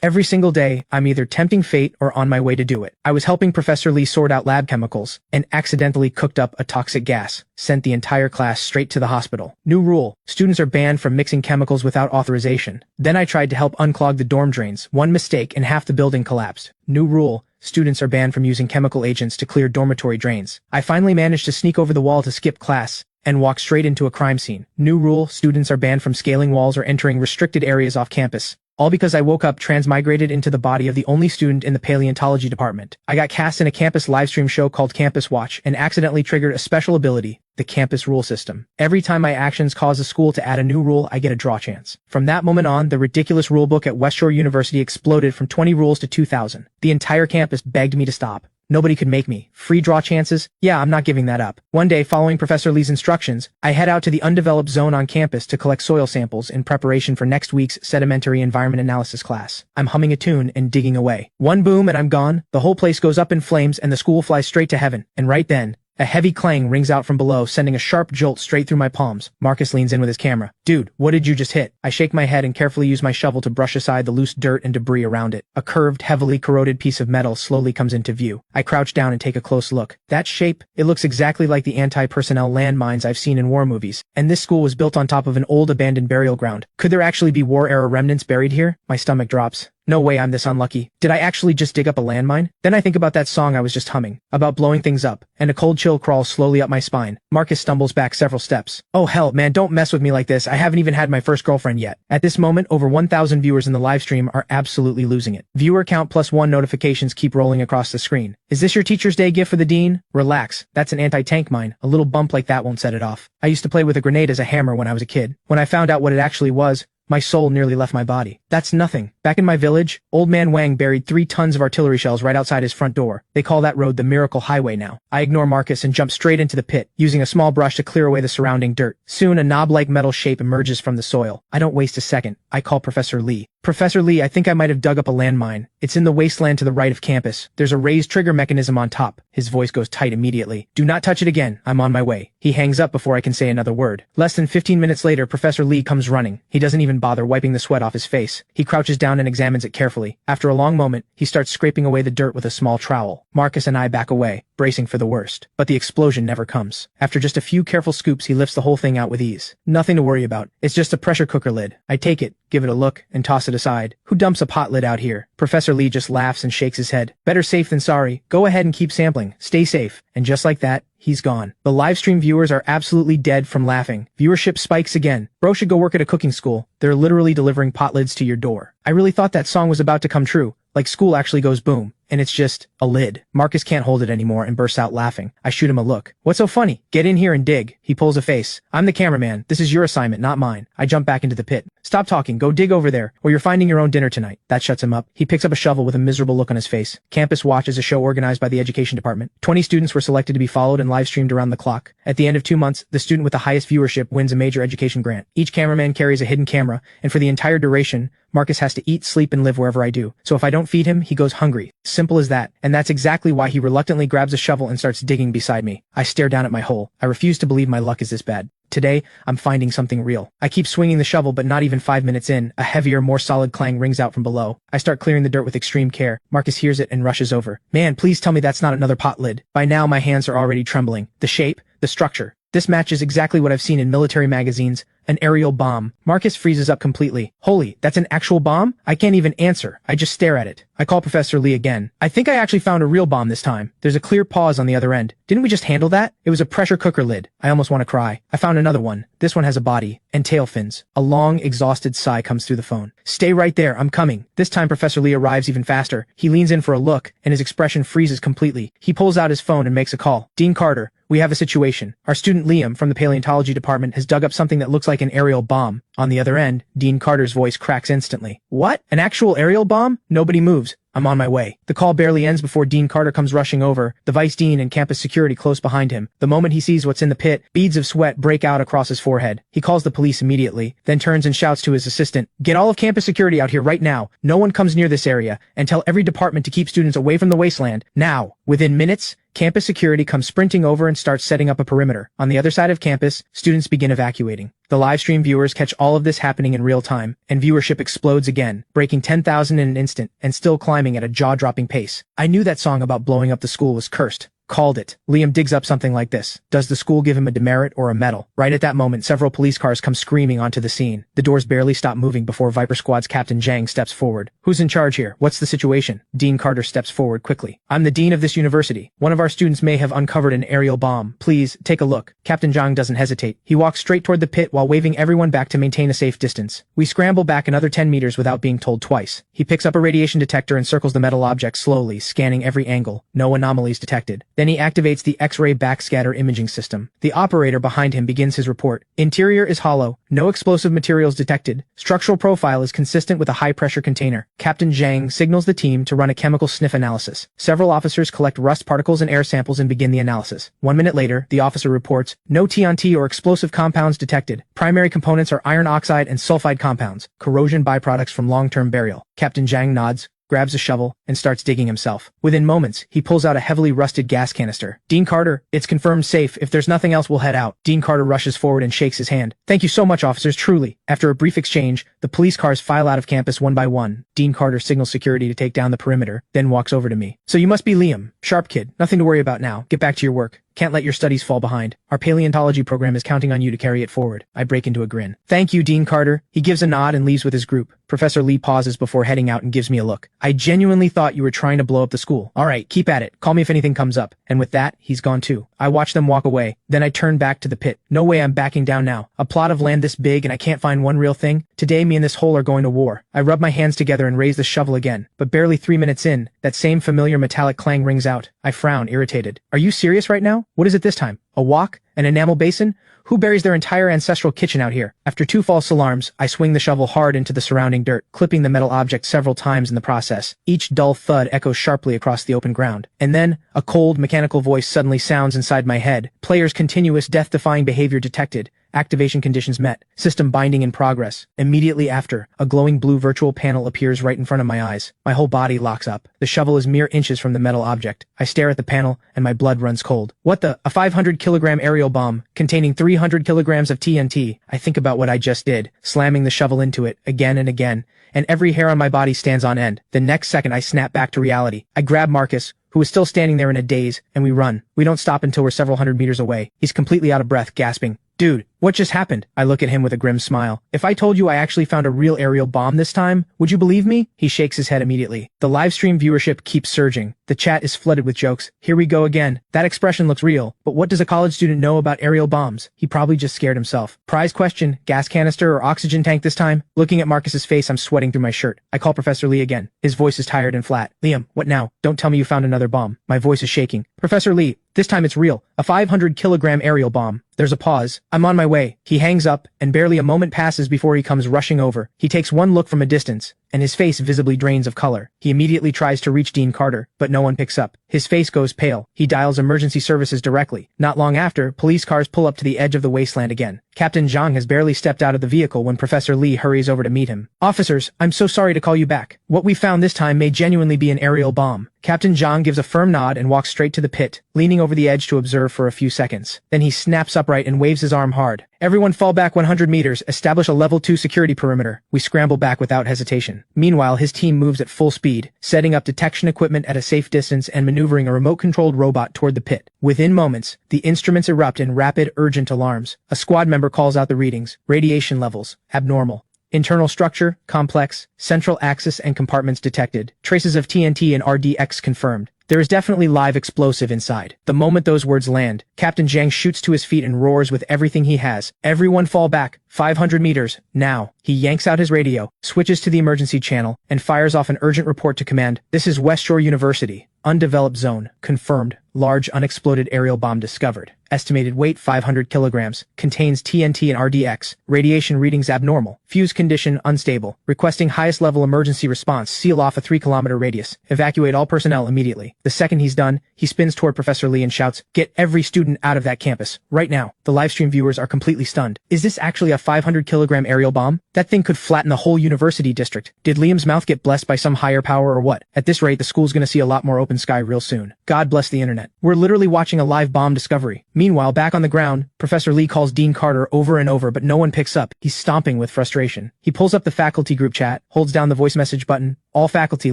Every single day, I'm either tempting fate or on my way to do it. I was helping Professor Lee sort out lab chemicals and accidentally cooked up a toxic gas, sent the entire class straight to the hospital. New rule: students are banned from mixing chemicals without authorization. Then I tried to help unclog the dorm drains. One mistake and half the building collapsed. New rule: students are banned from using chemical agents to clear dormitory drains. I finally managed to sneak over the wall to skip class and walk straight into a crime scene. New rule: students are banned from scaling walls or entering restricted areas off campus. All because I woke up transmigrated into the body of the only student in the paleontology department. I got cast in a campus livestream show called Campus Watch and accidentally triggered a special ability, the campus rule system. Every time my actions cause a school to add a new rule, I get a draw chance. From that moment on, the ridiculous rulebook at West Shore University exploded from 20 rules to 2,000. The entire campus begged me to stop. Nobody could make me. Free draw chances? Yeah, I'm not giving that up. One day, following Professor Lee's instructions, I head out to the undeveloped zone on campus to collect soil samples in preparation for next week's sedimentary environment analysis class. I'm humming a tune and digging away. One boom and I'm gone. The whole place goes up in flames and the school flies straight to heaven. And right then, a heavy clang rings out from below, sending a sharp jolt straight through my palms. Marcus leans in with his camera. Dude, what did you just hit? I shake my head and carefully use my shovel to brush aside the loose dirt and debris around it. A curved, heavily corroded piece of metal slowly comes into view. I crouch down and take a close look. That shape, it looks exactly like the anti-personnel landmines I've seen in war movies. And this school was built on top of an old abandoned burial ground. Could there actually be war-era remnants buried here? My stomach drops. No way I'm this unlucky. Did I actually just dig up a landmine? Then I think about that song I was just humming, about blowing things up, and a cold chill crawls slowly up my spine. Marcus stumbles back several steps. Oh hell, man, don't mess with me like this. I haven't even had my first girlfriend yet. At this moment, over 1,000 viewers in the live stream are absolutely losing it. Viewer count +1 notifications keep rolling across the screen. Is this your Teacher's Day gift for the dean? Relax, that's an anti-tank mine. A little bump like that won't set it off. I used to play with a grenade as a hammer when I was a kid. When I found out what it actually was, my soul nearly left my body. That's nothing. Back in my village, Old Man Wang buried 3 tons of artillery shells right outside his front door. They call that road the Miracle Highway now. I ignore Marcus and jump straight into the pit, using a small brush to clear away the surrounding dirt. Soon, a knob-like metal shape emerges from the soil. I don't waste a second. I call Professor Lee. Professor Lee, I think I might have dug up a landmine. It's in the wasteland to the right of campus. There's a raised trigger mechanism on top. His voice goes tight immediately. Do not touch it again. I'm on my way. He hangs up before I can say another word. Less than 15 minutes later, Professor Lee comes running. He doesn't even bother wiping the sweat off his face. He crouches down and examines it carefully. After a long moment, he starts scraping away the dirt with a small trowel. Marcus and I back away, bracing for the worst. But the explosion never comes. After just a few careful scoops, he lifts the whole thing out with ease. Nothing to worry about. It's just a pressure cooker lid. I take it, give it a look, and toss it aside. Who dumps a pot lid out here? Professor Lee just laughs and shakes his head. Better safe than sorry. Go ahead and keep sampling. Stay safe. And just like that, he's gone. The livestream viewers are absolutely dead from laughing. Viewership spikes again. Bro should go work at a cooking school. They're literally delivering pot lids to your door. I really thought that song was about to come true. Like school actually goes boom. And it's just a lid. Marcus can't hold it anymore and bursts out laughing. I shoot him a look. What's so funny? Get in here and dig. He pulls a face. I'm the cameraman. This is your assignment, not mine. I jump back into the pit. Stop talking. Go dig over there, or you're finding your own dinner tonight. That shuts him up. He picks up a shovel with a miserable look on his face. Campus Watch is a show organized by the education department. 20 students were selected to be followed and live streamed around the clock. At the end of 2 months, the student with the highest viewership wins a major education grant. Each cameraman carries a hidden camera, and for the entire duration, Marcus has to eat, sleep, and live wherever I do. So if I don't feed him, he goes hungry. Simple as that. And that's exactly why he reluctantly grabs a shovel and starts digging beside me. I stare down at my hole. I refuse to believe my luck is this bad. Today, I'm finding something real. I keep swinging the shovel, but not even 5 minutes in, a heavier, more solid clang rings out from below. I start clearing the dirt with extreme care. Marcus hears it and rushes over. Man, please tell me that's not another pot lid. By now, my hands are already trembling. The shape, the structure. This matches exactly what I've seen in military magazines. An aerial bomb. Marcus freezes up completely. Holy, that's an actual bomb? I can't even answer. I just stare at it. I call Professor Lee again. I think I actually found a real bomb this time. There's a clear pause on the other end. Didn't we just handle that? It was a pressure cooker lid. I almost want to cry. I found another one. This one has a body and tail fins. A long, exhausted sigh comes through the phone. Stay right there. I'm coming. This time Professor Lee arrives even faster. He leans in for a look, and his expression freezes completely. He pulls out his phone and makes a call. Dean Carter, we have a situation. Our student Liam from the paleontology department has dug up something that looks like an aerial bomb. On the other end, Dean Carter's voice cracks instantly. What? An actual aerial bomb? Nobody moves. I'm on my way. The call barely ends before Dean Carter comes rushing over, the vice dean and campus security close behind him. The moment he sees what's in the pit, beads of sweat break out across his forehead. He calls the police immediately, then turns and shouts to his assistant, "Get all of campus security out here right now. No one comes near this area, and tell every department to keep students away from the wasteland. Now." Within minutes, campus security comes sprinting over and starts setting up a perimeter. On the other side of campus, students begin evacuating. The livestream viewers catch all of this happening in real time, and viewership explodes again, breaking 10,000 in an instant and still climbing at a jaw-dropping pace. I knew that song about blowing up the school was cursed. Called it. Liam digs up something like this. Does the school give him a demerit or a medal? Right at that moment, several police cars come screaming onto the scene. The doors barely stop moving before Viper Squad's Captain Zhang steps forward. Who's in charge here? What's the situation? Dean Carter steps forward quickly. I'm the dean of this university. One of our students may have uncovered an aerial bomb. Please, take a look. Captain Zhang doesn't hesitate. He walks straight toward the pit while waving everyone back to maintain a safe distance. We scramble back another 10 meters without being told twice. He picks up a radiation detector and circles the metal object slowly, scanning every angle. No anomalies detected. Then he activates the X-ray backscatter imaging system. The operator behind him begins his report. Interior is hollow. No explosive materials detected. Structural profile is consistent with a high-pressure container. Captain Zhang signals the team to run a chemical sniff analysis. Several officers collect rust particles and air samples and begin the analysis. 1 minute later, the officer reports, no TNT or explosive compounds detected. Primary components are iron oxide and sulfide compounds, corrosion byproducts from long-term burial. Captain Zhang nods, grabs a shovel, and starts digging himself. Within moments, he pulls out a heavily rusted gas canister. Dean Carter, it's confirmed safe. If there's nothing else, we'll head out. Dean Carter rushes forward and shakes his hand. Thank you so much, officers, truly. After a brief exchange, the police cars file out of campus one by one. Dean Carter signals security to take down the perimeter, then walks over to me. So you must be Liam. Sharp kid. Nothing to worry about now. Get back to your work. Can't let your studies fall behind. Our paleontology program is counting on you to carry it forward. I break into a grin. Thank you, Dean Carter. He gives a nod and leaves with his group. Professor Lee pauses before heading out and gives me a look. I genuinely thought you were trying to blow up the school. All right, keep at it. Call me if anything comes up. And with that, he's gone too. I watch them walk away. Then I turn back to the pit. No way I'm backing down now. A plot of land this big and I can't find one real thing. Today me and this hole are going to war. I rub my hands together and raise the shovel again. But barely 3 minutes in, that same familiar metallic clang rings out. I frown, irritated. Are you serious right now? What is it this time? A wok? An enamel basin? Who buries their entire ancestral kitchen out here? After 2 false alarms, I swing the shovel hard into the surrounding dirt, clipping the metal object several times in the process. Each dull thud echoes sharply across the open ground. And then, a cold, mechanical voice suddenly sounds inside my head. Player's continuous death-defying behavior detected. Activation conditions met. System binding in progress. Immediately after, a glowing blue virtual panel appears right in front of my eyes. My whole body locks up. The shovel is mere inches from the metal object. I stare at the panel, and my blood runs cold. What the? A 500-kilogram aerial bomb, containing 300 kilograms of TNT. I think about what I just did, slamming the shovel into it, again and again, and every hair on my body stands on end. The next second I snap back to reality. I grab Marcus, who is still standing there in a daze, and we run. We don't stop until we're several hundred meters away. He's completely out of breath, gasping. Dude, what just happened? I look at him with a grim smile. If I told you I actually found a real aerial bomb this time, would you believe me? He shakes his head immediately. The livestream viewership keeps surging. The chat is flooded with jokes. Here we go again. That expression looks real, but what does a college student know about aerial bombs? He probably just scared himself. Prize question, gas canister or oxygen tank this time? Looking at Marcus's face, I'm sweating through my shirt. I call Professor Lee again. His voice is tired and flat. Liam, what now? Don't tell me you found another bomb. My voice is shaking. Professor Lee, this time it's real. A 500-kilogram aerial bomb. There's a pause. I'm on my way. He hangs up, and barely a moment passes before he comes rushing over. He takes one look from a distance, and his face visibly drains of color. He immediately tries to reach Dean Carter, but no one picks up. His face goes pale. He dials emergency services directly. Not long after, police cars pull up to the edge of the wasteland again. Captain Zhang has barely stepped out of the vehicle when Professor Lee hurries over to meet him. Officers, I'm so sorry to call you back. What we found this time may genuinely be an aerial bomb. Captain Zhang gives a firm nod and walks straight to the pit, leaning over the edge to observe for a few seconds. Then he snaps upright and waves his arm hard. Everyone fall back 100 meters, establish a level 2 security perimeter. We scramble back without hesitation. Meanwhile, his team moves at full speed, setting up detection equipment at a safe distance and maneuvering a remote-controlled robot toward the pit. Within moments, the instruments erupt in rapid, urgent alarms. A squad member calls out the readings. Radiation levels, abnormal. Internal structure, complex. Central axis and compartments detected. Traces of TNT and RDX confirmed. There is definitely live explosive inside. The moment those words land, Captain Zhang shoots to his feet and roars with everything he has. Everyone fall back. 500 meters. Now. He yanks out his radio, switches to the emergency channel, and fires off an urgent report to command. This is West Shore University. Undeveloped zone. Confirmed. Large unexploded aerial bomb discovered. Estimated weight 500 kilograms. Contains TNT and RDX. Radiation readings abnormal. Fuse condition unstable. Requesting highest level emergency response. Seal off a 3-kilometer radius. Evacuate all personnel immediately. The second he's done, he spins toward Professor Lee and shouts, "Get every student out of that campus. Right now." The livestream viewers are completely stunned. Is this actually a 500-kilogram aerial bomb? That thing could flatten the whole university district. Did Liam's mouth get blessed by some higher power or what? At this rate, the school's gonna see a lot more open sky real soon. God bless the internet. internet. We're literally watching a live bomb discovery. Meanwhile, back on the ground, Professor Lee calls Dean Carter over and over, but no one picks up. He's stomping with frustration. He pulls up the faculty group chat, holds down the voice message button. All faculty,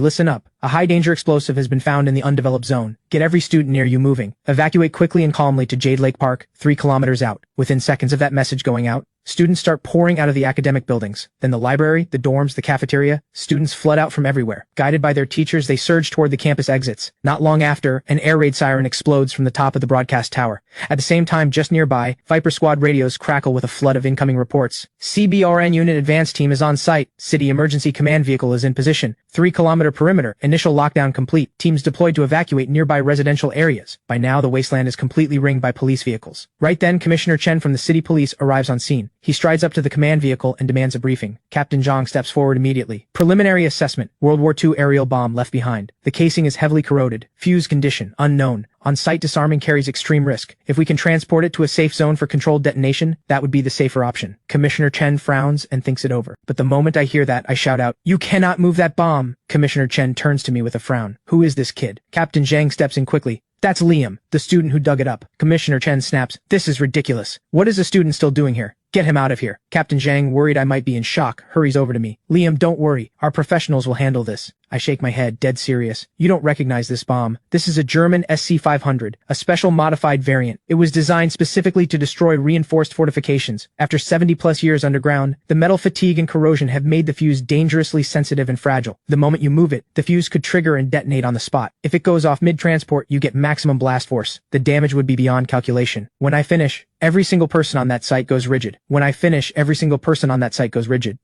listen up. A high-danger explosive has been found in the undeveloped zone. Get every student near you moving. Evacuate quickly and calmly to Jade Lake Park, 3 kilometers out. Within seconds of that message going out, students start pouring out of the academic buildings. Then the library, the dorms, the cafeteria, students flood out from everywhere. Guided by their teachers, they surge toward the campus exits. Not long after, an air raid siren explodes from the top of the broadcast tower. At the same time, just nearby, Viper Squad radios crackle with a flood of incoming reports. CBRN Unit Advance Team is on site. City Emergency Command Vehicle is in position. 3-kilometer perimeter. Initial lockdown complete. Teams deployed to evacuate nearby residential areas. By now, the wasteland is completely ringed by police vehicles. Right then, Commissioner Chen from the city police arrives on scene. He strides up to the command vehicle and demands a briefing. Captain Zhang steps forward immediately. Preliminary assessment. World War II aerial bomb left behind. The casing is heavily corroded. Fuse condition. Unknown. On-site disarming carries extreme risk. If we can transport it to a safe zone for controlled detonation, that would be the safer option. Commissioner Chen frowns and thinks it over. But the moment I hear that, I shout out, "You cannot move that bomb!" Commissioner Chen turns to me with a frown. Who is this kid? Captain Zhang steps in quickly. That's Liam, the student who dug it up. Commissioner Chen snaps, "This is ridiculous. What is the student still doing here? Get him out of here." Captain Zhang, worried I might be in shock, hurries over to me. "Liam, don't worry. Our professionals will handle this." I shake my head, dead serious. "You don't recognize this bomb. This is a German SC-500, a special modified variant. It was designed specifically to destroy reinforced fortifications. After 70-plus years underground, the metal fatigue and corrosion have made the fuse dangerously sensitive and fragile. The moment you move it, the fuse could trigger and detonate on the spot. If it goes off mid-transport, you get maximum blast force. The damage would be beyond calculation. When I finish, every single person on that site goes rigid.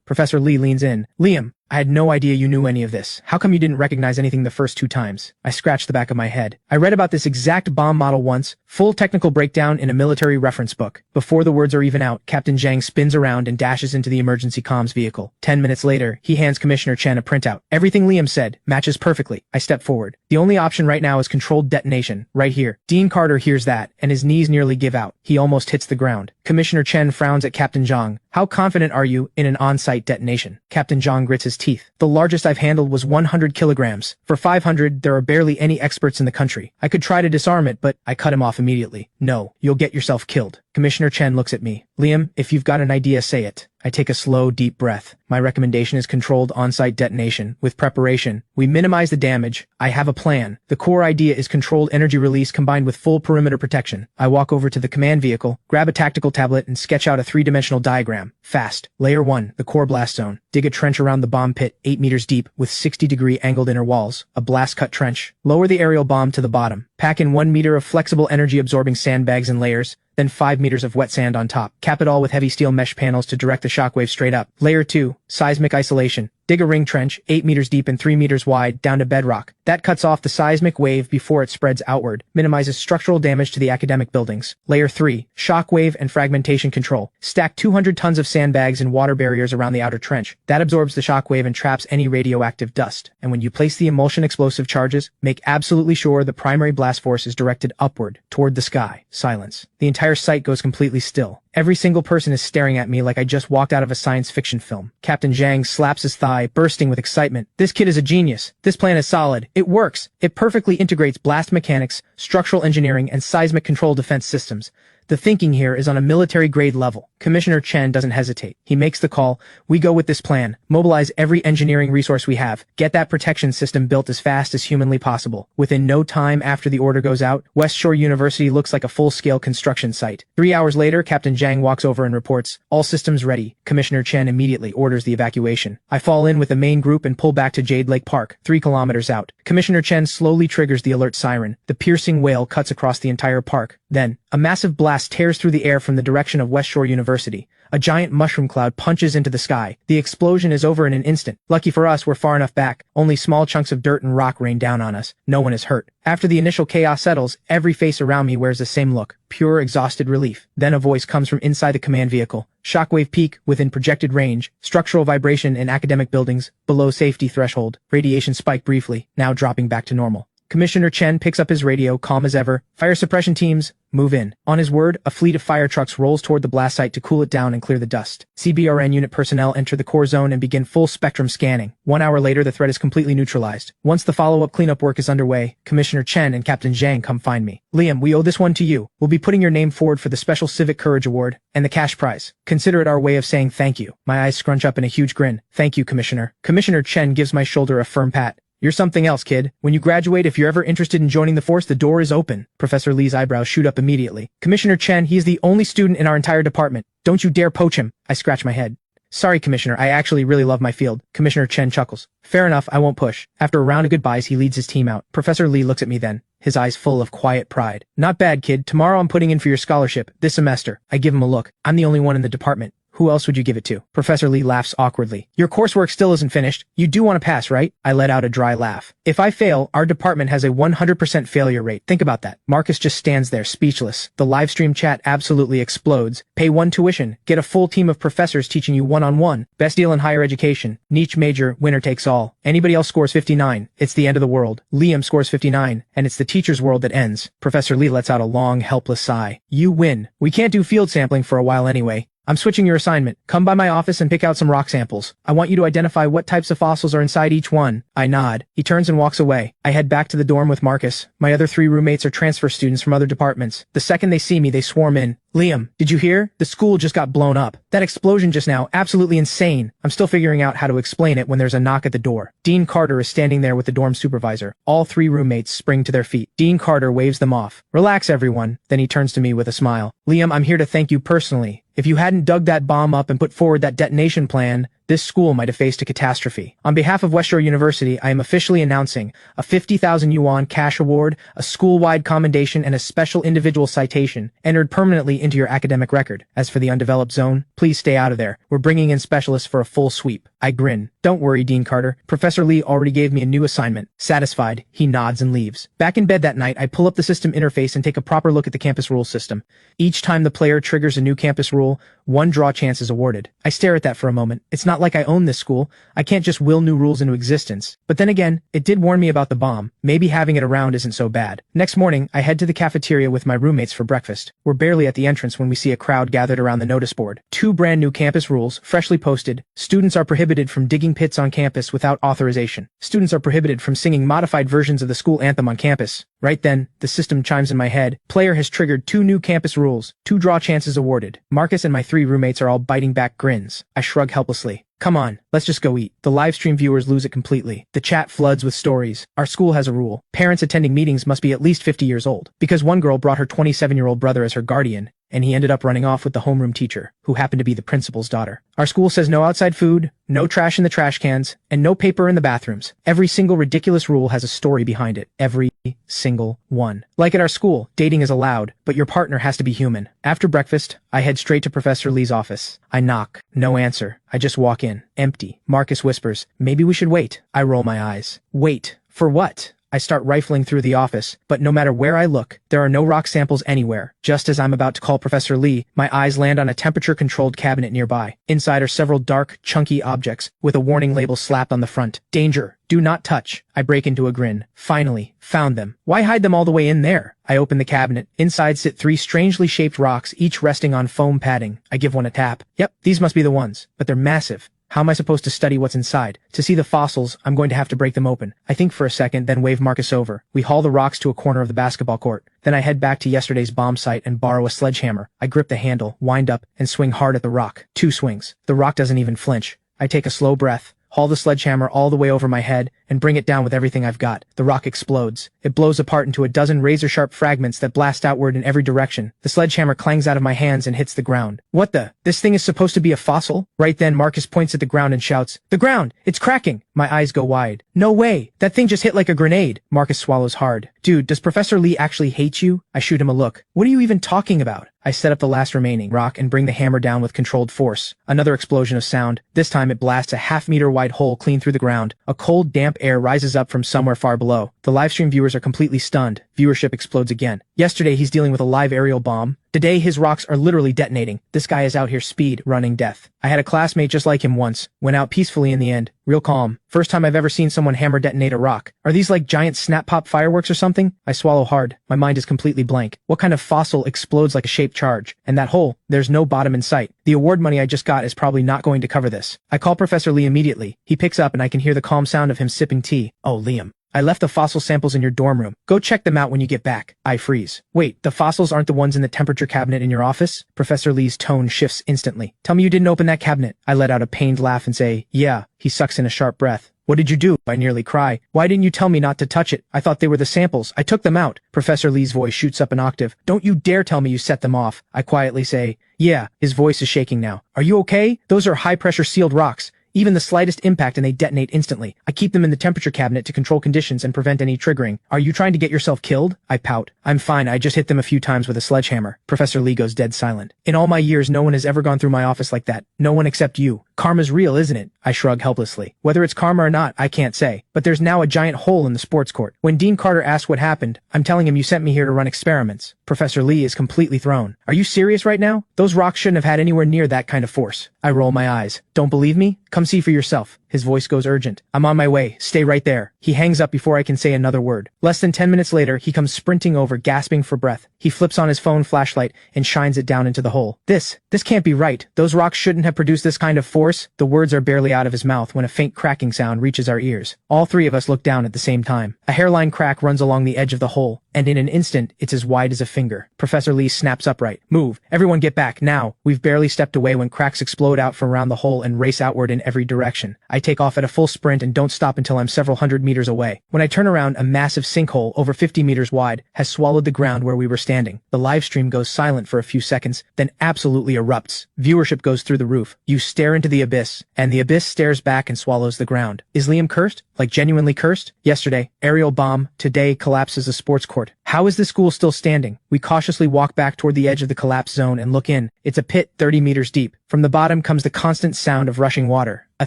Professor Lee leans in. "Liam, I had no idea you knew any of this. How come you didn't recognize anything the first 2 times? I scratched the back of my head. I read about this exact bomb model once, full technical breakdown in a military reference book. Before the words are even out, Captain Zhang spins around and dashes into the emergency comms vehicle. 10 minutes later, he hands Commissioner Chen a printout. Everything Liam said matches perfectly. I step forward. The only option right now is controlled detonation, right here. Dean Carter hears that, and his knees nearly give out. He almost hits the ground. Commissioner Chen frowns at Captain Zhang. How confident are you in an on-site detonation? Captain Zhang grits his teeth. The largest I've handled was 100 kilograms. For 500, there are barely any experts in the country. I could try to disarm it, but I cut him off immediately. No, you'll get yourself killed. Commissioner Chen looks at me. Liam, if you've got an idea, say it. I take a slow, deep breath. My recommendation is controlled on-site detonation. With preparation, we minimize the damage. I have a plan. The core idea is controlled energy release combined with full perimeter protection. I walk over to the command vehicle, grab a tactical tablet, and sketch out a 3-dimensional diagram. Fast. Layer 1, the core blast zone. Dig a trench around the bomb pit, 8 meters deep, with 60-degree angled inner walls. A blast-cut trench. Lower the aerial bomb to the bottom. Pack in 1 meter of flexible energy-absorbing sandbags in layers, then 5 meters of wet sand on top. Cap it all with heavy steel mesh panels to direct the shockwave straight up. Layer 2, seismic isolation. Dig a ring trench, 8 meters deep and 3 meters wide, down to bedrock. That cuts off the seismic wave before it spreads outward, minimizes structural damage to the academic buildings. Layer 3, shockwave and fragmentation control. Stack 200 tons of sandbags and water barriers around the outer trench. That absorbs the shockwave and traps any radioactive dust. And when you place the emulsion explosive charges, make absolutely sure the primary blast force is directed upward, toward the sky. Silence. The entire site goes completely still. Every single person is staring at me like I just walked out of a science fiction film. Captain Zhang slaps his thigh, bursting with excitement. This kid is a genius. This plan is solid. It works. It perfectly integrates blast mechanics, structural engineering, and seismic control defense systems. The thinking here is on a military-grade level. Commissioner Chen doesn't hesitate. He makes the call. We go with this plan. Mobilize every engineering resource we have. Get that protection system built as fast as humanly possible. Within no time after the order goes out, West Shore University looks like a full-scale construction site. 3 hours later, Captain Zhang walks over and reports, all systems ready. Commissioner Chen immediately orders the evacuation. I fall in with the main group and pull back to Jade Lake Park, 3 kilometers out. Commissioner Chen slowly triggers the alert siren. The piercing wail cuts across the entire park. Then, a massive blast tears through the air from the direction of West Shore University. A giant mushroom cloud punches into the sky. The explosion is over in an instant. Lucky for us, we're far enough back. Only small chunks of dirt and rock rain down on us. No one is hurt. After the initial chaos settles, every face around me wears the same look. Pure, exhausted relief. Then a voice comes from inside the command vehicle. Shockwave peak within projected range. Structural vibration in academic buildings. Below safety threshold. Radiation spike briefly, now dropping back to normal. Commissioner Chen picks up his radio, calm as ever. Fire suppression teams, move in. On his word, a fleet of fire trucks rolls toward the blast site to cool it down and clear the dust. CBRN unit personnel enter the core zone and begin full spectrum scanning. 1 hour later, the threat is completely neutralized. Once the follow-up cleanup work is underway, Commissioner Chen and Captain Zhang come find me. Liam, we owe this one to you. We'll be putting your name forward for the Special Civic Courage Award and the cash prize. Consider it our way of saying thank you. My eyes scrunch up in a huge grin. Thank you, Commissioner. Commissioner Chen gives my shoulder a firm pat. You're something else, kid. When you graduate, if you're ever interested in joining the force, the door is open. Professor Lee's eyebrows shoot up immediately. Commissioner Chen, he is the only student in our entire department. Don't you dare poach him. I scratch my head. Sorry, Commissioner, I actually really love my field. Commissioner Chen chuckles. Fair enough, I won't push. After a round of goodbyes, he leads his team out. Professor Lee looks at me then, his eyes full of quiet pride. Not bad, kid. Tomorrow I'm putting in for your scholarship, this semester. I give him a look. I'm the only one in the department. Who else would you give it to? Professor Lee laughs awkwardly. Your coursework still isn't finished. You do want to pass, right? I let out a dry laugh. If I fail, our department has a 100% failure rate. Think about that. Marcus just stands there, speechless. The live stream chat absolutely explodes. Pay 1 tuition. Get a full team of professors teaching you one-on-one. Best deal in higher education. Niche major, winner takes all. Anybody else scores 59. It's the end of the world. Liam scores 59, and it's the teacher's world that ends. Professor Lee lets out a long, helpless sigh. You win. We can't do field sampling for a while anyway. I'm switching your assignment. Come by my office and pick out some rock samples. I want you to identify what types of fossils are inside each one. I nod. He turns and walks away. I head back to the dorm with Marcus. My other 3 roommates are transfer students from other departments. The second they see me, they swarm in. Liam, did you hear? The school just got blown up. That explosion just now, absolutely insane. I'm still figuring out how to explain it when there's a knock at the door. Dean Carter is standing there with the dorm supervisor. All 3 roommates spring to their feet. Dean Carter waves them off. Relax, everyone. Then he turns to me with a smile. Liam, I'm here to thank you personally. If you hadn't dug that bomb up and put forward that detonation plan, this school might have faced a catastrophe. On behalf of West Shore University, I am officially announcing a 50,000 yuan cash award, a school-wide commendation, and a special individual citation entered permanently into your academic record. As for the undeveloped zone, please stay out of there. We're bringing in specialists for a full sweep. I grin. Don't worry, Dean Carter. Professor Lee already gave me a new assignment. Satisfied, he nods and leaves. Back in bed that night, I pull up the system interface and take a proper look at the campus rules system. Each time the player triggers a new campus rule, 1 draw chance is awarded. I stare at that for a moment. It's not like I own this school. I can't just will new rules into existence. But then again, it did warn me about the bomb. Maybe having it around isn't so bad. Next morning, I head to the cafeteria with my roommates for breakfast. We're barely at the entrance when we see a crowd gathered around the notice board. 2 brand new campus rules, freshly posted. Students are prohibited from digging pits on campus without authorization. Students are prohibited from singing modified versions of the school anthem on campus. Right then, the system chimes in my head. Player has triggered 2 new campus rules. 2 draw chances awarded. Marcus and my 3 roommates are all biting back grins. I shrug helplessly. Come on, let's just go eat. The live stream viewers lose it completely. The chat floods with stories. Our school has a rule. Parents attending meetings must be at least 50 years old. Because one girl brought her 27-year-old brother as her guardian, and he ended up running off with the homeroom teacher, who happened to be the principal's daughter. Our school says no outside food, no trash in the trash cans, and no paper in the bathrooms. Every single ridiculous rule has a story behind it. Every single one. Like at our school, dating is allowed, but your partner has to be human. After breakfast, I head straight to Professor Lee's office. I knock. No answer. I just walk in. Empty. Marcus whispers, maybe we should wait. I roll my eyes. Wait. For what? I start rifling through the office, but no matter where I look, there are no rock samples anywhere. Just as I'm about to call Professor Lee, my eyes land on a temperature-controlled cabinet nearby. Inside are several dark, chunky objects, with a warning label slapped on the front. Danger. Do not touch. I break into a grin. Finally. Found them. Why hide them all the way in there? I open the cabinet. Inside sit 3 strangely shaped rocks, each resting on foam padding. I give one a tap. Yep, these must be the ones, but they're massive. How am I supposed to study what's inside? To see the fossils, I'm going to have to break them open. I think for a second, then wave Marcus over. We haul the rocks to a corner of the basketball court. Then I head back to yesterday's bomb site and borrow a sledgehammer. I grip the handle, wind up, and swing hard at the rock. 2 swings. The rock doesn't even flinch. I take a slow breath, haul the sledgehammer all the way over my head, and bring it down with everything I've got. The rock explodes. It blows apart into a dozen razor-sharp fragments that blast outward in every direction. The sledgehammer clangs out of my hands and hits the ground. What the? This thing is supposed to be a fossil? Right then, Marcus points at the ground and shouts, "The ground! It's cracking!" My eyes go wide. No way! That thing just hit like a grenade. Marcus swallows hard. Dude, does Professor Lee actually hate you? I shoot him a look. What are you even talking about? I set up the last remaining rock and bring the hammer down with controlled force. Another explosion of sound. This time it blasts a half-meter wide hole clean through the ground. A cold, damp air rises up from somewhere far below. The livestream viewers are completely stunned. Viewership explodes again. Yesterday he's dealing with a live aerial bomb. Today his rocks are literally detonating. This guy is out here speed running death. I had a classmate just like him once. Went out peacefully in the end. Real calm. First time I've ever seen someone hammer detonate a rock. Are these like giant snap pop fireworks or something? I swallow hard. My mind is completely blank. What kind of fossil explodes like a shaped charge? And that hole, there's no bottom in sight. The award money I just got is probably not going to cover this. I call Professor Lee immediately. He picks up and I can hear the calm sound of him sipping tea. Oh, Liam. I left the fossil samples in your dorm room. Go check them out when you get back. I freeze. Wait, the fossils aren't the ones in the temperature cabinet in your office? Professor Lee's tone shifts instantly. Tell me you didn't open that cabinet. I let out a pained laugh and say, yeah. He sucks in a sharp breath. What did you do? I nearly cry. Why didn't you tell me not to touch it? I thought they were the samples. I took them out. Professor Lee's voice shoots up an octave. Don't you dare tell me you set them off. I quietly say, yeah. His voice is shaking now. Are you okay? Those are high-pressure sealed rocks. Even the slightest impact and they detonate instantly. I keep them in the temperature cabinet to control conditions and prevent any triggering. Are you trying to get yourself killed? I pout. I'm fine, I just hit them a few times with a sledgehammer. Professor Lee goes dead silent. In all my years, no one has ever gone through my office like that. No one except you. Karma's real, isn't it? I shrug helplessly. Whether it's karma or not, I can't say. But there's now a giant hole in the sports court. When Dean Carter asks what happened, I'm telling him you sent me here to run experiments. Professor Lee is completely thrown. Are you serious right now? Those rocks shouldn't have had anywhere near that kind of force. I roll my eyes. Don't believe me? Come see for yourself. His voice goes urgent. I'm on my way. Stay right there. He hangs up before I can say another word. Less than 10 minutes later, he comes sprinting over, gasping for breath. He flips on his phone flashlight and shines it down into the hole. This can't be right. Those rocks shouldn't have produced this kind of force. The words are barely out of his mouth when a faint cracking sound reaches our ears. All three of us look down at the same time. A hairline crack runs along the edge of the hole, and in an instant, it's as wide as a finger. Professor Lee snaps upright. Move. Everyone get back, now. We've barely stepped away when cracks explode out from around the hole and race outward in every direction. I take off at a full sprint and don't stop until I'm several hundred meters away. When I turn around, a massive sinkhole over 50 meters wide has swallowed the ground where we were standing. The live stream goes silent for a few seconds, then absolutely erupts. Viewership goes through the roof. You stare into the abyss, and the abyss stares back and swallows the ground. Is Liam cursed? Like genuinely cursed? Yesterday, aerial bomb. Today, collapses the sports court. How is the school still standing? We cautiously walk back toward the edge of the collapse zone and look in. It's a pit 30 meters deep. From the bottom comes the constant sound of rushing water. A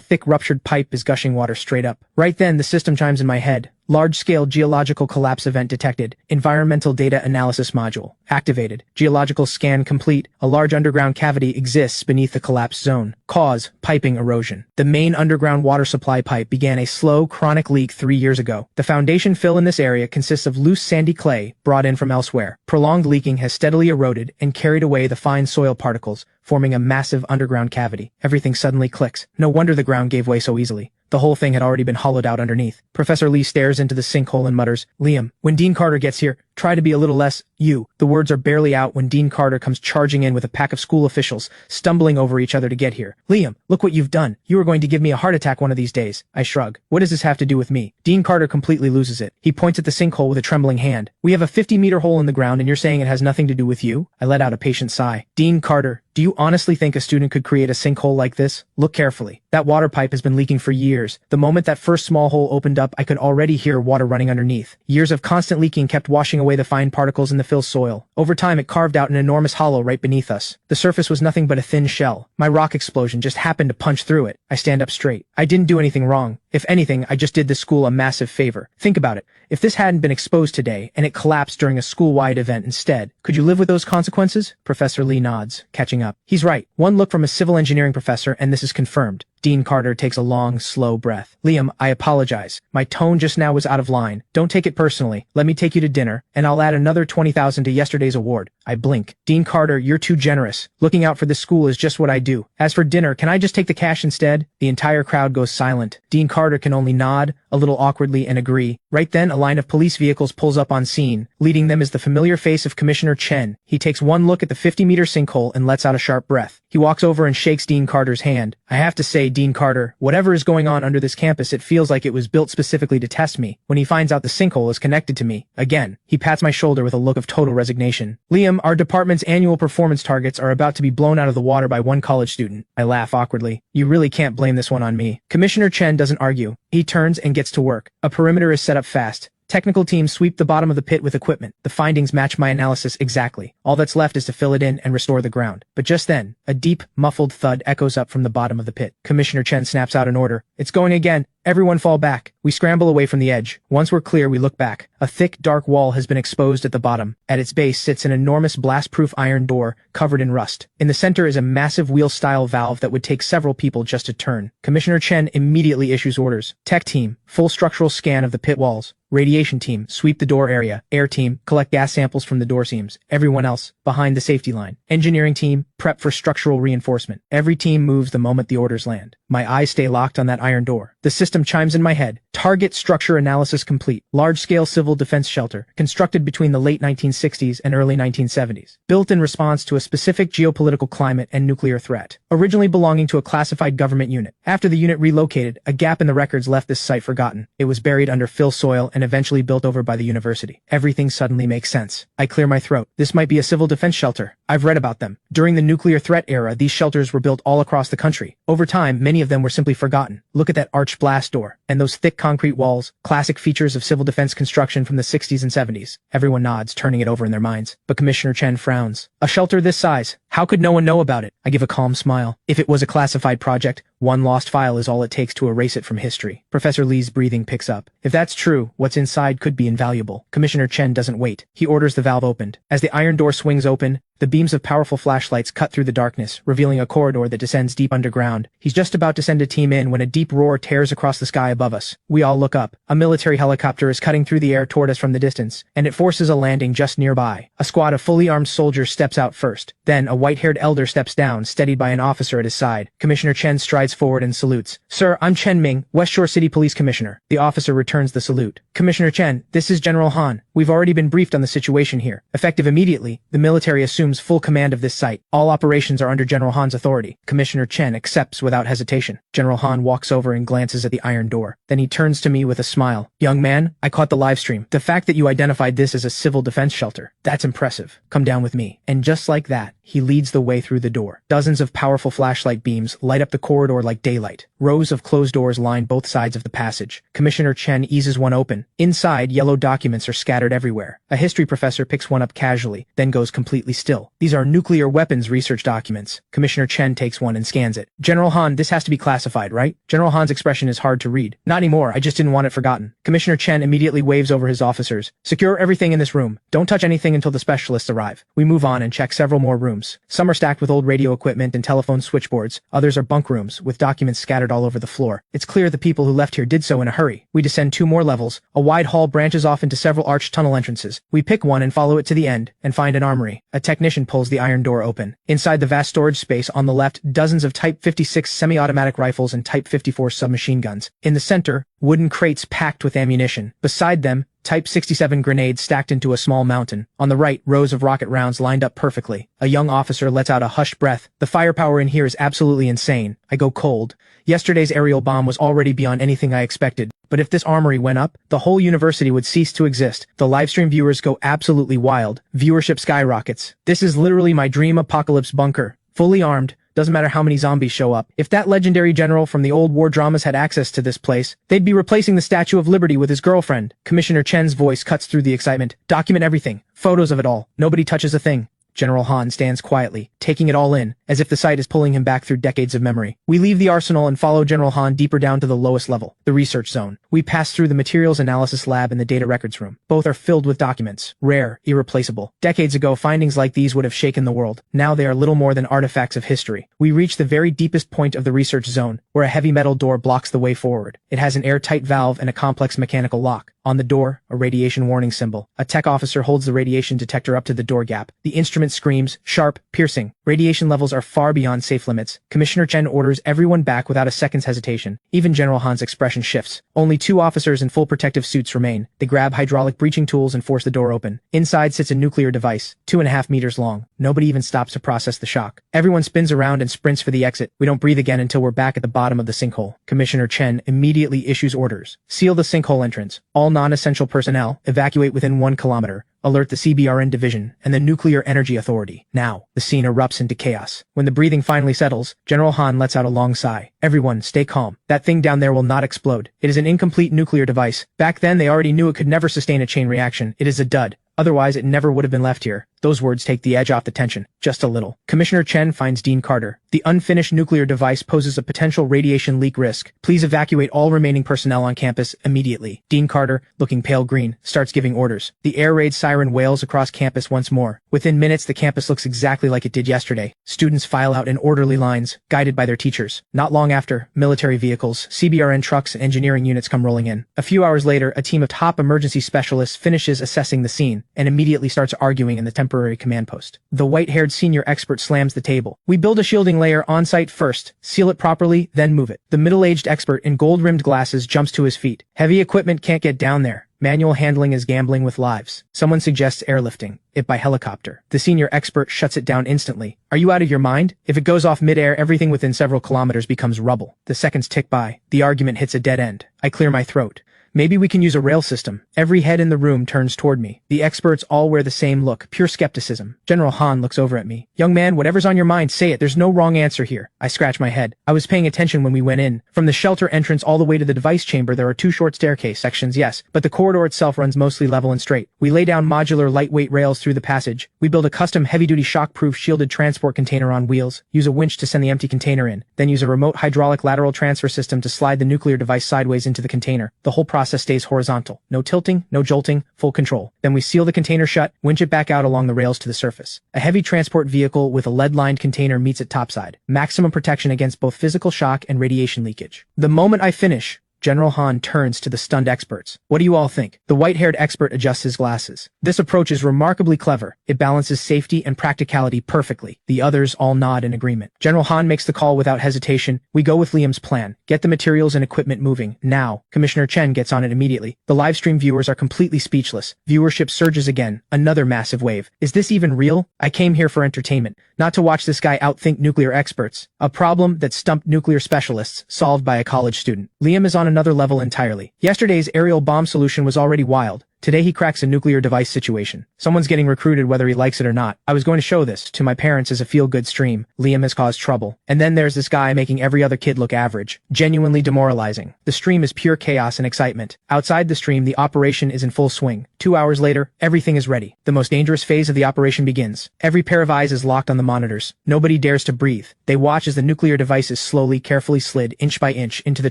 thick ruptured pipe is gushing water straight up. Right then, the system chimes in my head. Large-scale geological collapse event detected. Environmental data analysis module activated. Geological scan complete. A large underground cavity exists beneath the collapse zone. Cause, piping erosion. The main underground water supply pipe began a slow, chronic leak 3 years ago. The foundation fill in this area consists of loose sandy clay brought in from elsewhere. Prolonged leaking has steadily eroded and carried away the fine soil particles, forming a massive underground cavity. Everything suddenly clicks. No wonder the ground gave way so easily. The whole thing had already been hollowed out underneath. Professor Lee stares into the sinkhole and mutters, Liam, when Dean Carter gets here, try to be a little less you. The words are barely out when Dean Carter comes charging in with a pack of school officials, stumbling over each other to get here. Liam, look what you've done. You are going to give me a heart attack one of these days. I shrug. What does this have to do with me? Dean Carter completely loses it. He points at the sinkhole with a trembling hand. We have a 50-meter hole in the ground and you're saying it has nothing to do with you? I let out a patient sigh. Dean Carter, do you honestly think a student could create a sinkhole like this? Look carefully. That water pipe has been leaking for years. The moment that first small hole opened up, I could already hear water running underneath. Years of constant leaking kept washing away the fine particles in the fill soil. Over time, it carved out an enormous hollow right beneath us. The surface was nothing but a thin shell. My rock explosion just happened to punch through it. I stand up straight. I didn't do anything wrong. If anything, I just did the school a massive favor. Think about it. If this hadn't been exposed today, and it collapsed during a school-wide event instead, could you live with those consequences? Professor Lee nods, catching up. He's right. One look from a civil engineering professor, and this is confirmed. Dean Carter takes a long, slow breath. Liam, I apologize. My tone just now was out of line. Don't take it personally. Let me take you to dinner, and I'll add another $20,000 to yesterday's award. I blink. Dean Carter, you're too generous. Looking out for this school is just what I do. As for dinner, can I just take the cash instead? The entire crowd goes silent. Dean Carter can only nod, a little awkwardly, and agree. Right then, a line of police vehicles pulls up on scene. Leading them is the familiar face of Commissioner Chen. He takes one look at the 50-meter sinkhole and lets out a sharp breath. He walks over and shakes Dean Carter's hand. I have to say, Dean Carter, whatever is going on under this campus, it feels like it was built specifically to test me. When he finds out the sinkhole is connected to me. Again, he pats my shoulder with a look of total resignation. Liam, our department's annual performance targets are about to be blown out of the water by one college student. I laugh awkwardly. You really can't blame this one on me. Commissioner Chen doesn't argue. He turns and gets to work. A perimeter is set up fast. Technical teams sweep the bottom of the pit with equipment. The findings match my analysis exactly. All that's left is to fill it in and restore the ground. But just then, a deep, muffled thud echoes up from the bottom of the pit. Commissioner Chen snaps out an order. It's going again. Everyone fall back. We scramble away from the edge. Once we're clear, we look back. A thick, dark wall has been exposed at the bottom. At its base sits an enormous blast-proof iron door, covered in rust. In the center is a massive wheel-style valve that would take several people just to turn. Commissioner Chen immediately issues orders. Tech team, full structural scan of the pit walls. Radiation team, sweep the door area. Air team, collect gas samples from the door seams. Everyone else, behind the safety line. Engineering team, prep for structural reinforcement. Every team moves the moment the orders land. My eyes stay locked on that iron door. The system chimes in my head. Target structure analysis complete. Large-scale civil defense shelter, constructed between the late 1960s and early 1970s. Built in response to a specific geopolitical climate and nuclear threat. Originally belonging to a classified government unit. After the unit relocated, a gap in the records left this site forgotten. It was buried under fill soil and eventually built over by the university. Everything suddenly makes sense. I clear my throat. This might be a civil defense shelter. I've read about them. During the nuclear threat era, these shelters were built all across the country. Over time, many of them were simply forgotten. Look at that arched blast door. And those thick concrete walls, classic features of civil defense construction from the 60s and 70s. Everyone nods, turning it over in their minds. But Commissioner Chen frowns. A shelter this size? How could no one know about it? I give a calm smile. If it was a classified project, one lost file is all it takes to erase it from history. Professor Lee's breathing picks up. If that's true, what's inside could be invaluable. Commissioner Chen doesn't wait. He orders the valve opened. As the iron door swings open, the beams of powerful flashlights cut through the darkness, revealing a corridor that descends deep underground. He's just about to send a team in when a deep roar tears across the sky above us. We all look up. A military helicopter is cutting through the air toward us from the distance, and it forces a landing just nearby. A squad of fully armed soldiers steps out first. Then, a white-haired elder steps down, steadied by an officer at his side. Commissioner Chen strides forward and salutes. "Sir, I'm Chen Ming, West Shore City Police Commissioner." The officer returns the salute. "Commissioner Chen, this is General Han. We've already been briefed on the situation here. Effective immediately, the military assumes full command of this site. All operations are under General Han's authority." Commissioner Chen accepts without hesitation. General Han walks over and glances at the iron door. Then he turns to me with a smile. "Young man, I caught the live stream. The fact that you identified this as a civil defense shelter, that's impressive. Come down with me." And just like that, he leads the way through the door. Dozens of powerful flashlight beams light up the corridor like daylight. Rows of closed doors line both sides of the passage. Commissioner Chen eases one open. Inside, yellow documents are scattered everywhere. A history professor picks one up casually, then goes completely still. These are nuclear weapons research documents. Commissioner Chen takes one and scans it. "General Han, this has to be classified, right?" General Han's expression is hard to read. "Not anymore, I just didn't want it forgotten." Commissioner Chen immediately waves over his officers. "Secure everything in this room. Don't touch anything until the specialists arrive." We move on and check several more rooms. Some are stacked with old radio equipment and telephone switchboards. Others are bunk rooms, with documents scattered all over the floor. It's clear the people who left here did so in a hurry. We descend 2 more levels. A wide hall branches off into several arched tunnel entrances. We pick one and follow it to the end, and find an armory. A technician pulls the iron door open. Inside the vast storage space on the left, dozens of Type 56 semi-automatic rifles and Type 54 submachine guns. In the center, wooden crates packed with ammunition. Beside them, Type 67 grenades stacked into a small mountain. On the right, rows of rocket rounds lined up perfectly. A young officer lets out a hushed breath. "The firepower in here is absolutely insane." I go cold. Yesterday's aerial bomb was already beyond anything I expected. But if this armory went up, the whole university would cease to exist. The livestream viewers go absolutely wild. Viewership skyrockets. This is literally my dream apocalypse bunker. Fully armed. Doesn't matter how many zombies show up. If that legendary general from the old war dramas had access to this place, they'd be replacing the Statue of Liberty with his girlfriend. Commissioner Chen's voice cuts through the excitement. "Document everything. Photos of it all. Nobody touches a thing." General Han stands quietly, taking it all in, as if the site is pulling him back through decades of memory. We leave the arsenal and follow General Han deeper down to the lowest level, the research zone. We pass through the materials analysis lab and the data records room. Both are filled with documents. Rare, irreplaceable. Decades ago, findings like these would have shaken the world. Now they are little more than artifacts of history. We reach the very deepest point of the research zone, where a heavy metal door blocks the way forward. It has an airtight valve and a complex mechanical lock. On the door, a radiation warning symbol. A tech officer holds the radiation detector up to the door gap. The instrument screams, sharp, piercing. Radiation levels are far beyond safe limits. Commissioner Chen orders everyone back without a second's hesitation. Even General Han's expression shifts. Only 2 officers in full protective suits remain. They grab hydraulic breaching tools and force the door open. Inside sits a nuclear device, 2.5 meters long. Nobody even stops to process the shock. Everyone spins around and sprints for the exit. We don't breathe again until we're back at the bottom of the sinkhole. Commissioner Chen immediately issues orders. Seal the sinkhole entrance. All non-essential personnel, evacuate within 1 kilometer. Alert the CBRN division and the Nuclear Energy Authority. Now, the scene erupts into chaos. When the breathing finally settles, General Han lets out a long sigh. "Everyone, stay calm. That thing down there will not explode. It is an incomplete nuclear device. Back then they already knew it could never sustain a chain reaction. It is a dud. Otherwise it never would have been left here." Those words take the edge off the tension, just a little. Commissioner Chen finds Dean Carter. The unfinished nuclear device poses a potential radiation leak risk. Please evacuate all remaining personnel on campus immediately. Dean Carter, looking pale green, starts giving orders. The air raid siren wails across campus once more. Within minutes, the campus looks exactly like it did yesterday. Students file out in orderly lines, guided by their teachers. Not long after, military vehicles, CBRN trucks, and engineering units come rolling in. A few hours later, a team of top emergency specialists finishes assessing the scene and immediately starts arguing in the temporary command post. The white-haired senior expert slams the table. We build a shielding layer on-site first, seal it properly, then move it. The middle-aged expert in gold-rimmed glasses jumps to his feet. Heavy equipment can't get down there. Manual handling is gambling with lives. Someone suggests airlifting it by helicopter. The senior expert shuts it down instantly. Are you out of your mind? If it goes off mid-air, everything within several kilometers becomes rubble. The seconds tick by. The argument hits a dead end. I clear my throat. Maybe we can use a rail system. Every head in the room turns toward me. The experts all wear the same look, pure skepticism. General Han looks over at me. Young man, whatever's on your mind, say it. There's no wrong answer here. I scratch my head. I was paying attention when we went in. From the shelter entrance all the way to the device chamber, there are 2 short staircase sections, yes, but the corridor itself runs mostly level and straight. We lay down modular lightweight rails through the passage. We build a custom heavy-duty shock-proof shielded transport container on wheels, use a winch to send the empty container in, then use a remote hydraulic lateral transfer system to slide the nuclear device sideways into the container. The whole process stays horizontal. No tilting, no jolting, full control. Then we seal the container shut, winch it back out along the rails to the surface. A heavy transport vehicle with a lead-lined container meets it topside. Maximum protection against both physical shock and radiation leakage. The moment I finish, General Han turns to the stunned experts. What do you all think? The white-haired expert adjusts his glasses. This approach is remarkably clever. It balances safety and practicality perfectly. The others all nod in agreement. General Han makes the call without hesitation. We go with Liam's plan. Get the materials and equipment moving, now. Commissioner Chen gets on it immediately. The livestream viewers are completely speechless. Viewership surges again. Another massive wave. Is this even real? I came here for entertainment, not to watch this guy outthink nuclear experts. A problem that stumped nuclear specialists, solved by a college student. Liam is on another level entirely. Yesterday's aerial bomb solution was already wild. Today he cracks a nuclear device situation. Someone's getting recruited whether he likes it or not. I was going to show this to my parents as a feel-good stream. Liam has caused trouble. And then there's this guy making every other kid look average. Genuinely demoralizing. The stream is pure chaos and excitement. Outside the stream, the operation is in full swing. 2 hours later, everything is ready. The most dangerous phase of the operation begins. Every pair of eyes is locked on the monitors. Nobody dares to breathe. They watch as the nuclear device is slowly, carefully slid, inch by inch, into the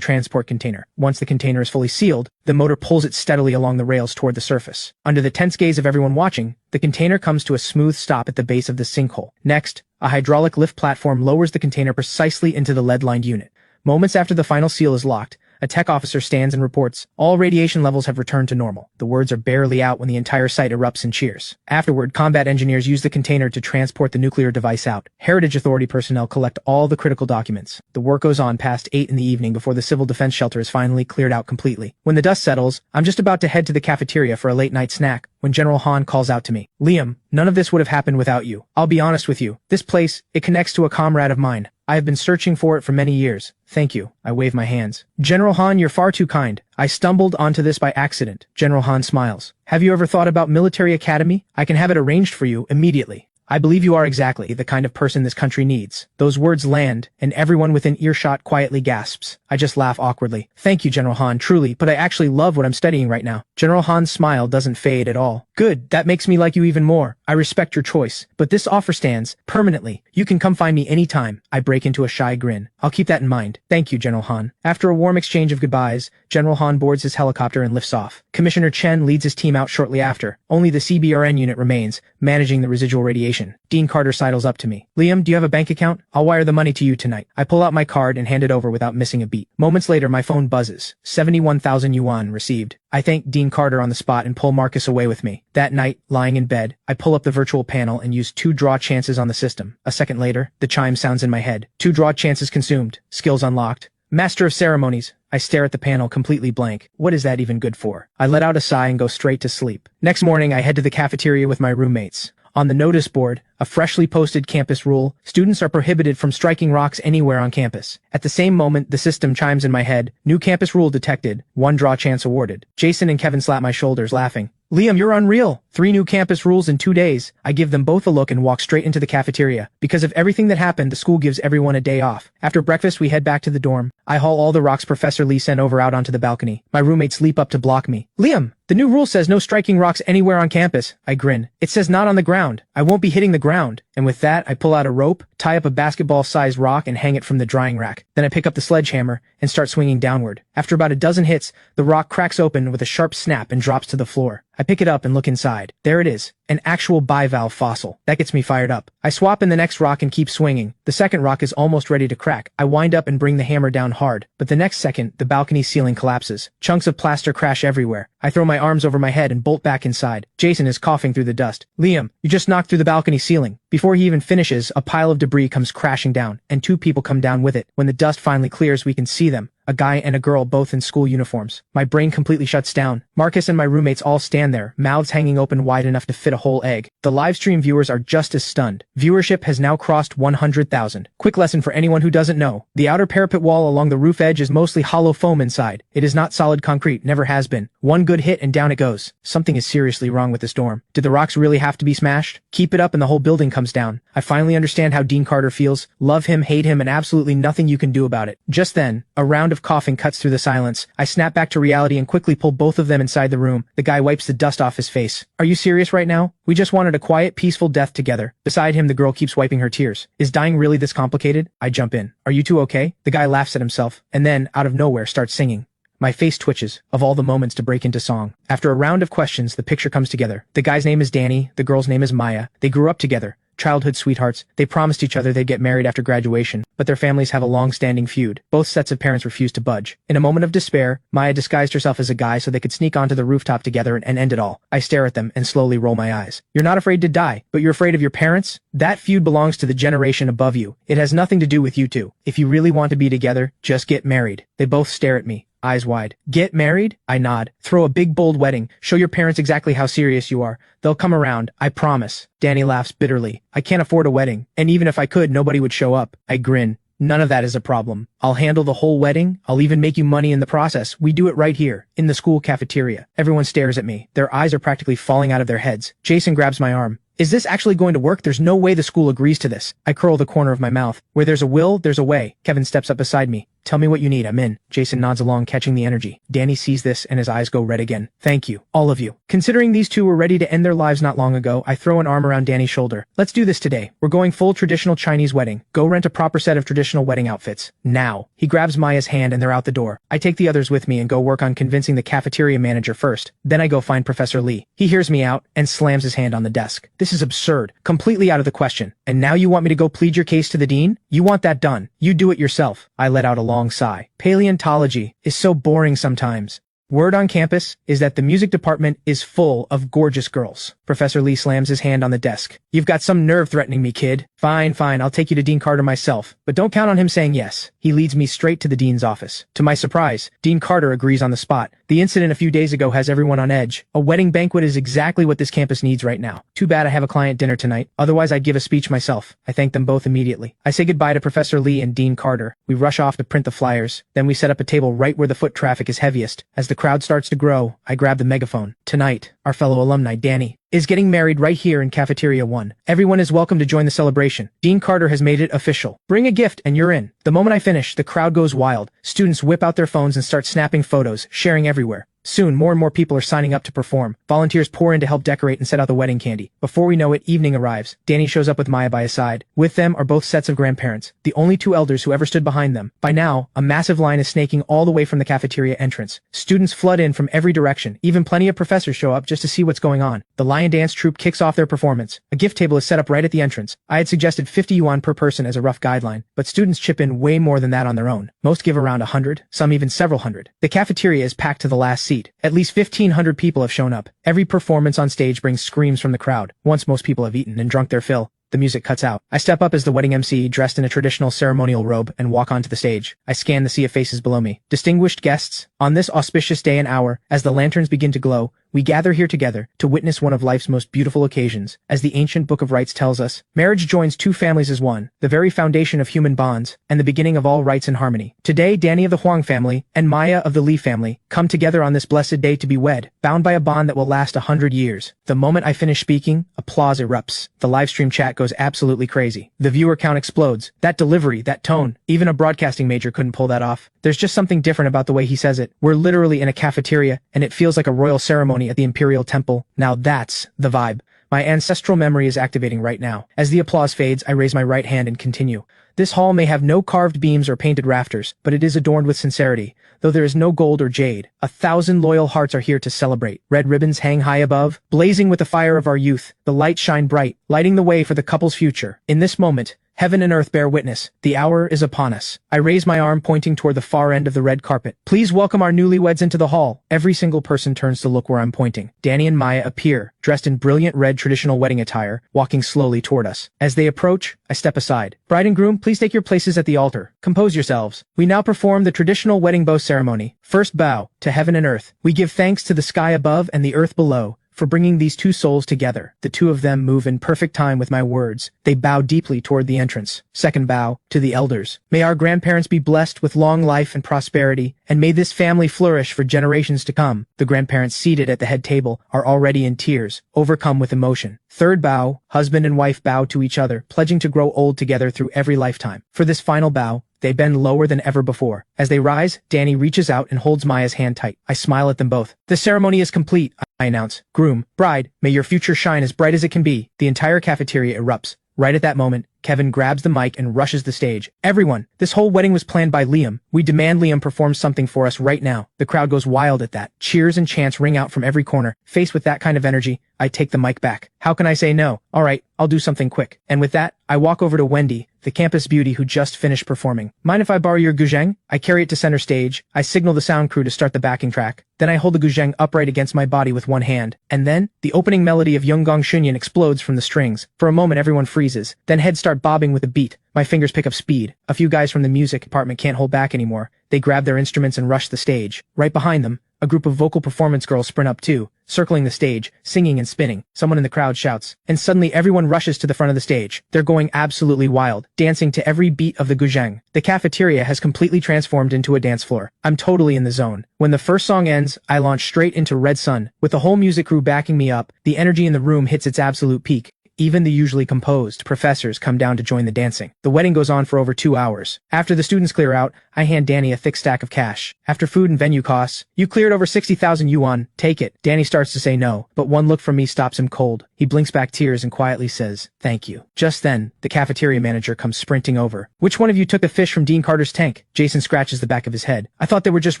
transport container. Once the container is fully sealed, the motor pulls it steadily along the rails toward the surface. Under the tense gaze of everyone watching, the container comes to a smooth stop at the base of the sinkhole. Next, a hydraulic lift platform lowers the container precisely into the lead-lined unit. Moments after the final seal is locked, a tech officer stands and reports, all radiation levels have returned to normal. The words are barely out when the entire site erupts in cheers. Afterward, combat engineers use the container to transport the nuclear device out. Heritage Authority personnel collect all the critical documents. The work goes on past 8 in the evening before the civil defense shelter is finally cleared out completely. When the dust settles, I'm just about to head to the cafeteria for a late-night snack when General Han calls out to me. Liam, none of this would have happened without you. I'll be honest with you. This place, it connects to a comrade of mine. I have been searching for it for many years. Thank you. I wave my hands. General Han, you're far too kind. I stumbled onto this by accident. General Han smiles. Have you ever thought about military academy? I can have it arranged for you immediately. I believe you are exactly the kind of person this country needs. Those words land, and everyone within earshot quietly gasps. I just laugh awkwardly. Thank you, General Han, truly, but I actually love what I'm studying right now. General Han's smile doesn't fade at all. Good, that makes me like you even more. I respect your choice, but this offer stands, permanently. You can come find me anytime. I break into a shy grin. I'll keep that in mind. Thank you, General Han. After a warm exchange of goodbyes, General Han boards his helicopter and lifts off. Commissioner Chen leads his team out shortly after. Only the CBRN unit remains, managing the residual radiation. Dean Carter sidles up to me. Liam, do you have a bank account? I'll wire the money to you tonight. I pull out my card and hand it over without missing a beat. Moments later, my phone buzzes. 71,000 yuan received. I thank Dean Carter on the spot and pull Marcus away with me. That night, lying in bed, I pull up the virtual panel and use 2 draw chances on the system. A second later, the chime sounds in my head. 2 draw chances consumed. Skills unlocked. Master of Ceremonies. I stare at the panel completely blank. What is that even good for? I let out a sigh and go straight to sleep. Next morning, I head to the cafeteria with my roommates. On the notice board, a freshly posted campus rule: students are prohibited from striking rocks anywhere on campus. At the same moment, the system chimes in my head. New campus rule detected. 1 draw chance awarded. Jason and Kevin slap my shoulders, laughing. Liam, you're unreal. 3 new campus rules in 2 days. I give them both a look and walk straight into the cafeteria. Because of everything that happened, the school gives everyone a day off. After breakfast, we head back to the dorm. I haul all the rocks Professor Lee sent over out onto the balcony. My roommates leap up to block me. Liam, the new rule says no striking rocks anywhere on campus. I grin. It says not on the ground. I won't be hitting the ground. And with that, I pull out a rope, tie up a basketball-sized rock, and hang it from the drying rack. Then I pick up the sledgehammer and start swinging downward. After about a dozen hits, the rock cracks open with a sharp snap and drops to the floor. I pick it up and look inside. There it is, an actual bivalve fossil. That gets me fired up. I swap in the next rock and keep swinging. The second rock is almost ready to crack. I wind up and bring the hammer down hard, but the next second, the balcony ceiling collapses. Chunks of plaster crash everywhere. I throw my arms over my head and bolt back inside. Jason is coughing through the dust. Liam, you just knocked through the balcony ceiling. Before he even finishes, a pile of debris comes crashing down, and 2 people come down with it. When the dust finally clears, we can see them. A guy and a girl, both in school uniforms. My brain completely shuts down. Marcus and my roommates all stand there, mouths hanging open wide enough to fit a whole egg. The livestream viewers are just as stunned. Viewership has now crossed 100,000. Quick lesson for anyone who doesn't know. The outer parapet wall along the roof edge is mostly hollow foam inside. It is not solid concrete, never has been. One good hit and down it goes. Something is seriously wrong with this dorm. Did the rocks really have to be smashed? Keep it up and the whole building comes down. I finally understand how Dean Carter feels. Love him, hate him, and absolutely nothing you can do about it. Just then, a round of coughing cuts through the silence. I snap back to reality and quickly pull both of them inside the room. The guy wipes the dust off his face. Are you serious right now? We just wanted a quiet, peaceful death together. Beside him, the girl keeps wiping her tears. Is dying really this complicated? I jump in. Are you two okay? The guy laughs at himself, and then, out of nowhere, starts singing. My face twitches, of all the moments to break into song. After a round of questions, the picture comes together. The guy's name is Danny, the girl's name is Maya. They grew up together. Childhood sweethearts. They promised each other they'd get married after graduation, but their families have a long-standing feud. Both sets of parents refuse to budge. In a moment of despair, Maya disguised herself as a guy so they could sneak onto the rooftop together and end it all. I stare at them and slowly roll my eyes. You're not afraid to die, but you're afraid of your parents? That feud belongs to the generation above you. It has nothing to do with you two. If you really want to be together, just get married. They both stare at me, eyes wide. Get married? I nod. Throw a big bold wedding. Show your parents exactly how serious you are. They'll come around, I promise. Danny laughs bitterly. I can't afford a wedding, and even if I could, nobody would show up. I grin. None of that is a problem. I'll handle the whole wedding. I'll even make you money in the process. We do it right here, in the school cafeteria. Everyone stares at me. Their eyes are practically falling out of their heads. Jason grabs my arm. Is this actually going to work? There's no way the school agrees to this. I curl the corner of my mouth. Where there's a will, there's a way. Kevin steps up beside me. Tell me what you need, I'm in. Jason nods along, catching the energy. Danny sees this and his eyes go red again. Thank you, all of you. Considering these two were ready to end their lives not long ago, I throw an arm around Danny's shoulder. Let's do this today. We're going full traditional Chinese wedding. Go rent a proper set of traditional wedding outfits. Now. He grabs Maya's hand and they're out the door. I take the others with me and go work on convincing the cafeteria manager first. Then I go find Professor Lee. He hears me out and slams his hand on the desk. This is absurd. Completely out of the question. And now you want me to go plead your case to the dean? You want that done. You do it yourself. I let out a long sigh. Paleontology is so boring sometimes. Word on campus is that the music department is full of gorgeous girls. Professor Lee slams his hand on the desk. You've got some nerve threatening me, kid. Fine, I'll take you to Dean Carter myself. But don't count on him saying yes. He leads me straight to the dean's office. To my surprise, Dean Carter agrees on the spot. The incident a few days ago has everyone on edge. A wedding banquet is exactly what this campus needs right now. Too bad I have a client dinner tonight. Otherwise, I'd give a speech myself. I thank them both immediately. I say goodbye to Professor Lee and Dean Carter. We rush off to print the flyers. Then we set up a table right where the foot traffic is heaviest. As the crowd starts to grow, I grab the megaphone. Tonight, our fellow alumni, Danny, is getting married right here in Cafeteria 1. Everyone is welcome to join the celebration. Dean Carter has made it official. Bring a gift and you're in. The moment I finish, the crowd goes wild. Students whip out their phones and start snapping photos, sharing everywhere. Soon, more and more people are signing up to perform. Volunteers pour in to help decorate and set out the wedding candy. Before we know it, evening arrives. Danny shows up with Maya by his side. With them are both sets of grandparents, the only two elders who ever stood behind them. By now, a massive line is snaking all the way from the cafeteria entrance. Students flood in from every direction. Even plenty of professors show up just to see what's going on. The lion dance troupe kicks off their performance. A gift table is set up right at the entrance. I had suggested 50 yuan per person as a rough guideline, but students chip in way more than that on their own. Most give around 100, some even several hundred. The cafeteria is packed to the last seat. At least 1,500 people have shown up. Every performance on stage brings screams from the crowd. Once most people have eaten and drunk their fill, the music cuts out. I step up as the wedding MC, dressed in a traditional ceremonial robe, and walk onto the stage. I scan the sea of faces below me. Distinguished guests, on this auspicious day and hour, as the lanterns begin to glow, We gather here together to witness one of life's most beautiful occasions. As the ancient Book of Rites tells us, marriage joins two families as one, the very foundation of human bonds, and the beginning of all rights and harmony. Today, Danny of the Huang family and Maya of the Li family come together on this blessed day to be wed, bound by a bond that will last 100 years. The moment I finish speaking, applause erupts. The livestream chat goes absolutely crazy. The viewer count explodes. That delivery, that tone, even a broadcasting major couldn't pull that off. There's just something different about the way he says it. We're literally in a cafeteria, and it feels like a royal ceremony at the Imperial Temple. Now that's the vibe. My ancestral memory is activating right now. As the applause fades, I raise my right hand and continue. This hall may have no carved beams or painted rafters, but it is adorned with sincerity. Though there is no gold or jade, 1,000 loyal hearts are here to celebrate. Red ribbons hang high above, blazing with the fire of our youth. The lights shine bright, lighting the way for the couple's future. In this moment, heaven and earth bear witness. The hour is upon us. I raise my arm pointing toward the far end of the red carpet. Please welcome our newlyweds into the hall. Every single person turns to look where I'm pointing. Danny and Maya appear, dressed in brilliant red traditional wedding attire, walking slowly toward us. As they approach, I step aside. Bride and groom, please take your places at the altar. Compose yourselves. We now perform the traditional wedding bow ceremony. First bow, to heaven and earth. We give thanks to the sky above and the earth below for bringing these two souls together. The two of them move in perfect time with my words. They bow deeply toward the entrance. Second bow, to the elders. May our grandparents be blessed with long life and prosperity, and may this family flourish for generations to come. The grandparents seated at the head table are already in tears, overcome with emotion. Third bow, husband and wife bow to each other, pledging to grow old together through every lifetime. For this final bow, they bend lower than ever before. As they rise, Danny reaches out and holds Maya's hand tight. I smile at them both. The ceremony is complete, I announce. Groom, bride, may your future shine as bright as it can be. The entire cafeteria erupts. Right at that moment, Kevin grabs the mic and rushes the stage. Everyone, this whole wedding was planned by Liam. We demand Liam perform something for us right now. The crowd goes wild at that. Cheers and chants ring out from every corner. Faced with that kind of energy, I take the mic back. How can I say no? All right, I'll do something quick. And with that, I walk over to Wendy, the campus beauty who just finished performing. Mind if I borrow your guzheng? I carry it to center stage. I signal the sound crew to start the backing track. Then I hold the guzheng upright against my body with one hand. And then, the opening melody of Yonggong Shunyan explodes from the strings. For a moment everyone freezes. Then heads start bobbing with a beat. My fingers pick up speed. A few guys from the music department can't hold back anymore. They grab their instruments and rush the stage. Right behind them, a group of vocal performance girls sprint up too, circling the stage, singing and spinning. Someone in the crowd shouts, and suddenly everyone rushes to the front of the stage. They're going absolutely wild, dancing to every beat of the guzheng. The cafeteria has completely transformed into a dance floor. I'm totally in the zone. When the first song ends, I launch straight into Red Sun. With the whole music crew backing me up, the energy in the room hits its absolute peak. Even the usually composed professors come down to join the dancing. The wedding goes on for over 2 hours. After the students clear out, I hand Danny a thick stack of cash. After food and venue costs, you cleared over 60,000 yuan, take it. Danny starts to say no, but one look from me stops him cold. He blinks back tears and quietly says, thank you. Just then, the cafeteria manager comes sprinting over. Which one of you took the fish from Dean Carter's tank? Jason scratches the back of his head. I thought they were just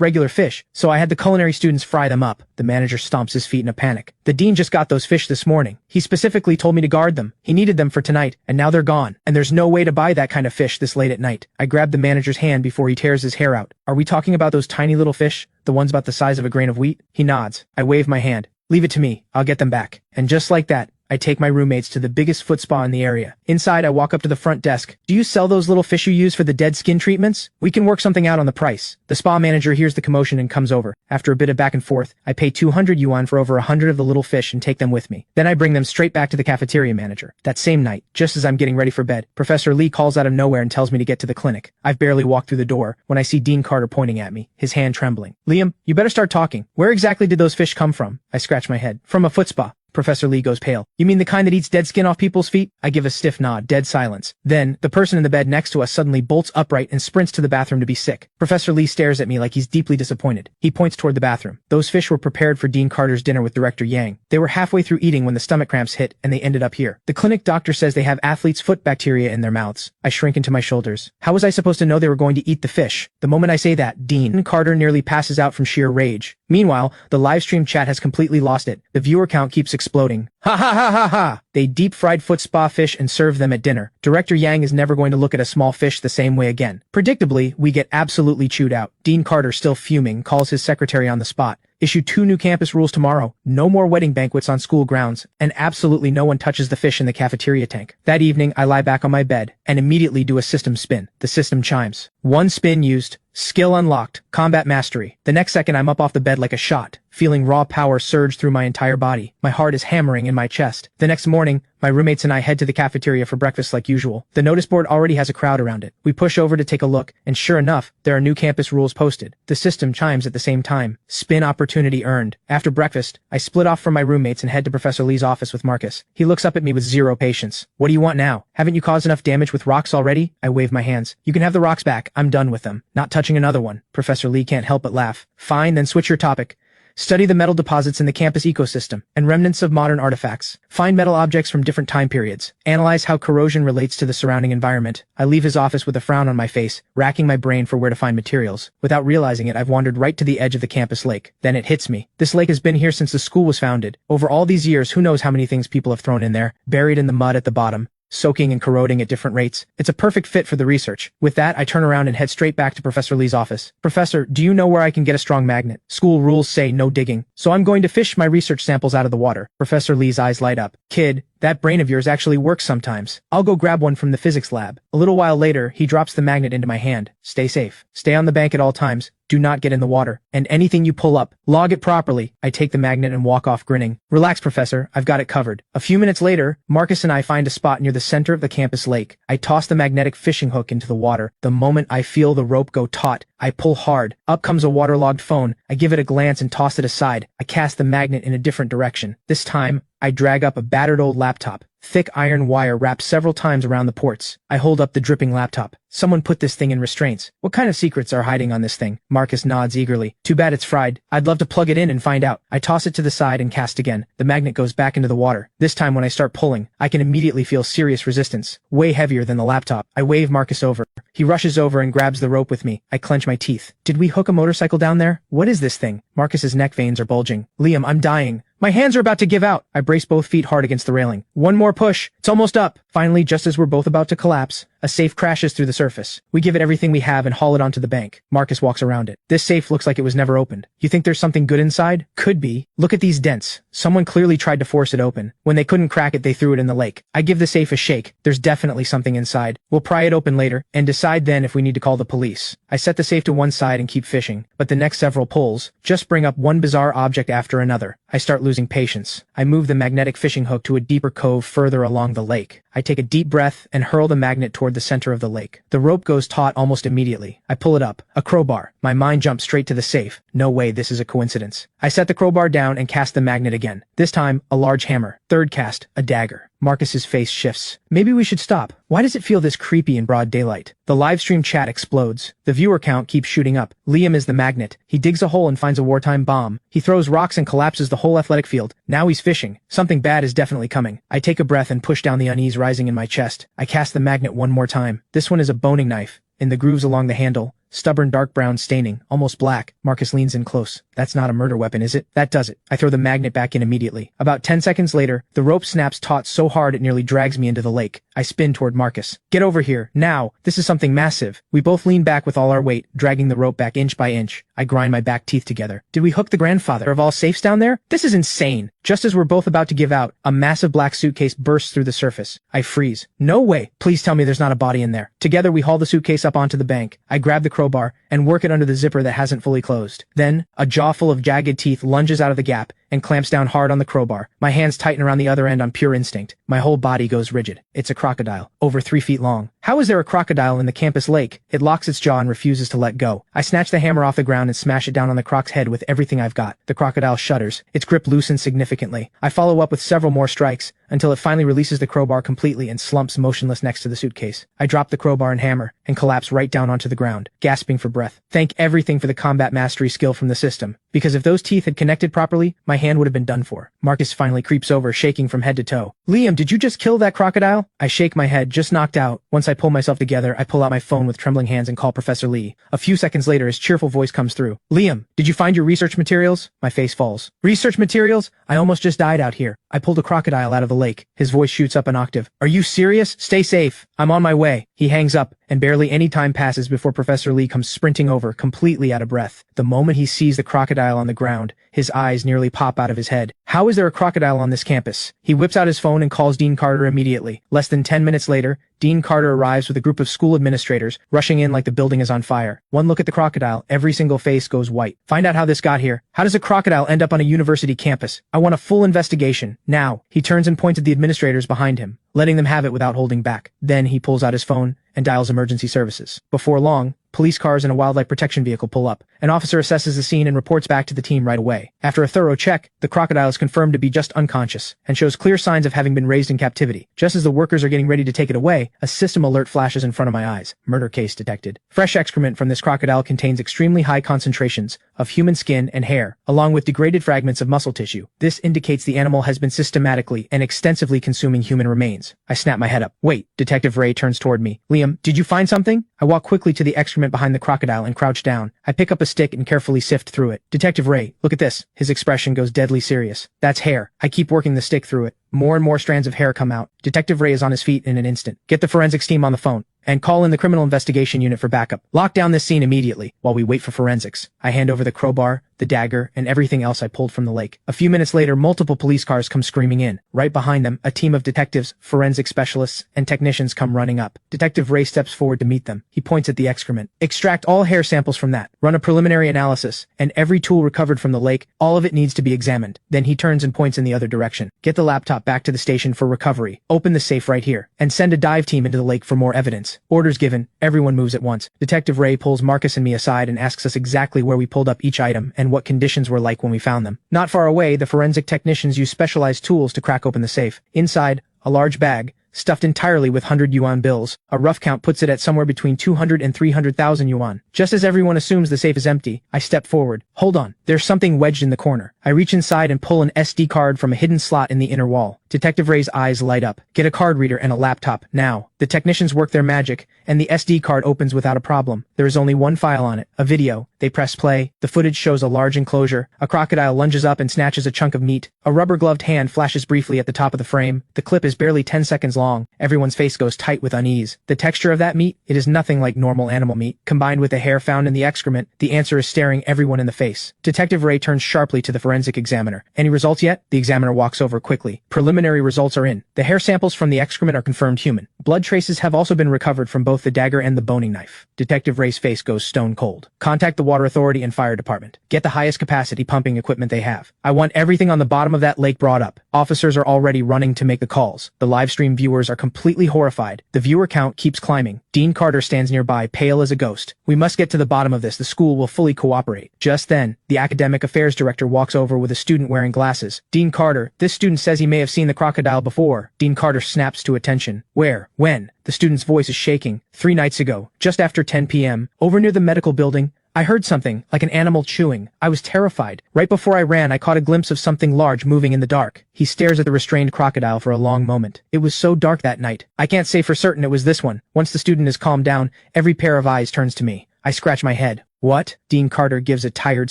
regular fish, so I had the culinary students fry them up. The manager stomps his feet in a panic. The dean just got those fish this morning. He specifically told me to guard them. He needed them for tonight, and now they're gone. And there's no way to buy that kind of fish this late at night. I grab the manager's hand before he tears his hair out. Are we talking about those tiny little fish? The ones about the size of a grain of wheat? He nods. I wave my hand. Leave it to me. I'll get them back. And just like that, I take my roommates to the biggest foot spa in the area. Inside, I walk up to the front desk. Do you sell those little fish you use for the dead skin treatments? We can work something out on the price. The spa manager hears the commotion and comes over. After a bit of back and forth, I pay 200 yuan for over 100 of the little fish and take them with me. Then I bring them straight back to the cafeteria manager. That same night, just as I'm getting ready for bed, Professor Lee calls out of nowhere and tells me to get to the clinic. I've barely walked through the door when I see Dean Carter pointing at me, his hand trembling. Liam, you better start talking. Where exactly did those fish come from? I scratch my head. From a foot spa. Professor Lee goes pale. You mean the kind that eats dead skin off people's feet? I give a stiff nod, dead silence. Then, the person in the bed next to us suddenly bolts upright and sprints to the bathroom to be sick. Professor Lee stares at me like he's deeply disappointed. He points toward the bathroom. Those fish were prepared for Dean Carter's dinner with Director Yang. They were halfway through eating when the stomach cramps hit, and they ended up here. The clinic doctor says they have athlete's foot bacteria in their mouths. I shrink into my shoulders. How was I supposed to know they were going to eat the fish? The moment I say that, Dean Carter nearly passes out from sheer rage. Meanwhile, the livestream chat has completely lost it. The viewer count keeps exploding. Ha ha ha ha ha! They deep-fried foot spa fish and serve them at dinner. Director Yang is never going to look at a small fish the same way again. Predictably, we get absolutely chewed out. Dean Carter, still fuming, calls his secretary on the spot. Issue 2 new campus rules tomorrow. No more wedding banquets on school grounds, and absolutely no one touches the fish in the cafeteria tank. That evening, I lie back on my bed and immediately do a system spin. The system chimes. One spin used. Skill unlocked. Combat mastery. The next second, I'm up off the bed like a shot, feeling raw power surge through my entire body. My heart is hammering in my chest. The next morning, my roommates and I head to the cafeteria for breakfast like usual. The notice board already has a crowd around it. We push over to take a look, and sure enough, there are new campus rules posted. The system chimes at the same time. Spin opportunity earned. After breakfast, I split off from my roommates and head to Professor Lee's office with Marcus. He looks up at me with zero patience. What do you want now? Haven't you caused enough damage with rocks already? I wave my hands. You can have the rocks back. I'm done with them. Not touching another one. Professor Lee can't help but laugh. Fine, then switch your topic. Study the metal deposits in the campus ecosystem and remnants of modern artifacts. Find metal objects from different time periods. Analyze how corrosion relates to the surrounding environment. I leave his office with a frown on my face, racking my brain for where to find materials. Without realizing it, I've wandered right to the edge of the campus lake. Then it hits me. This lake has been here since the school was founded. Over all these years, who knows how many things people have thrown in there, buried in the mud at the bottom, soaking and corroding at different rates. It's a perfect fit for the research. With that, I turn around and head straight back to Professor Lee's office. Professor, do you know where I can get a strong magnet? School rules say no digging, so I'm going to fish my research samples out of the water. Professor Lee's eyes light up. Kid, that brain of yours actually works sometimes. I'll go grab one from the physics lab. A little while later, he drops the magnet into my hand. Stay safe. Stay on the bank at all times. Do not get in the water. And anything you pull up, log it properly. I take the magnet and walk off grinning. Relax, Professor. I've got it covered. A few minutes later, Marcus and I find a spot near the center of the campus lake. I toss the magnetic fishing hook into the water. The moment I feel the rope go taut, I pull hard. Up comes a waterlogged phone. I give it a glance and toss it aside. I cast the magnet in a different direction. This time, I drag up a battered old laptop. Thick iron wire wrapped several times around the ports. I hold up the dripping laptop. Someone put this thing in restraints. What kind of secrets are hiding on this thing? Marcus nods eagerly. Too bad it's fried. I'd love to plug it in and find out. I toss it to the side and cast again. The magnet goes back into the water. This time when I start pulling, I can immediately feel serious resistance. Way heavier than the laptop. I wave Marcus over. He rushes over and grabs the rope with me. I clench my teeth. Did we hook a motorcycle down there? What is this thing? Marcus's neck veins are bulging. Liam, I'm dying. My hands are about to give out. I brace both feet hard against the railing. One more push. It's almost up. Finally, just as we're both about to collapse, a safe crashes through the surface. We give it everything we have and haul it onto the bank. Marcus walks around it. This safe looks like it was never opened. You think there's something good inside? Could be. Look at these dents. Someone clearly tried to force it open. When they couldn't crack it, they threw it in the lake. I give the safe a shake. There's definitely something inside. We'll pry it open later and decide then if we need to call the police. I set the safe to one side and keep fishing, but the next several pulls just bring up one bizarre object after another. I start losing patience. I move the magnetic fishing hook to a deeper cove further along the lake. I take a deep breath and hurl the magnet toward the center of the lake. The rope goes taut almost immediately. I pull it up. A crowbar. My mind jumps straight to the safe. No way this is a coincidence. I set the crowbar down and cast the magnet again. This time, a large hammer. Third cast, a dagger. Marcus's face shifts. Maybe we should stop. Why does it feel this creepy in broad daylight? The livestream chat explodes. The viewer count keeps shooting up. Liam is the magnet. He digs a hole and finds a wartime bomb. He throws rocks and collapses the whole athletic field. Now he's fishing. Something bad is definitely coming. I take a breath and push down the unease rising in my chest. I cast the magnet one more time. This one is a boning knife. In the grooves along the handle, stubborn dark brown staining, almost black. Marcus leans in close. That's not a murder weapon, is it? That does it. I throw the magnet back in immediately. About 10 seconds later, the rope snaps taut so hard it nearly drags me into the lake. I spin toward Marcus. Get over here, now. This is something massive. We both lean back with all our weight, dragging the rope back inch by inch. I grind my back teeth together. Did we hook the grandfather of all safes down there? This is insane. Just as we're both about to give out, a massive black suitcase bursts through the surface. I freeze. No way. Please tell me there's not a body in there. Together we haul the suitcase up onto the bank. I grab the crowbar and work it under the zipper that hasn't fully closed. Then, a jaw full of jagged teeth lunges out of the gap and clamps down hard on the crowbar. My hands tighten around the other end on pure instinct. My whole body goes rigid. It's a crocodile, over 3 feet long. How is there a crocodile in the campus lake? It locks its jaw and refuses to let go. I snatch the hammer off the ground and smash it down on the croc's head with everything I've got. The crocodile shudders. Its grip loosens significantly. I follow up with several more strikes until it finally releases the crowbar completely and slumps motionless next to the suitcase. I drop the crowbar and hammer and collapse right down onto the ground, gasping for breath. Thank everything for the combat mastery skill from the system, because if those teeth had connected properly, my hand would have been done for. Marcus finally creeps over, shaking from head to toe. Liam, did you just kill that crocodile? I shake my head, just knocked out. Once I pull myself together, I pull out my phone with trembling hands and call Professor Lee. A few seconds later, his cheerful voice comes through. Liam, did you find your research materials? My face falls. Research materials? I almost just died out here. I pulled a crocodile out of the lake. His voice shoots up an octave. Are you serious? Stay safe. I'm on my way. He hangs up, and barely any time passes before Professor Lee comes sprinting over, completely out of breath. The moment he sees the crocodile on the ground, his eyes nearly pop out of his head. How How is there a crocodile on this campus? He whips out his phone and calls Dean Carter immediately. Less than 10 minutes later, Dean Carter arrives with a group of school administrators, rushing in like the building is on fire. One look at the crocodile, every single face goes white. Find out how this got here. How does a crocodile end up on a university campus? I want a full investigation, now. He turns and points at the administrators behind him, letting them have it without holding back. Then he pulls out his phone and dials emergency services. Before long, police cars and a wildlife protection vehicle pull up. An officer assesses the scene and reports back to the team right away. After a thorough check, the crocodile is confirmed to be just unconscious and shows clear signs of having been raised in captivity. Just as the workers are getting ready to take it away, a system alert flashes in front of my eyes. Murder case detected. Fresh excrement from this crocodile contains extremely high concentrations of human skin and hair, along with degraded fragments of muscle tissue. This indicates the animal has been systematically and extensively consuming human remains. I snap my head up. Wait, Detective Ray turns toward me. Liam, did you find something? I walk quickly to the excrement behind the crocodile and crouch down. I pick up a stick and carefully sift through it. Detective Ray, look at this. His expression goes deadly serious. That's hair. I keep working the stick through it. More and more strands of hair come out. Detective Ray is on his feet in an instant. Get the forensics team on the phone and call in the criminal investigation unit for backup. Lock down this scene immediately while we wait for forensics. I hand over the crowbar, the dagger, and everything else I pulled from the lake. A few minutes later, multiple police cars come screaming in. Right behind them, a team of detectives, forensic specialists, and technicians come running up. Detective Ray steps forward to meet them. He points at the excrement. Extract all hair samples from that. Run a preliminary analysis, and every tool recovered from the lake, all of it needs to be examined. Then he turns and points in the other direction. Get the laptop back to the station for recovery. Open the safe right here, and send a dive team into the lake for more evidence. Orders given. Everyone moves at once. Detective Ray pulls Marcus and me aside and asks us exactly where we pulled up each item and what conditions were like when we found them. Not far away, the forensic technicians use specialized tools to crack open the safe. Inside, a large bag, stuffed entirely with 100 yuan bills. A rough count puts it at somewhere between 200 and 300,000 yuan. Just as everyone assumes the safe is empty, I step forward. Hold on, there's something wedged in the corner. I reach inside and pull an SD card from a hidden slot in the inner wall. Detective Ray's eyes light up. Get a card reader and a laptop, now. The technicians work their magic, and the SD card opens without a problem. There is only one file on it, a video. They press play. The footage shows a large enclosure. A crocodile lunges up and snatches a chunk of meat. A rubber-gloved hand flashes briefly at the top of the frame. The clip is barely 10 seconds long. Everyone's face goes tight with unease. The texture of that meat, it is nothing like normal animal meat. Combined with the hair found in the excrement, the answer is staring everyone in the face. Detective Ray turns sharply to the forensic examiner. Any results yet? The examiner walks over quickly. Preliminary results are in. The hair samples from the excrement are confirmed human. Blood traces have also been recovered from both the dagger and the boning knife. Detective Ray's face goes stone cold. Contact the water authority and fire department. Get the highest capacity pumping equipment they have. I want everything on the bottom of that lake brought up. Officers are already running to make the calls. The live stream viewers are completely horrified. The viewer count keeps climbing. Dean Carter stands nearby, pale as a ghost. We must get to the bottom of this. The school will fully cooperate. Just then, the academic affairs director walks over with a student wearing glasses. Dean Carter, this student says he may have seen the crocodile before. Dean Carter snaps to attention. Where? When? The student's voice is shaking. 3 nights ago, just after 10 p.m., over near the medical building, I heard something, like an animal chewing. I was terrified. Right before I ran, I caught a glimpse of something large moving in the dark. He stares at the restrained crocodile for a long moment. It was so dark that night. I can't say for certain it was this one. Once the student is calmed down, every pair of eyes turns to me. I scratch my head. What? Dean Carter gives a tired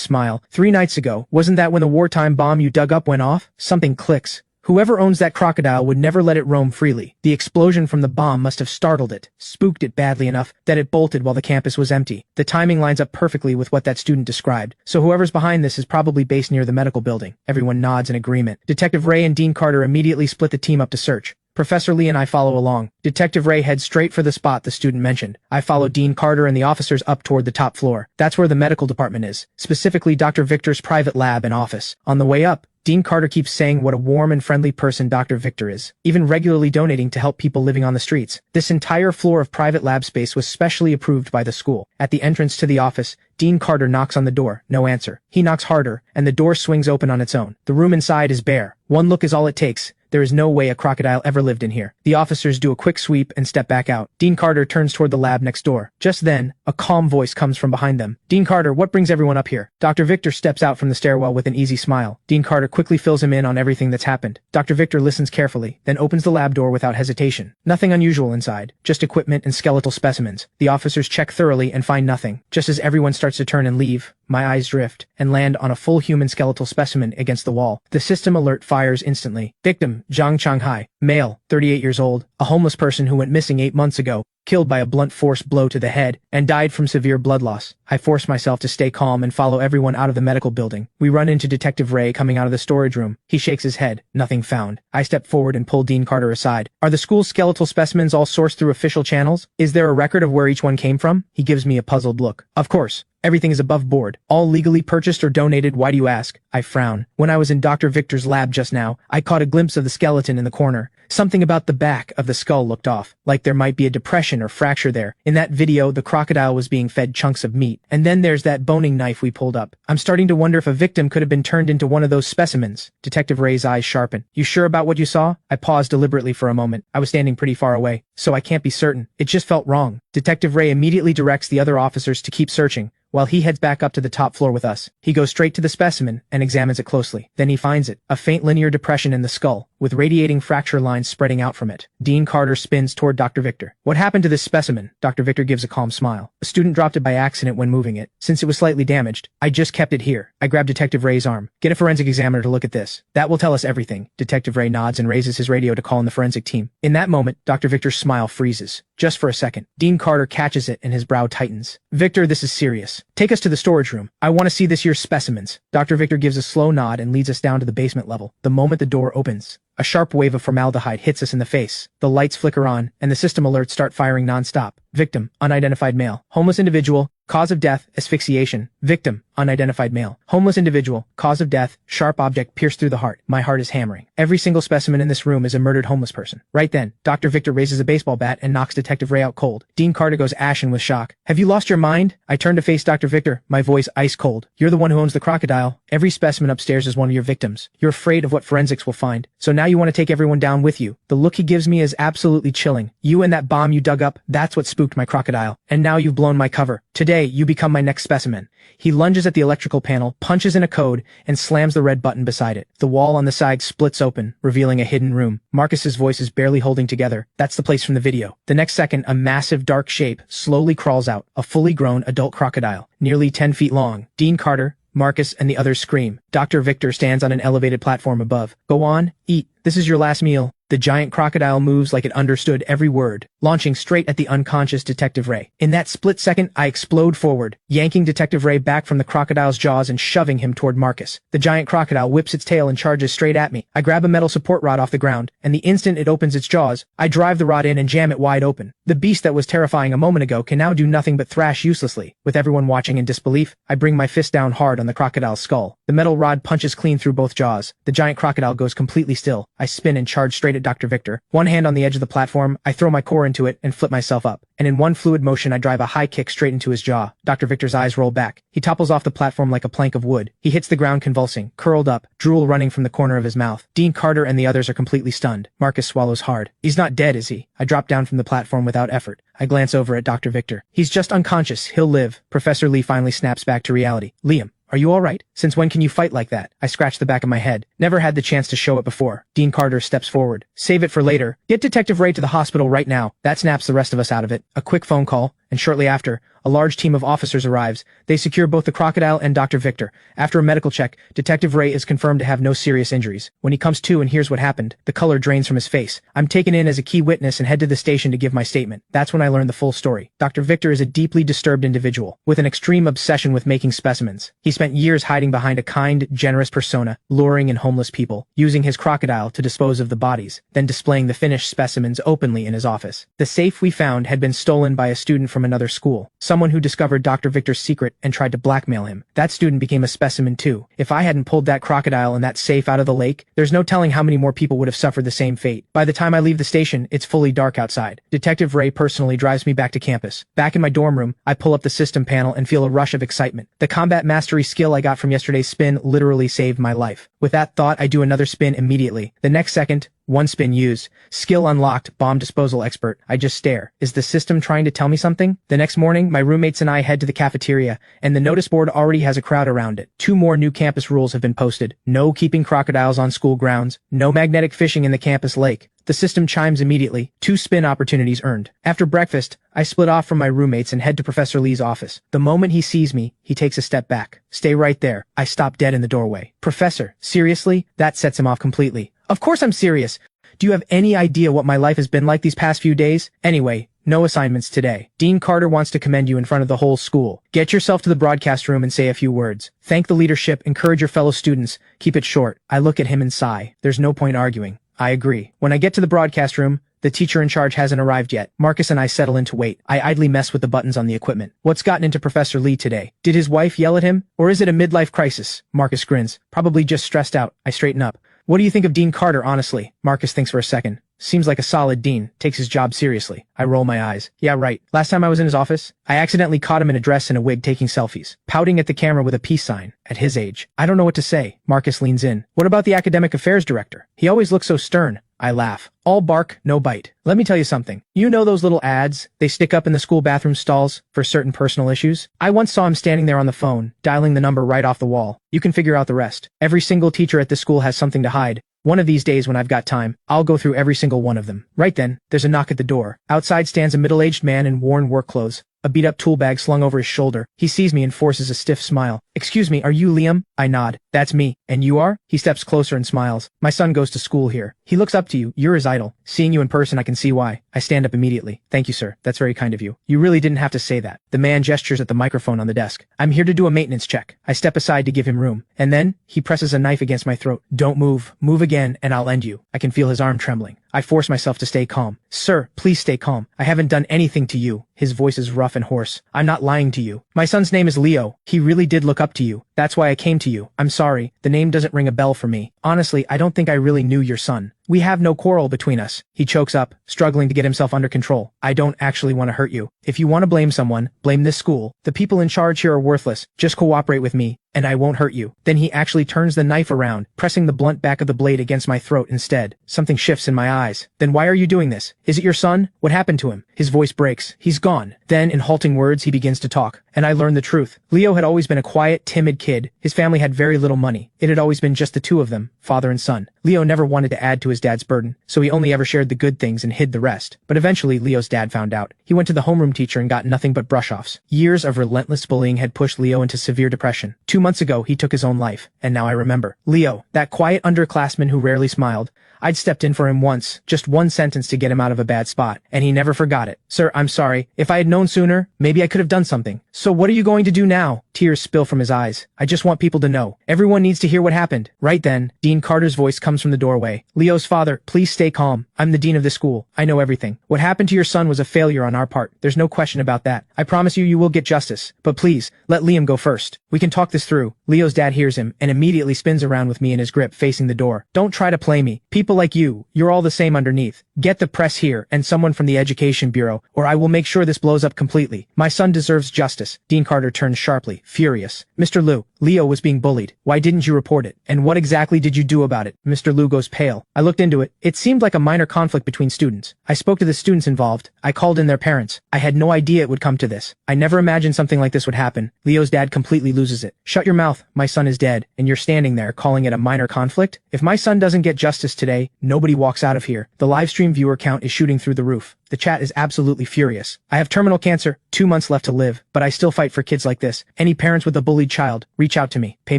smile. 3 nights ago, wasn't that when the wartime bomb you dug up went off? Something clicks. Whoever owns that crocodile would never let it roam freely. The explosion from the bomb must have startled it, spooked it badly enough that it bolted while the campus was empty. The timing lines up perfectly with what that student described, so whoever's behind this is probably based near the medical building. Everyone nods in agreement. Detective Ray and Dean Carter immediately split the team up to search. Professor Lee and I follow along. Detective Ray heads straight for the spot the student mentioned. I follow Dean Carter and the officers up toward the top floor. That's where the medical department is, specifically Dr. Victor's private lab and office. On the way up, Dean Carter keeps saying what a warm and friendly person Dr. Victor is, even regularly donating to help people living on the streets. This entire floor of private lab space was specially approved by the school. At the entrance to the office, Dean Carter knocks on the door. No answer. He knocks harder, and the door swings open on its own. The room inside is bare. One look is all it takes. There is no way a crocodile ever lived in here. The officers do a quick sweep and step back out. Dean Carter turns toward the lab next door. Just then, a calm voice comes from behind them. Dean Carter, what brings everyone up here? Dr. Victor steps out from the stairwell with an easy smile. Dean Carter quickly fills him in on everything that's happened. Dr. Victor listens carefully, then opens the lab door without hesitation. Nothing unusual inside, just equipment and skeletal specimens. The officers check thoroughly and find nothing. Just as everyone starts to turn and leave, my eyes drift and land on a full human skeletal specimen against the wall. The system alert fires instantly. Victim, Victim, Zhang Changhai, male, 38 years old, a homeless person who went missing 8 months ago, killed by a blunt force blow to the head, and died from severe blood loss. I force myself to stay calm and follow everyone out of the medical building. We run into Detective Ray coming out of the storage room. He shakes his head. Nothing found. I step forward and pull Dean Carter aside. Are the school's skeletal specimens all sourced through official channels? Is there a record of where each one came from? He gives me a puzzled look. Of course. Everything is above board. All legally purchased or donated. Why do you ask? I frown. When I was in Dr. Victor's lab just now, I caught a glimpse of the skeleton in the corner. Something about the back of the skull looked off, like there might be a depression or fracture there. In that video, the crocodile was being fed chunks of meat. And then there's that boning knife we pulled up. I'm starting to wonder if a victim could have been turned into one of those specimens. Detective Ray's eyes sharpen. You sure about what you saw? I paused deliberately for a moment. I was standing pretty far away, so I can't be certain. It just felt wrong. Detective Ray immediately directs the other officers to keep searching, while he heads back up to the top floor with us. He goes straight to the specimen and examines it closely. Then he finds it, a faint linear depression in the skull, with radiating fracture lines spreading out from it. Dean Carter spins toward Dr. Victor. What happened to this specimen? Dr. Victor gives a calm smile. A student dropped it by accident when moving it. Since it was slightly damaged, I just kept it here. I grab Detective Ray's arm. Get a forensic examiner to look at this. That will tell us everything. Detective Ray nods and raises his radio to call in the forensic team. In that moment, Dr. Victor's smile freezes. Just for a second. Dean Carter catches it and his brow tightens. Victor, this is serious. Take us to the storage room. I want to see this year's specimens. Dr. Victor gives a slow nod and leads us down to the basement level. The moment the door opens, a sharp wave of formaldehyde hits us in the face. The lights flicker on, and the system alerts start firing non-stop. Victim, unidentified male. Homeless individual. Cause of death, asphyxiation. Victim, unidentified male. Homeless individual. Cause of death, sharp object pierced through the heart. My heart is hammering. Every single specimen in this room is a murdered homeless person. Right then, Dr. Victor raises a baseball bat and knocks Detective Ray out cold. Dean Carter goes ashen with shock. Have you lost your mind? I turn to face Dr. Victor, my voice ice cold. You're the one who owns the crocodile. Every specimen upstairs is one of your victims. You're afraid of what forensics will find. So now you want to take everyone down with you. The look he gives me is absolutely chilling. You and that bomb you dug up, that's what spooked my crocodile. And now you've blown my cover. Today, you become my next specimen. He lunges at the electrical panel, punches in a code, and slams the red button beside it. The wall on the side splits open, revealing a hidden room. Marcus's voice is barely holding together. That's the place from the video. The next second, a massive dark shape slowly crawls out, a fully grown adult crocodile, nearly 10 feet long. Dean Carter, Marcus, and the others scream. Dr. Victor stands on an elevated platform above. Go on, eat. This is your last meal. The giant crocodile moves like it understood every word, launching straight at the unconscious Detective Ray. In that split second, I explode forward, yanking Detective Ray back from the crocodile's jaws and shoving him toward Marcus. The giant crocodile whips its tail and charges straight at me. I grab a metal support rod off the ground, and the instant it opens its jaws, I drive the rod in and jam it wide open. The beast that was terrifying a moment ago can now do nothing but thrash uselessly. With everyone watching in disbelief, I bring my fist down hard on the crocodile's skull. The metal rod punches clean through both jaws. The giant crocodile goes completely still. I spin and charge straight at Dr. Victor. One hand on the edge of the platform, I throw my core into it and flip myself up. And in one fluid motion, I drive a high kick straight into his jaw. Dr. Victor's eyes roll back. He topples off the platform like a plank of wood. He hits the ground convulsing, curled up, drool running from the corner of his mouth. Dean Carter and the others are completely stunned. Marcus swallows hard. He's not dead, is he? I drop down from the platform without effort. I glance over at Dr. Victor. He's just unconscious. He'll live. Professor Lee finally snaps back to reality. Liam, are you all right? Since when can you fight like that? I scratch the back of my head. Never had the chance to show it before. Dean Carter steps forward. Save it for later. Get Detective Ray to the hospital right now. That snaps the rest of us out of it. A quick phone call, and shortly after, a large team of officers arrives. They secure both the crocodile and Dr. Victor. After a medical check, Detective Ray is confirmed to have no serious injuries. When he comes to and hears what happened, the color drains from his face. I'm taken in as a key witness and head to the station to give my statement. That's when I learn the full story. Dr. Victor is a deeply disturbed individual, with an extreme obsession with making specimens. He spent years hiding behind a kind, generous persona, luring in homeless people, using his crocodile to dispose of the bodies, then displaying the finished specimens openly in his office. The safe we found had been stolen by a student from another school, someone who discovered Dr. Victor's secret and tried to blackmail him. That student became a specimen too. If I hadn't pulled that crocodile and that safe out of the lake, there's no telling how many more people would have suffered the same fate. By the time I leave the station, it's fully dark outside. Detective Ray personally drives me back to campus. Back in my dorm room, I pull up the system panel and feel a rush of excitement. The combat mastery skill I got from yesterday's spin literally saved my life. With that thought, I do another spin immediately. The next second, one spin used. Skill unlocked, bomb disposal expert. I just stare. Is the system trying to tell me something? The next morning, my roommates and I head to the cafeteria, and the notice board already has a crowd around it. 2 more new campus rules have been posted. No keeping crocodiles on school grounds. No magnetic fishing in the campus lake. The system chimes immediately. 2 spin opportunities earned. After breakfast, I split off from my roommates and head to Professor Lee's office. The moment he sees me, he takes a step back. Stay right there. I stop dead in the doorway. Professor, seriously? That sets him off completely. Of course I'm serious. Do you have any idea what my life has been like these past few days? Anyway, no assignments today. Dean Carter wants to commend you in front of the whole school. Get yourself to the broadcast room and say a few words. Thank the leadership, encourage your fellow students, keep it short. I look at him and sigh. There's no point arguing. I agree. When I get to the broadcast room, the teacher in charge hasn't arrived yet. Marcus and I settle in to wait. I idly mess with the buttons on the equipment. What's gotten into Professor Lee today? Did his wife yell at him? Or is it a midlife crisis? Marcus grins. Probably just stressed out. I straighten up. What do you think of Dean Carter, honestly? Marcus thinks for a second. Seems like a solid dean, takes his job seriously. I roll my eyes. Yeah, right. Last time I was in his office, I accidentally caught him in a dress and a wig taking selfies, pouting at the camera with a peace sign. At his age, I don't know what to say. Marcus leans in. What about the academic affairs director? He always looks so stern. I laugh. All bark, no bite. Let me tell you something. You know those little ads they stick up in the school bathroom stalls for certain personal issues? I once saw him standing there on the phone, dialing the number right off the wall. You can figure out the rest. Every single teacher at this school has something to hide. One of these days when I've got time, I'll go through every single one of them. Right then, there's a knock at the door. Outside stands a middle-aged man in worn work clothes, a beat-up tool bag slung over his shoulder. He sees me and forces a stiff smile. Excuse me, are you Liam? I nod. That's me. And you are? He steps closer and smiles. My son goes to school here. He looks up to you. You're his idol. Seeing you in person, I can see why. I stand up immediately. Thank you, sir. That's very kind of you. You really didn't have to say that. The man gestures at the microphone on the desk. I'm here to do a maintenance check. I step aside to give him room. And then, he presses a knife against my throat. Don't move. Move again, and I'll end you. I can feel his arm trembling. I force myself to stay calm. Sir, please stay calm. I haven't done anything to you. His voice is rough and hoarse. I'm not lying to you. My son's name is Leo. He really did look up to you. That's why I came to you. I'm sorry. The name doesn't ring a bell for me. Honestly, I don't think I really knew your son. We have no quarrel between us. He chokes up, struggling to get himself under control. I don't actually want to hurt you. If you want to blame someone, blame this school. The people in charge here are worthless. Just cooperate with me, and I won't hurt you. Then he actually turns the knife around, pressing the blunt back of the blade against my throat instead. Something shifts in my eyes. Then why are you doing this? Is it your son? What happened to him? His voice breaks. He's gone. Then, in halting words, he begins to talk. And I learn the truth. Leo had always been a quiet, timid kid. His family had very little money. It had always been just the two of them, father and son. Leo never wanted to add to his dad's burden, so he only ever shared the good things and hid the rest. But eventually, Leo's dad found out. He went to the homeroom teacher and got nothing but brush-offs. Years of relentless bullying had pushed Leo into severe depression. 2 months ago, he took his own life. And now I remember. Leo, that quiet underclassman who rarely smiled. I'd stepped in for him once, just one sentence to get him out of a bad spot, and he never forgot it. Sir, I'm sorry. If I had known sooner, maybe I could have done something. So what are you going to do now? Tears spill from his eyes. I just want people to know. Everyone needs to hear what happened. Right then, Dean Carter's voice comes from the doorway. Leo's father, please stay calm. I'm the dean of the school. I know everything. What happened to your son was a failure on our part. There's no question about that. I promise you will get justice. But please, let Liam go first. We can talk this through. Leo's dad hears him and immediately spins around with me in his grip facing the door. Don't try to play me. People like you're all the same underneath. Get the press here and someone from the Education Bureau, or I will make sure this blows up completely. My son deserves justice. Dean Carter turns sharply, furious. Mr. Liu, Leo was being bullied. Why didn't you report it? And what exactly did you do about it? Mr. Liu goes pale. I looked into it. It seemed like a minor conflict between students. I spoke to the students involved. I called in their parents. I had no idea it would come to this. I never imagined something like this would happen. Leo's dad completely loses it. Shut your mouth. My son is dead, and you're standing there calling it a minor conflict? If my son doesn't get justice today, nobody walks out of here. The live stream viewer count is shooting through the roof. The chat is absolutely furious. I have terminal cancer, 2 months left to live, but I still fight for kids like this. Any parents with a bullied child, reach out to me. Pay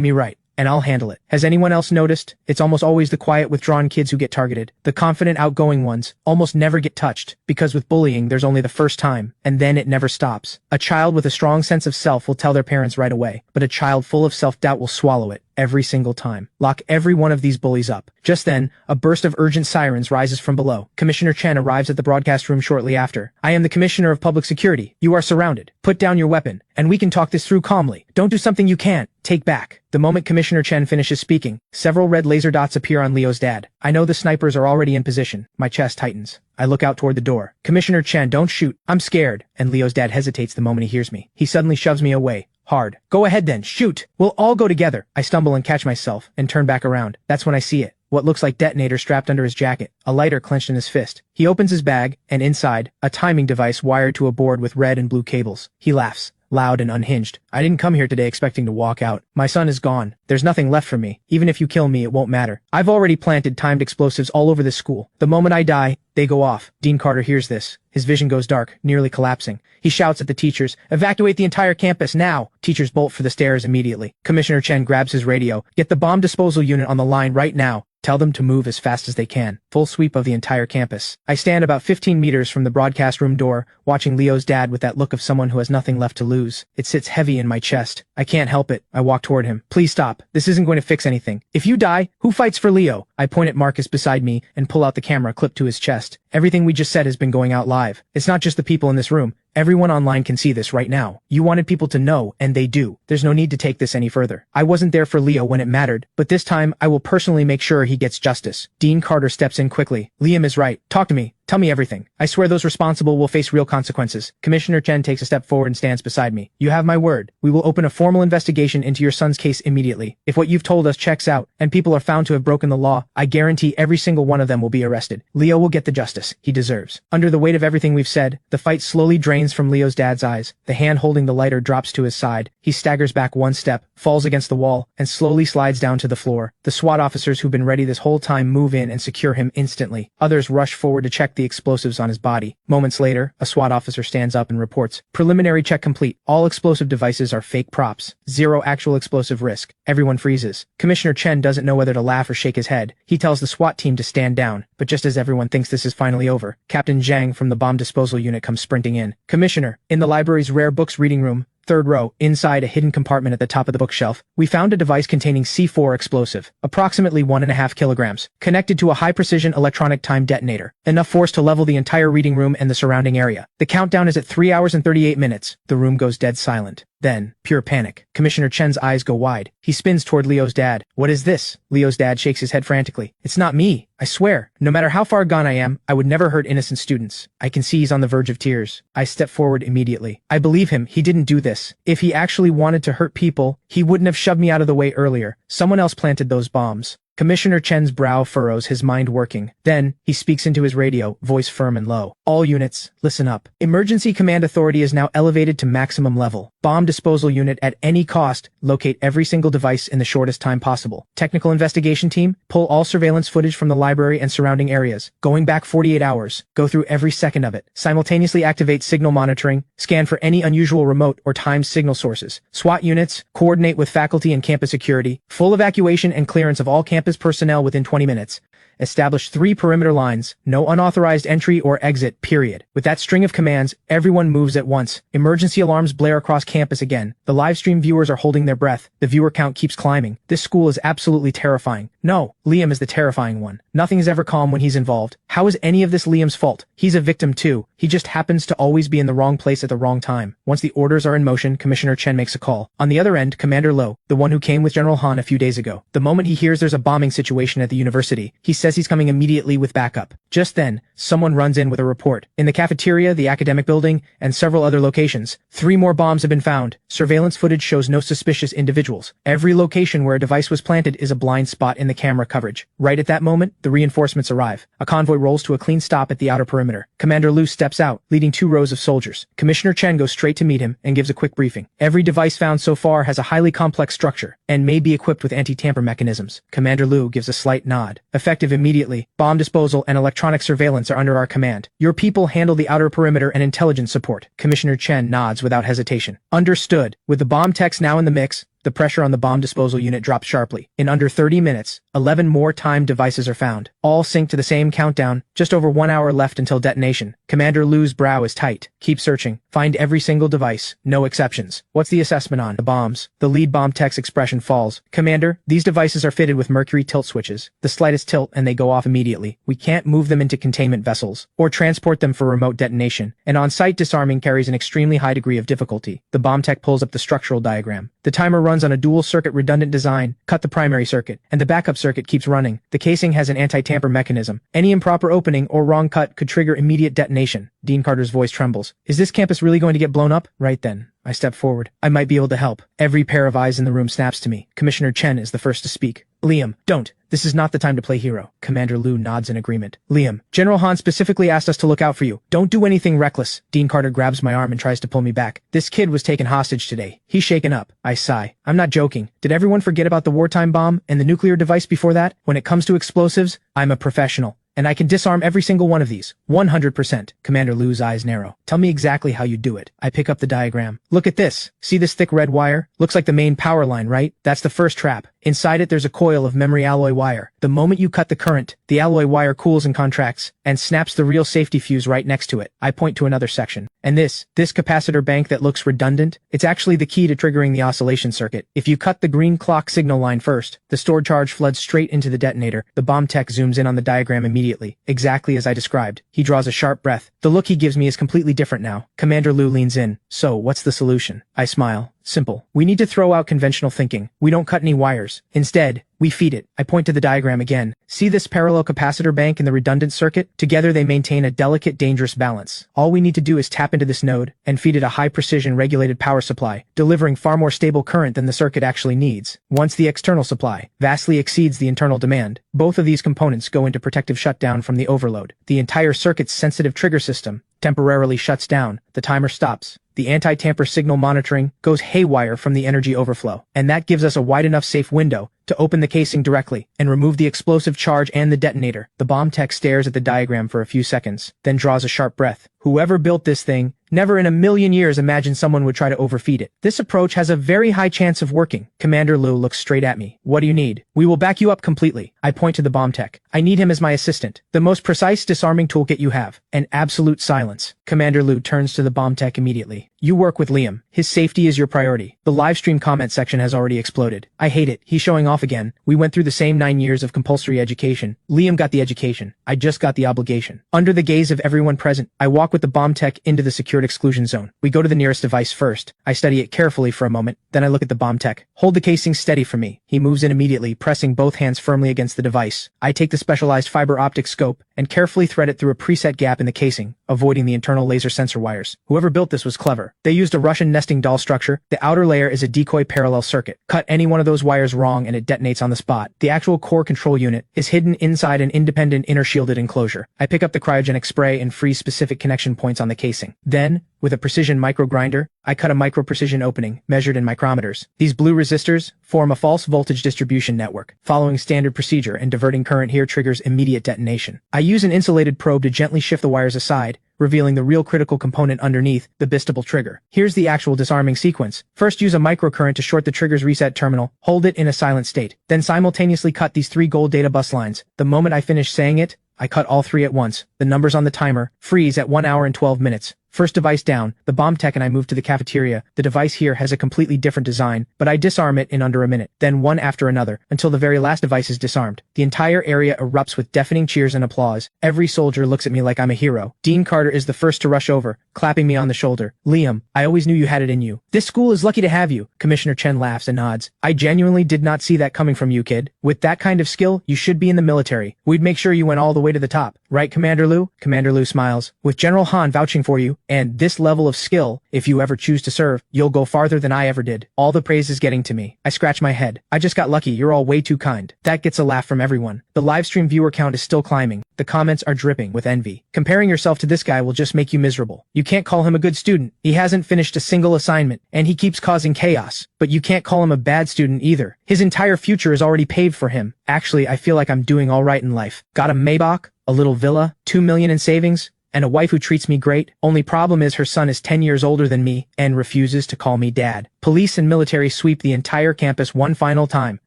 me right, and I'll handle it. Has anyone else noticed? It's almost always the quiet, withdrawn kids who get targeted. The confident, outgoing ones almost never get touched, because with bullying, there's only the first time, and then it never stops. A child with a strong sense of self will tell their parents right away, but a child full of self-doubt will swallow it. Every single time. Lock every one of these bullies up. Just then, a burst of urgent sirens rises from below. Commissioner Chen arrives at the broadcast room shortly after. I am the Commissioner of Public Security. You are surrounded. Put down your weapon, and we can talk this through calmly. Don't do something you can't. Take back. The moment Commissioner Chen finishes speaking, several red laser dots appear on Leo's dad. I know the snipers are already in position. My chest tightens. I look out toward the door. Commissioner Chen, don't shoot. I'm scared. And Leo's dad hesitates the moment he hears me. He suddenly shoves me away. Hard. Go ahead then, shoot. We'll all go together. I stumble and catch myself, and turn back around. That's when I see it. What looks like detonator strapped under his jacket, a lighter clenched in his fist. He opens his bag, and inside, a timing device wired to a board with red and blue cables. He laughs. Loud and unhinged. I didn't come here today expecting to walk out. My son is gone. There's nothing left for me. Even if you kill me, it won't matter. I've already planted timed explosives all over this school. The moment I die, they go off. Dean Carter hears this. His vision goes dark, nearly collapsing. He shouts at the teachers, "Evacuate the entire campus now!" Teachers bolt for the stairs immediately. Commissioner Chen grabs his radio. "Get the bomb disposal unit on the line right now. Tell them to move as fast as they can. Full sweep of the entire campus. I stand about 15 meters from the broadcast room door, watching Leo's dad with that look of someone who has nothing left to lose. It sits heavy in my chest. I can't help it. I walk toward him. Please stop. This isn't going to fix anything. If you die, who fights for Leo? I point at Marcus beside me and pull out the camera clipped to his chest. Everything we just said has been going out live. It's not just the people in this room. Everyone online can see this right now. You wanted people to know, and they do. There's no need to take this any further. I wasn't there for Leo when it mattered, but this time I will personally make sure he gets justice. Dean Carter steps in quickly. Liam is right. Talk to me. Tell me everything. I swear those responsible will face real consequences. Commissioner Chen takes a step forward and stands beside me. You have my word. We will open a formal investigation into your son's case immediately. If what you've told us checks out, and people are found to have broken the law, I guarantee every single one of them will be arrested. Leo will get the justice he deserves. Under the weight of everything we've said, the fight slowly drains from Leo's dad's eyes. The hand holding the lighter drops to his side. He staggers back one step, falls against the wall, and slowly slides down to the floor. The SWAT officers who've been ready this whole time move in and secure him instantly. Others rush forward to check the explosives on his body. Moments later, a SWAT officer stands up and reports, "Preliminary check complete. All explosive devices are fake props. Zero actual explosive risk." Everyone freezes. Commissioner Chen doesn't know whether to laugh or shake his head. He tells the SWAT team to stand down, but just as everyone thinks this is finally over, Captain Zhang from the bomb disposal unit comes sprinting in. "Commissioner, in the library's rare books reading room, third row, inside a hidden compartment at the top of the bookshelf, we found a device containing C4 explosive, approximately 1.5 kilograms, connected to a high-precision electronic time detonator, enough force to level the entire reading room and the surrounding area. The countdown is at 3 hours and 38 minutes. The room goes dead silent. Then, pure panic. Commissioner Chen's eyes go wide. He spins toward Leo's dad. "What is this?" Leo's dad shakes his head frantically. "It's not me. I swear. No matter how far gone I am, I would never hurt innocent students." I can see he's on the verge of tears. I step forward immediately. "I believe him. He didn't do this. If he actually wanted to hurt people, he wouldn't have shoved me out of the way earlier. Someone else planted those bombs." Commissioner Chen's brow furrows, his mind working. Then, he speaks into his radio, voice firm and low. "All units, listen up. Emergency Command Authority is now elevated to maximum level. Bomb disposal unit at any cost, locate every single device in the shortest time possible. Technical investigation team, pull all surveillance footage from the library and surrounding areas. Going back 48 hours, go through every second of it. Simultaneously activate signal monitoring, scan for any unusual remote or timed signal sources. SWAT units, coordinate with faculty and campus security. Full evacuation and clearance of all campus personnel within 20 minutes. Establish 3 perimeter lines, no unauthorized entry or exit, period." With that string of commands, everyone moves at once. Emergency alarms blare across campus again. The live stream viewers are holding their breath. The viewer count keeps climbing. This school is absolutely terrifying. No, Liam is the terrifying one. Nothing is ever calm when he's involved. How is any of this Liam's fault? He's a victim too. He just happens to always be in the wrong place at the wrong time. Once the orders are in motion, Commissioner Chen makes a call. On the other end, Commander Lo, the one who came with General Han a few days ago. The moment he hears there's a bombing situation at the university, he says he's coming immediately with backup. Just then, someone runs in with a report. In the cafeteria, the academic building, and several other locations, 3 more bombs have been found. Surveillance footage shows no suspicious individuals. Every location where a device was planted is a blind spot in the camera coverage. Right at that moment, the reinforcements arrive. A convoy rolls to a clean stop at the outer perimeter. Commander Lu steps out, leading 2 rows of soldiers. Commissioner Chen goes straight to meet him and gives a quick briefing. Every device found so far has a highly complex structure and may be equipped with anti-tamper mechanisms. Commander Lu gives a slight nod. Effective immediately, bomb disposal and electronic surveillance are under our command. Your people handle the outer perimeter and intelligence support. Commissioner Chen nods without hesitation. Understood. With the bomb techs now in the mix, the pressure on the bomb disposal unit drops sharply. In under 30 minutes, 11 more timed devices are found. All sync to the same countdown, just over 1 hour left until detonation. Commander Lu's brow is tight. Keep searching. Find every single device. No exceptions. What's the assessment on the bombs? The lead bomb tech's expression falls. Commander, these devices are fitted with mercury tilt switches. The slightest tilt and they go off immediately. We can't move them into containment vessels or transport them for remote detonation. And on-site disarming carries an extremely high degree of difficulty. The bomb tech pulls up the structural diagram. The timer runs on a dual-circuit redundant design. Cut the primary circuit, and the backup circuit keeps running. The casing has an anti-tamper mechanism. Any improper opening or wrong cut could trigger immediate detonation. Dean Carter's voice trembles. Is this campus really going to get blown up? Right then, I step forward. I might be able to help. Every pair of eyes in the room snaps to me. Commissioner Chen is the first to speak. Liam, don't. This is not the time to play hero. Commander Lu nods in agreement. Liam, General Han specifically asked us to look out for you. Don't do anything reckless. Dean Carter grabs my arm and tries to pull me back. This kid was taken hostage today. He's shaken up. I sigh. I'm not joking. Did everyone forget about the wartime bomb and the nuclear device before that? When it comes to explosives, I'm a professional. and I can disarm every single one of these. 100%. Commander Lu's eyes narrow. Tell me exactly how you do it. I pick up the diagram. Look at this. See this thick red wire? Looks like the main power line, right? That's the first trap. Inside it there's a coil of memory alloy wire. The moment you cut the current, the alloy wire cools and contracts, and snaps the real safety fuse right next to it. I point to another section. And this capacitor bank that looks redundant, it's actually the key to triggering the oscillation circuit. If you cut the green clock signal line first, the stored charge floods straight into the detonator. The bomb tech zooms in on the diagram immediately, exactly as I described. He draws a sharp breath. The look he gives me is completely different now. Commander Lu leans in. So, what's the solution? I smile. Simple. We need to throw out conventional thinking. We don't cut any wires. Instead, we feed it. I point to the diagram again. See this parallel capacitor bank and the redundant circuit? Together they maintain a delicate, dangerous balance. All we need to do is tap into this node and feed it a high-precision regulated power supply, delivering far more stable current than the circuit actually needs. Once the external supply vastly exceeds the internal demand, both of these components go into protective shutdown from the overload. The entire circuit's sensitive trigger system temporarily shuts down. The timer stops. The anti-tamper signal monitoring goes haywire from the energy overflow, and that gives us a wide enough safe window to open the casing directly and remove the explosive charge and the detonator. The bomb tech stares at the diagram for a few seconds, then draws a sharp breath. Whoever built this thing never in a million years imagined someone would try to overfeed it. This approach has a very high chance of working. Commander Lu looks straight at me. What do you need? We will back you up completely. I point to the bomb tech. I need him as my assistant. The most precise disarming toolkit you have. And absolute silence. Commander Lu turns to the bomb tech immediately. You work with Liam. His safety is your priority. The livestream comment section has already exploded. I hate it. He's showing off again. We went through the same 9 years of compulsory education. Liam got the education. I just got the obligation. Under the gaze of everyone present, I walk with the bomb tech into the secured exclusion zone. We go to the nearest device first. I study it carefully for a moment, then I look at the bomb tech. Hold the casing steady for me. He moves in immediately, pressing both hands firmly against the device. I take the specialized fiber optic scope and carefully thread it through a preset gap in the casing, avoiding the internal laser sensor wires. Whoever built this was clever. They used a Russian nesting doll structure. The outer layer is a decoy parallel circuit. Cut any one of those wires wrong and it detonates on the spot. The actual core control unit is hidden inside an independent inner shielded enclosure. I pick up the cryogenic spray and freeze specific connection points on the casing. Then, with a precision micro grinder, I cut a micro-precision opening, measured in micrometers. These blue resistors form a false voltage distribution network. Following standard procedure and diverting current here triggers immediate detonation. I use an insulated probe to gently shift the wires aside, revealing the real critical component underneath, the bistable trigger. Here's the actual disarming sequence. First, use a microcurrent to short the trigger's reset terminal, hold it in a silent state. Then simultaneously cut these 3 gold data bus lines. The moment I finish saying it, I cut all 3 at once. The numbers on the timer freeze at 1 hour and 12 minutes. First device down, the bomb tech and I move to the cafeteria. The device here has a completely different design, but I disarm it in under a minute, then one after another, until the very last device is disarmed. The entire area erupts with deafening cheers and applause. Every soldier looks at me like I'm a hero. Dean Carter is the first to rush over, clapping me on the shoulder. Liam, I always knew you had it in you. This school is lucky to have you. Commissioner Chen laughs and nods. I genuinely did not see that coming from you, kid. With that kind of skill, you should be in the military. We'd make sure you went all the way to the top. Right, Commander Lu? Commander Lu smiles. With General Han vouching for you, and this level of skill, if you ever choose to serve, you'll go farther than I ever did. All the praise is getting to me. I scratch my head. I just got lucky. You're all way too kind. That gets a laugh from everyone. The livestream viewer count is still climbing. The comments are dripping with envy. Comparing yourself to this guy will just make you miserable. You can't call him a good student. He hasn't finished a single assignment, and he keeps causing chaos. But you can't call him a bad student either. His entire future is already paved for him. Actually, I feel like I'm doing all right in life. Got a Maybach, a little villa, 2 million in savings, and a wife who treats me great. Only problem is her son is 10 years older than me and refuses to call me dad. Police and military sweep the entire campus one final time,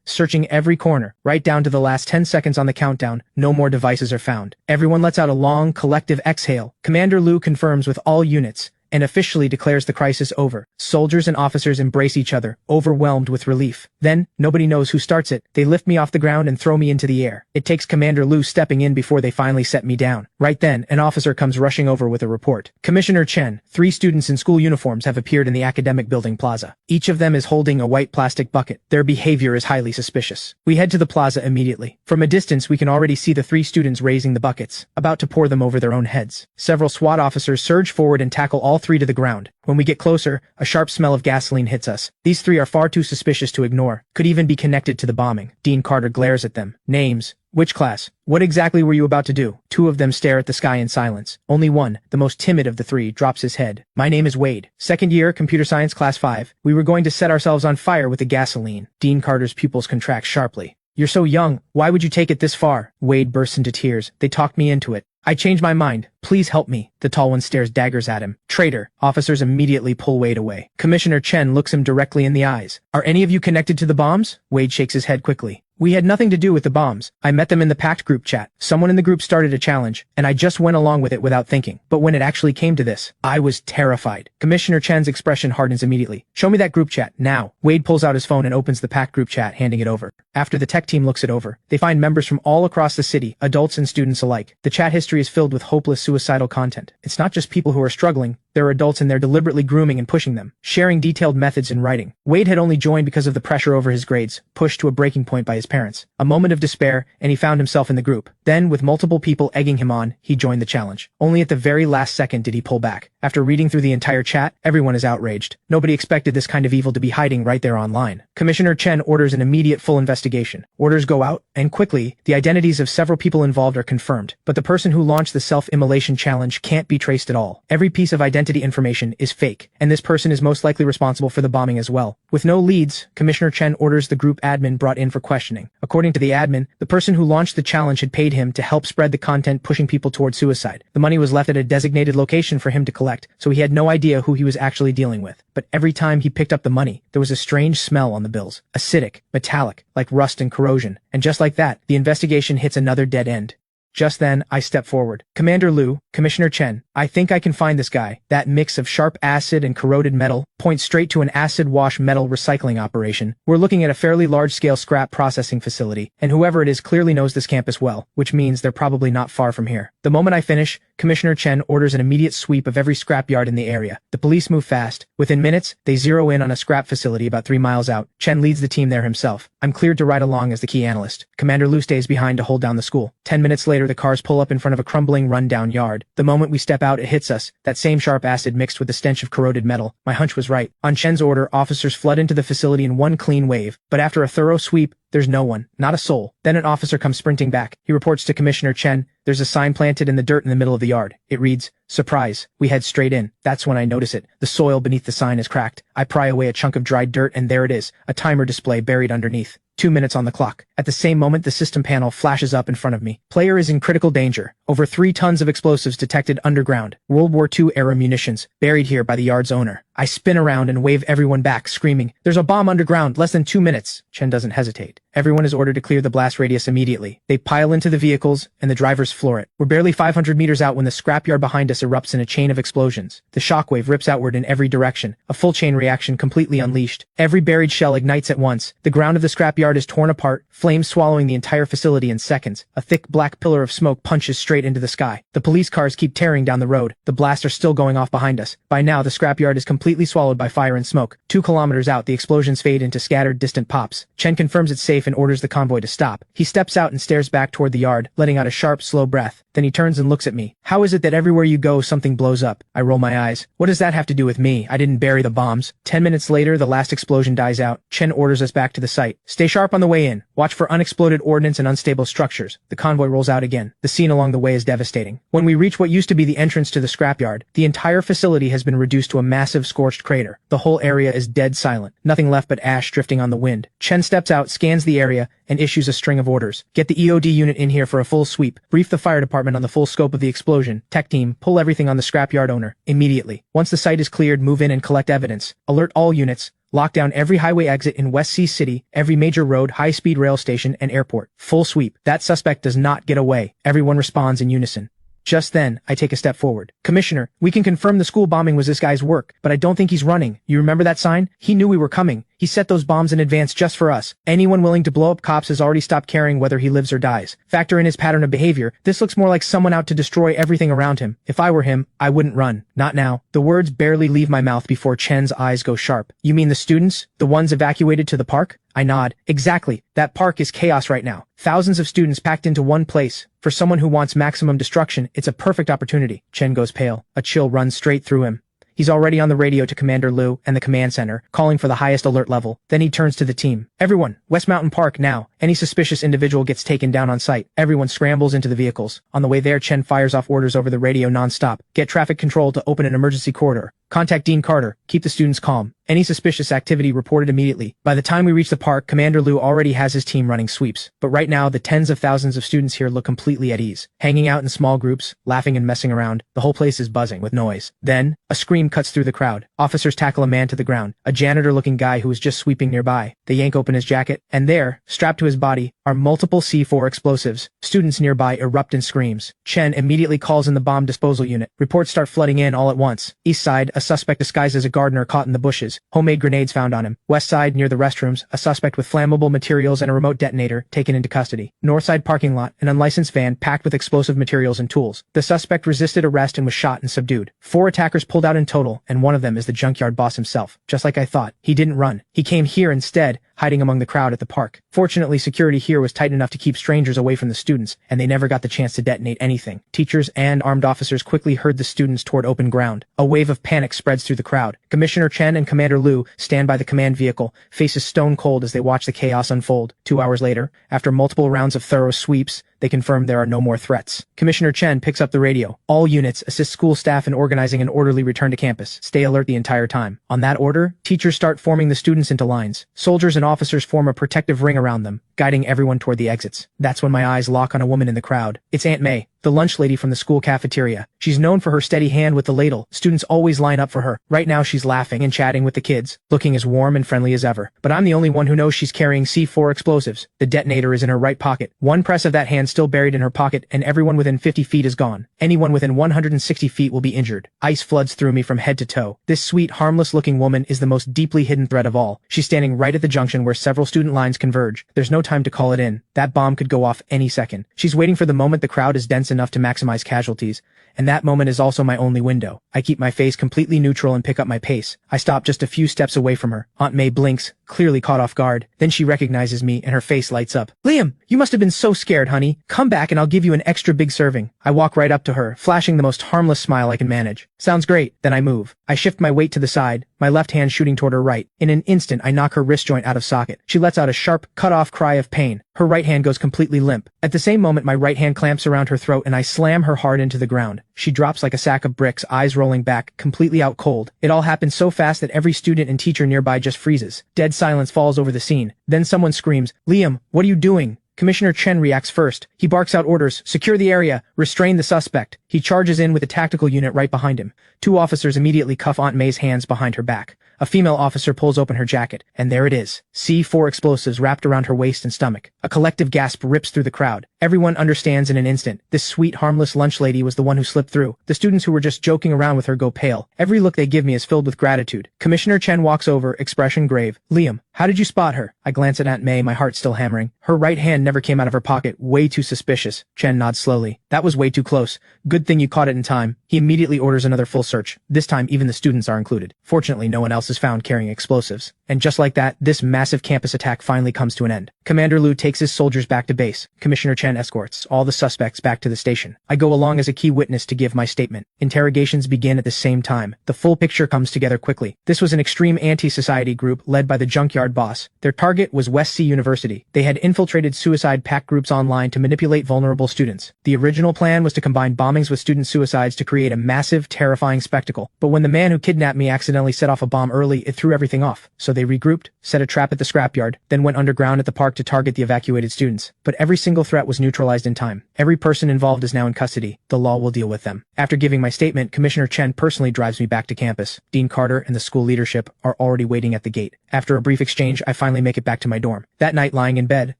searching every corner, right down to the last 10 seconds on the countdown. No more devices are found. Everyone lets out a long, collective exhale. Commander Lu confirms with all units and officially declares the crisis over. Soldiers and officers embrace each other, overwhelmed with relief. Then, nobody knows who starts it. They lift me off the ground and throw me into the air. It takes Commander Lu stepping in before they finally set me down. Right then, an officer comes rushing over with a report. Commissioner Chen, 3 students in school uniforms have appeared in the academic building plaza. Each of them is holding a white plastic bucket. Their behavior is highly suspicious. We head to the plaza immediately. From a distance, we can already see the 3 students raising the buckets, about to pour them over their own heads. Several SWAT officers surge forward and tackle all 3 to the ground. When we get closer, a sharp smell of gasoline hits us. These 3 are far too suspicious to ignore. Could even be connected to the bombing. Dean Carter glares at them. Names. Which class? What exactly were you about to do? 2 of them stare at the sky in silence. Only one, the most timid of the 3, drops his head. My name is Wade. 2nd year, computer science class 5. We were going to set ourselves on fire with the gasoline. Dean Carter's pupils contract sharply. You're so young, why would you take it this far? Wade bursts into tears. They talked me into it. I changed my mind. Please help me. The tall one stares daggers at him. Traitor. Officers immediately pull Wade away. Commissioner Chen looks him directly in the eyes. Are any of you connected to the bombs? Wade shakes his head quickly. We had nothing to do with the bombs. I met them in the packed group chat. Someone in the group started a challenge, and I just went along with it without thinking. But when it actually came to this, I was terrified. Commissioner Chen's expression hardens immediately. Show me that group chat, now. Wade pulls out his phone and opens the packed group chat, handing it over. After the tech team looks it over, they find members from all across the city, adults and students alike. The chat history is filled with hopeless suicidal content. It's not just people who are struggling, there are adults in there deliberately grooming and pushing them, sharing detailed methods in writing. Wade had only joined because of the pressure over his grades, pushed to a breaking point by his parents. A moment of despair, and he found himself in the group. Then, with multiple people egging him on, he joined the challenge. Only at the very last second did he pull back. After reading through the entire chat, everyone is outraged. Nobody expected this kind of evil to be hiding right there online. Commissioner Chen orders an immediate full investigation. Orders go out, and quickly, the identities of several people involved are confirmed. But the person who launched the self-immolation challenge can't be traced at all. Every piece of identity information is fake, and this person is most likely responsible for the bombing as well. With no leads, Commissioner Chen orders the group admin brought in for questioning. According to the admin, the person who launched the challenge had paid him to help spread the content pushing people toward suicide. The money was left at a designated location for him to collect, so he had no idea who he was actually dealing with. But every time he picked up the money, there was a strange smell on the bills. Acidic, metallic, like rust and corrosion. And just like that, the investigation hits another dead end. Just then, I step forward. Commander Liu, Commissioner Chen, I think I can find this guy. That mix of sharp acid and corroded metal points straight to an acid wash metal recycling operation. We're looking at a fairly large-scale scrap processing facility, and whoever it is clearly knows this campus well, which means they're probably not far from here. The moment I finish, Commissioner Chen orders an immediate sweep of every scrapyard in the area. The police move fast. Within minutes, they zero in on a scrap facility about 3 miles out. Chen leads the team there himself. I'm cleared to ride along as the key analyst. Commander Liu stays behind to hold down the school. 10 minutes later, the cars pull up in front of a crumbling, run-down yard. The moment we step out, it hits us. That same sharp acid mixed with the stench of corroded metal. My hunch was right. On Chen's order, officers flood into the facility in one clean wave. But after a thorough sweep, there's no one. Not a soul. Then an officer comes sprinting back. He reports to Commissioner Chen. There's a sign planted in the dirt in the middle of the yard. It reads, "Surprise." We head straight in. That's when I notice it. The soil beneath the sign is cracked. I pry away a chunk of dried dirt and there it is, a timer display buried underneath. 2 minutes on the clock. At the same moment, the system panel flashes up in front of me. Player is in critical danger. Over 3 tons of explosives detected underground. World War II-era munitions, buried here by the yard's owner. I spin around and wave everyone back, screaming, "There's a bomb underground, less than 2 minutes." Chen doesn't hesitate. Everyone is ordered to clear the blast radius immediately. They pile into the vehicles, and the drivers floor it. We're barely 500 meters out when the scrapyard behind us erupts in a chain of explosions. The shockwave rips outward in every direction, a full chain reaction completely unleashed. Every buried shell ignites at once. The ground of the scrapyard is torn apart, flames swallowing the entire facility in seconds. A thick black pillar of smoke punches straight into the sky. The police cars keep tearing down the road. The blasts are still going off behind us. By now, the scrapyard is completely swallowed by fire and smoke. 2 kilometers out, the explosions fade into scattered, distant pops. Chen confirms it's safe and orders the convoy to stop. He steps out and stares back toward the yard, letting out a sharp, slow breath. Then he turns and looks at me. "How is it that everywhere you go, something blows up?" I roll my eyes. "What does that have to do with me? I didn't bury the bombs." 10 minutes later, the last explosion dies out. Chen orders us back to the site. "Stay sharp on the way in. Watch for unexploded ordnance and unstable structures." The convoy rolls out again. The scene along the way is devastating. When we reach what used to be the entrance to the scrapyard, the entire facility has been reduced to a massive scorched crater. The whole area is dead silent. Nothing left but ash drifting on the wind. Chen steps out, scans the area, and issues a string of orders. "Get the EOD unit in here for a full sweep. Brief the fire department on the full scope of the explosion. Tech team, pull everything on the scrapyard owner. Immediately. Once the site is cleared, move in and collect evidence. Alert all units. Lock down every highway exit in West Sea City, every major road, high-speed rail station, and airport. Full sweep. That suspect does not get away." Everyone responds in unison. Just then, I take a step forward. "Commissioner, we can confirm the school bombing was this guy's work, but I don't think he's running. You remember that sign? He knew we were coming. He set those bombs in advance just for us. Anyone willing to blow up cops has already stopped caring whether he lives or dies. Factor in his pattern of behavior. This looks more like someone out to destroy everything around him. If I were him, I wouldn't run. Not now." The words barely leave my mouth before Chen's eyes go sharp. "You mean the students? The ones evacuated to the park?" I nod. "Exactly. That park is chaos right now. Thousands of students packed into one place. For someone who wants maximum destruction, it's a perfect opportunity." Chen goes pale. A chill runs straight through him. He's already on the radio to Commander Liu and the command center, calling for the highest alert level. Then he turns to the team. "Everyone, West Mountain Park now. Any suspicious individual gets taken down on sight." Everyone scrambles into the vehicles. On the way there, Chen fires off orders over the radio non-stop. "Get traffic control to open an emergency corridor. Contact Dean Carter. Keep the students calm. Any suspicious activity reported immediately. By the time we reach the park, Commander Liu already has his team running sweeps. But right now, the tens of thousands of students here look completely at ease. Hanging out in small groups, laughing and messing around, the whole place is buzzing with noise. Then, a scream cuts through the crowd. Officers tackle a man to the ground, a janitor-looking guy who was just sweeping nearby. They yank open his jacket, and there, strapped to his body, are multiple C4 explosives. Students nearby erupt in screams. Chen immediately calls in the bomb disposal unit. Reports start flooding in all at once. East side, a suspect disguised as a gardener caught in the bushes. Homemade grenades found on him. West side, near the restrooms, a suspect with flammable materials and a remote detonator taken into custody. North side parking lot, an unlicensed van packed with explosive materials and tools. The suspect resisted arrest and was shot and subdued. 4 attackers pulled out in total, and one of them is the junkyard boss himself. Just like I thought, he didn't run. He came here instead, hiding among the crowd at the park. Fortunately, security here was tight enough to keep strangers away from the students, and they never got the chance to detonate anything. Teachers and armed officers quickly herd the students toward open ground. A wave of panic spreads through the crowd. Commissioner Chen and Commander Liu stand by the command vehicle, faces stone cold as they watch the chaos unfold. 2 hours later, after multiple rounds of thorough sweeps, they confirm there are no more threats. Commissioner Chen picks up the radio. All units assist school staff in organizing an orderly return to campus. Stay alert the entire time. On that order, teachers start forming the students into lines. Soldiers and officers form a protective ring around them, guiding everyone toward the exits. That's when my eyes lock on a woman in the crowd. It's Aunt May, the lunch lady from the school cafeteria. She's known for her steady hand with the ladle. Students always line up for her. Right now she's laughing and chatting with the kids, looking as warm and friendly as ever. But I'm the only one who knows she's carrying C4 explosives. The detonator is in her right pocket. One press of that hand still buried in her pocket, and everyone within 50 feet is gone. Anyone within 160 feet will be injured. Ice floods through me from head to toe. This sweet, harmless-looking woman is the most deeply hidden threat of all. She's standing right at the junction where several student lines converge. There's no time to call it in. That bomb could go off any second. She's waiting for the moment the crowd is dense enough to maximize casualties, and that moment is also my only window. I keep my face completely neutral and pick up my pace. I stop just a few steps away from her. Aunt May blinks, clearly caught off guard. Then she recognizes me, and her face lights up. "Liam, you must have been so scared, honey. Come back and I'll give you an extra big serving." I walk right up to her, flashing the most harmless smile I can manage. "Sounds great." Then I move. I shift my weight to the side, my left hand shooting toward her right. In an instant, I knock her wrist joint out of socket. She lets out a sharp, cut-off cry of pain. Her right hand goes completely limp. At the same moment, my right hand clamps around her throat and I slam her hard into the ground. She drops like a sack of bricks, eyes rolling back, completely out cold. It all happens so fast that every student and teacher nearby just freezes. Dead silence falls over the scene. Then someone screams, "Liam, what are you doing?" Commissioner Chen reacts first. He barks out orders, "Secure the area, restrain the suspect." He charges in with a tactical unit right behind him. 2 officers immediately cuff Aunt May's hands behind her back. A female officer pulls open her jacket, and there it is. C4 explosives wrapped around her waist and stomach. A collective gasp rips through the crowd. Everyone understands in an instant. This sweet, harmless lunch lady was the one who slipped through. The students who were just joking around with her go pale. Every look they give me is filled with gratitude. Commissioner Chen walks over, expression grave. "Liam, how did you spot her?" I glance at Aunt May, my heart still hammering. Her right hand never came out of her pocket. Way too suspicious. Chen nods slowly. "That was way too close. Good thing you caught it in time." He immediately orders another full search. This time, even the students are included. Fortunately, no one else is found carrying explosives. And just like that, this massive campus attack finally comes to an end. Commander Liu takes his soldiers back to base. Commissioner Chen escorts all the suspects back to the station. I go along as a key witness to give my statement. Interrogations begin at the same time. The full picture comes together quickly. This was an extreme anti-society group led by the junkyard boss. Their target was West Sea University. They had infiltrated suicide pact groups online to manipulate vulnerable students. The original plan was to combine bombings with student suicides to create a massive, terrifying spectacle. But when the man who kidnapped me accidentally set off a bomb early, it threw everything off. So they regrouped, set a trap at the scrapyard, then went underground at the park to target the evacuated students. But every single threat was neutralized in time. Every person involved is now in custody. The law will deal with them. After giving my statement, Commissioner Chen personally drives me back to campus. Dean Carter and the school leadership are already waiting at the gate. After a brief exchange, I finally make it back to my dorm. That night, lying in bed,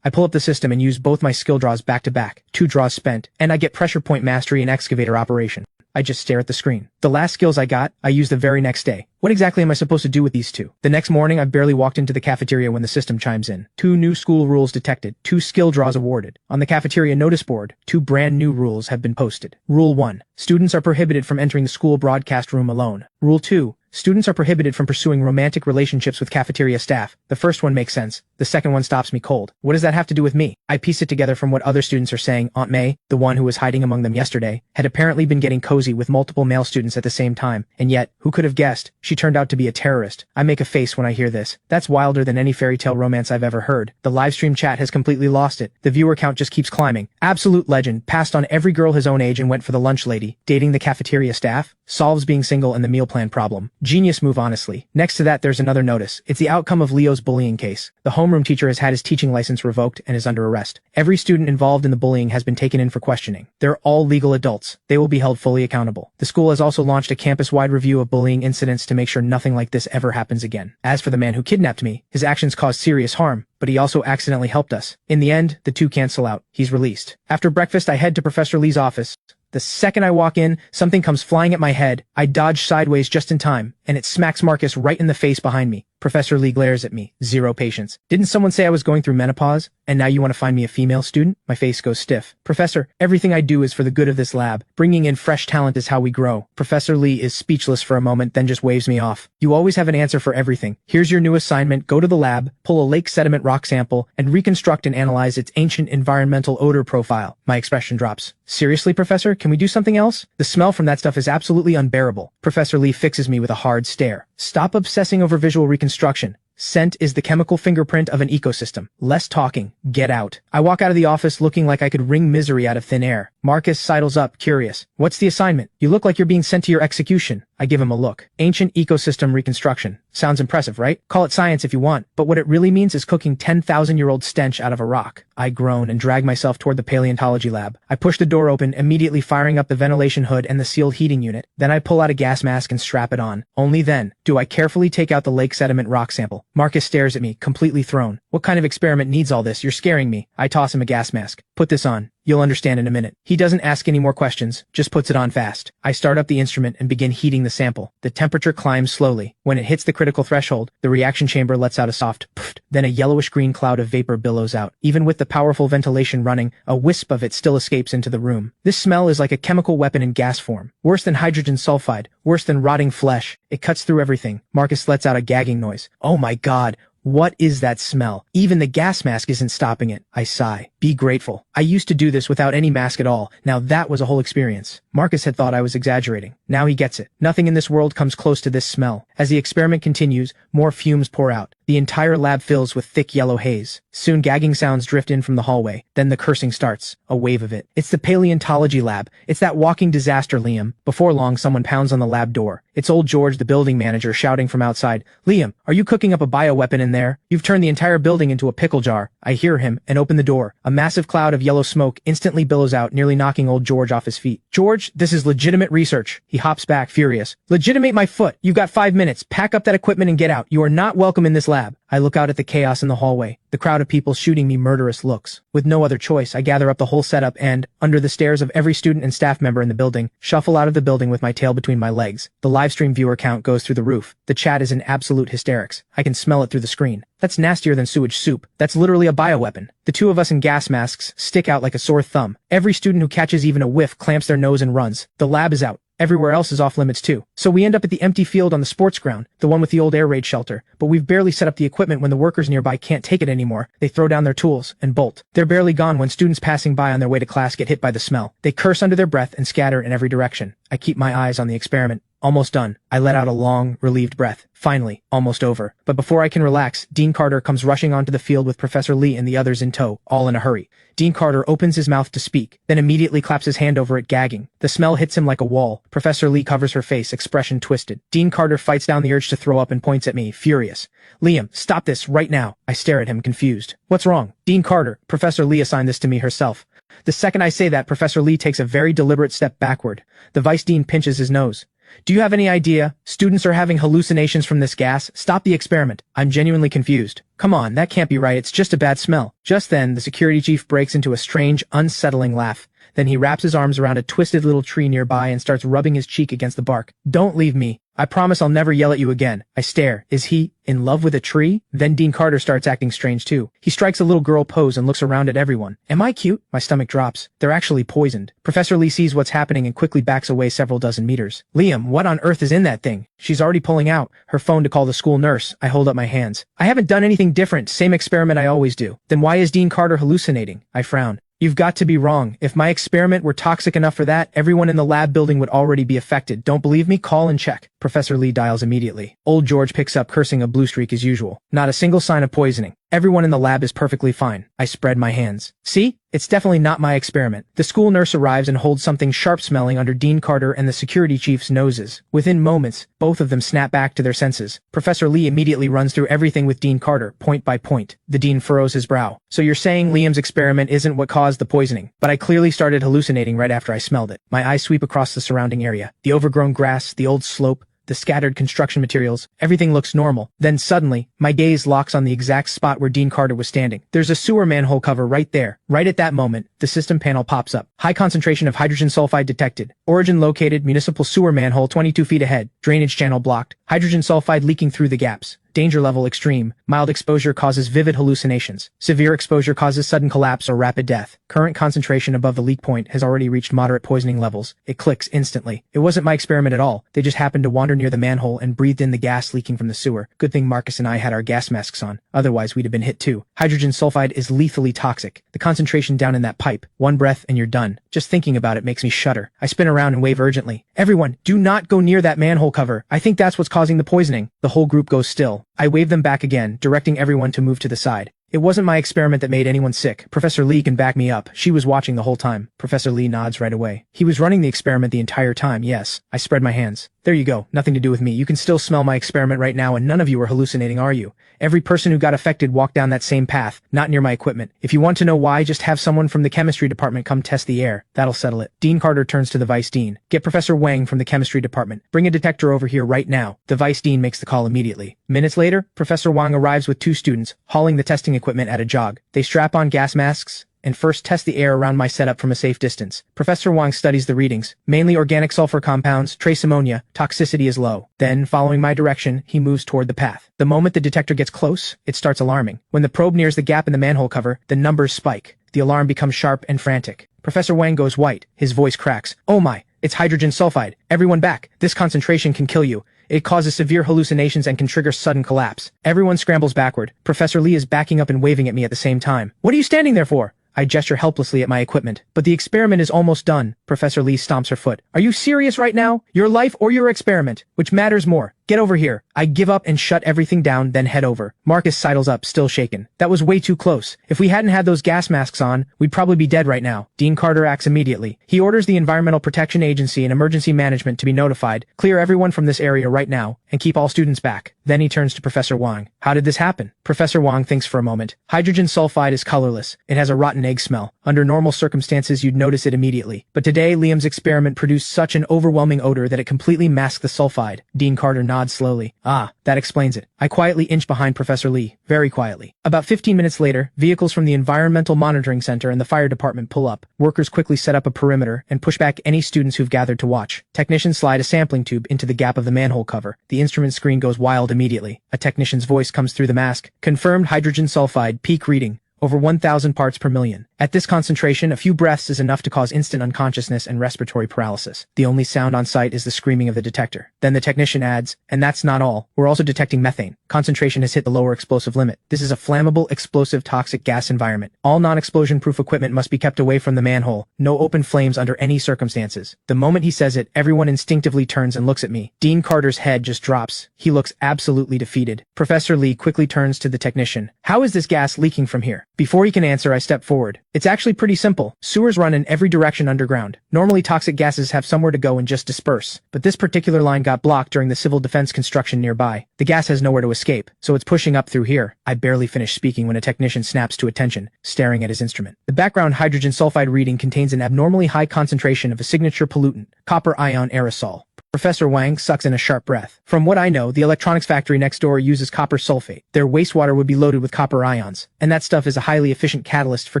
I pull up the system and use both my skill draws back to back. 2 draws spent, and I get pressure point mastery and excavator operation. I just stare at the screen. The last skills I got, I used the very next day. What exactly am I supposed to do with these 2? The next morning, I've barely walked into the cafeteria when the system chimes in. 2 new school rules detected. 2 skill draws awarded. On the cafeteria notice board, 2 brand new rules have been posted. Rule 1. Students are prohibited from entering the school broadcast room alone. Rule 2. Students are prohibited from pursuing romantic relationships with cafeteria staff. The first one makes sense. The second one stops me cold. What does that have to do with me? I piece it together from what other students are saying. Aunt May, the one who was hiding among them yesterday, had apparently been getting cozy with multiple male students at the same time. And yet, who could have guessed? She turned out to be a terrorist. I make a face when I hear this. That's wilder than any fairy tale romance I've ever heard. The livestream chat has completely lost it. The viewer count just keeps climbing. Absolute legend. Passed on every girl his own age and went for the lunch lady. Dating the cafeteria staff. Solves being single and the meal plan problem. Genius move honestly. Next to that there's another notice. It's the outcome of Leo's bullying case. The homeroom teacher has had his teaching license revoked and is under arrest. Every student involved in the bullying has been taken in for questioning. They're all legal adults. They will be held fully accountable. The school has also launched a campus-wide review of bullying incidents to make sure nothing like this ever happens again. As for the man who kidnapped me, his actions caused serious harm, but he also accidentally helped us. In the end, the two cancel out. He's released. After breakfast, I head to Professor Lee's office. The second I walk in, something comes flying at my head. I dodge sideways just in time, and it smacks Marcus right in the face behind me. Professor Lee glares at me. Zero patience. Didn't someone say I was going through menopause? And now you want to find me a female student? My face goes stiff. Professor, everything I do is for the good of this lab. Bringing in fresh talent is how we grow. Professor Lee is speechless for a moment, then just waves me off. You always have an answer for everything. Here's your new assignment. Go to the lab, pull a lake sediment rock sample, and reconstruct and analyze its ancient environmental odor profile. My expression drops. Seriously, Professor? Can we do something else? The smell from that stuff is absolutely unbearable. Professor Lee fixes me with a hard stare. Stop obsessing over visual reconstruction. Scent is the chemical fingerprint of an ecosystem. Less talking. Get out. I walk out of the office looking like I could wring misery out of thin air. Marcus sidles up, curious. What's the assignment? You look like you're being sent to your execution. I give him a look. Ancient ecosystem reconstruction. Sounds impressive, right? Call it science if you want, but what it really means is cooking 10,000-year-old stench out of a rock. I groan and drag myself toward the paleontology lab. I push the door open, immediately firing up the ventilation hood and the sealed heating unit. Then I pull out a gas mask and strap it on. Only then do I carefully take out the lake sediment rock sample. Marcus stares at me, completely thrown. What kind of experiment needs all this? You're scaring me. I toss him a gas mask. Put this on. You'll understand in a minute. He doesn't ask any more questions, just puts it on fast. I start up the instrument and begin heating the sample. The temperature climbs slowly. When it hits the critical threshold, the reaction chamber lets out a soft pfft. Then a yellowish-green cloud of vapor billows out. Even with the powerful ventilation running, a wisp of it still escapes into the room. This smell is like a chemical weapon in gas form. Worse than hydrogen sulfide. Worse than rotting flesh. It cuts through everything. Marcus lets out a gagging noise. Oh my God. What is that smell? Even the gas mask isn't stopping it. I sigh. Be grateful. I used to do this without any mask at all. Now that was a whole experience. Marcus had thought I was exaggerating. Now he gets it. Nothing in this world comes close to this smell. As the experiment continues, more fumes pour out. The entire lab fills with thick yellow haze. Soon gagging sounds drift in from the hallway. Then the cursing starts. A wave of it. It's the paleontology lab. It's that walking disaster, Liam. Before long, someone pounds on the lab door. It's old George, the building manager, shouting from outside. Liam, are you cooking up a bioweapon in there? You've turned the entire building into a pickle jar. I hear him and open the door. A massive cloud of yellow smoke instantly billows out, nearly knocking old George off his feet. George, this is legitimate research. He hops back, furious. Legitimate my foot. You've got 5 minutes. Pack up that equipment and get out. You are not welcome in this lab. I look out at the chaos in the hallway, the crowd of people shooting me murderous looks. With no other choice, I gather up the whole setup and, under the stares of every student and staff member in the building, shuffle out of the building with my tail between my legs. The livestream viewer count goes through the roof. The chat is in absolute hysterics. I can smell it through the screen. That's nastier than sewage soup. That's literally a bioweapon. The two of us in gas masks stick out like a sore thumb. Every student who catches even a whiff clamps their nose and runs. The lab is out. Everywhere else is off limits too. So we end up at the empty field on the sports ground, the one with the old air raid shelter. But we've barely set up the equipment when the workers nearby can't take it anymore. They throw down their tools and bolt. They're barely gone when students passing by on their way to class get hit by the smell. They curse under their breath and scatter in every direction. I keep my eyes on the experiment. Almost done. I let out a long, relieved breath. Finally, almost over. But before I can relax, Dean Carter comes rushing onto the field with Professor Lee and the others in tow, all in a hurry. Dean Carter opens his mouth to speak, then immediately claps his hand over it, gagging. The smell hits him like a wall. Professor Lee covers her face, expression twisted. Dean Carter fights down the urge to throw up and points at me, furious. Liam, stop this right now. I stare at him, confused. What's wrong? Dean Carter, Professor Lee assigned this to me herself. The second I say that, Professor Lee takes a very deliberate step backward. The vice dean pinches his nose. Do you have any idea? Students are having hallucinations from this gas. Stop the experiment. I'm genuinely confused. Come on, that can't be right. It's just a bad smell. Just then, the security chief breaks into a strange, unsettling laugh. Then he wraps his arms around a twisted little tree nearby and starts rubbing his cheek against the bark. Don't leave me. I promise I'll never yell at you again. I stare. Is he in love with a tree? Then Dean Carter starts acting strange too. He strikes a little girl pose and looks around at everyone. Am I cute? My stomach drops. They're actually poisoned. Professor Lee sees what's happening and quickly backs away several dozen meters. Liam, what on earth is in that thing? She's already pulling out her phone to call the school nurse. I hold up my hands. I haven't done anything different. Same experiment I always do. Then why is Dean Carter hallucinating? I frown. You've got to be wrong. If my experiment were toxic enough for that, everyone in the lab building would already be affected. Don't believe me? Call and check. Professor Lee dials immediately. Old George picks up, cursing a blue streak as usual. Not a single sign of poisoning. Everyone in the lab is perfectly fine. I spread my hands. See? It's definitely not my experiment. The school nurse arrives and holds something sharp-smelling under Dean Carter and the security chief's noses. Within moments, both of them snap back to their senses. Professor Lee immediately runs through everything with Dean Carter, point by point. The dean furrows his brow. So you're saying Liam's experiment isn't what caused the poisoning? But I clearly started hallucinating right after I smelled it. My eyes sweep across the surrounding area. The overgrown grass, the old slope, the scattered construction materials, everything looks normal. Then suddenly, my gaze locks on the exact spot where Dean Carter was standing. There's a sewer manhole cover right there. Right at that moment, the system panel pops up. High concentration of hydrogen sulfide detected. Origin located, municipal sewer manhole 22 feet ahead. Drainage channel blocked. Hydrogen sulfide leaking through the gaps. Danger level extreme. Mild exposure causes vivid hallucinations. Severe exposure causes sudden collapse or rapid death. Current concentration above the leak point has already reached moderate poisoning levels. It clicks instantly. It wasn't my experiment at all. They just happened to wander near the manhole and breathed in the gas leaking from the sewer. Good thing Marcus and I had our gas masks on. Otherwise, we'd have been hit too. Hydrogen sulfide is lethally toxic. The concentration down in that pipe. One breath and you're done. Just thinking about it makes me shudder. I spin around and wave urgently. Everyone, do not go near that manhole cover. I think that's what's causing the poisoning. The whole group goes still. I wave them back again, directing everyone to move to the side. It wasn't my experiment that made anyone sick. Professor Lee can back me up. She was watching the whole time. Professor Lee nods right away. He was running the experiment the entire time, yes. I spread my hands. There you go. Nothing to do with me. You can still smell my experiment right now and none of you are hallucinating, are you? Every person who got affected walked down that same path, not near my equipment. If you want to know why, just have someone from the chemistry department come test the air. That'll settle it. Dean Carter turns to the vice dean. Get Professor Wang from the chemistry department. Bring a detector over here right now. The vice dean makes the call immediately. Minutes later, Professor Wang arrives with 2 students, hauling the testing equipment at a jog. They strap on gas masks and first test the air around my setup from a safe distance. Professor Wang studies the readings. Mainly organic sulfur compounds, trace ammonia, toxicity is low. Then, following my direction, he moves toward the path. The moment the detector gets close, it starts alarming. When the probe nears the gap in the manhole cover, the numbers spike. The alarm becomes sharp and frantic. Professor Wang goes white. His voice cracks. Oh my, it's hydrogen sulfide. Everyone back. This concentration can kill you. It causes severe hallucinations and can trigger sudden collapse. Everyone scrambles backward. Professor Lee is backing up and waving at me at the same time. What are you standing there for? I gesture helplessly at my equipment. But the experiment is almost done. Professor Lee stomps her foot. Are you serious right now? Your life or your experiment? Which matters more? Get over here. I give up and shut everything down, then head over. Marcus sidles up, still shaken. That was way too close. If we hadn't had those gas masks on, we'd probably be dead right now. Dean Carter acts immediately. He orders the Environmental Protection Agency and Emergency Management to be notified, clear everyone from this area right now, and keep all students back. Then he turns to Professor Wang. How did this happen? Professor Wang thinks for a moment. Hydrogen sulfide is colorless. It has a rotten egg smell. Under normal circumstances, you'd notice it immediately. But today, Liam's experiment produced such an overwhelming odor that it completely masked the sulfide. Dean Carter nods slowly. Ah, that explains it. I quietly inch behind Professor Lee, very quietly. About 15 minutes later, vehicles from the Environmental Monitoring Center and the fire department pull up. Workers quickly set up a perimeter and push back any students who've gathered to watch. Technicians slide a sampling tube into the gap of the manhole cover. The instrument screen goes wild immediately. A technician's voice comes through the mask. Confirmed hydrogen sulfide, peak reading. Over 1,000 parts per million. At this concentration, a few breaths is enough to cause instant unconsciousness and respiratory paralysis. The only sound on site is the screaming of the detector. Then the technician adds, and that's not all. We're also detecting methane. Concentration has hit the lower explosive limit. This is a flammable, explosive, toxic gas environment. All non-explosion-proof equipment must be kept away from the manhole. No open flames under any circumstances. The moment he says it, everyone instinctively turns and looks at me. Dean Carter's head just drops. He looks absolutely defeated. Professor Lee quickly turns to the technician. How is this gas leaking from here? Before he can answer, I step forward. It's actually pretty simple. Sewers run in every direction underground. Normally toxic gases have somewhere to go and just disperse. But this particular line got blocked during the civil defense construction nearby. The gas has nowhere to escape, so it's pushing up through here. I barely finish speaking when a technician snaps to attention, staring at his instrument. The background hydrogen sulfide reading contains an abnormally high concentration of a signature pollutant, copper ion aerosol. Professor Wang sucks in a sharp breath. From what I know, the electronics factory next door uses copper sulfate. Their wastewater would be loaded with copper ions, and that stuff is a highly efficient catalyst for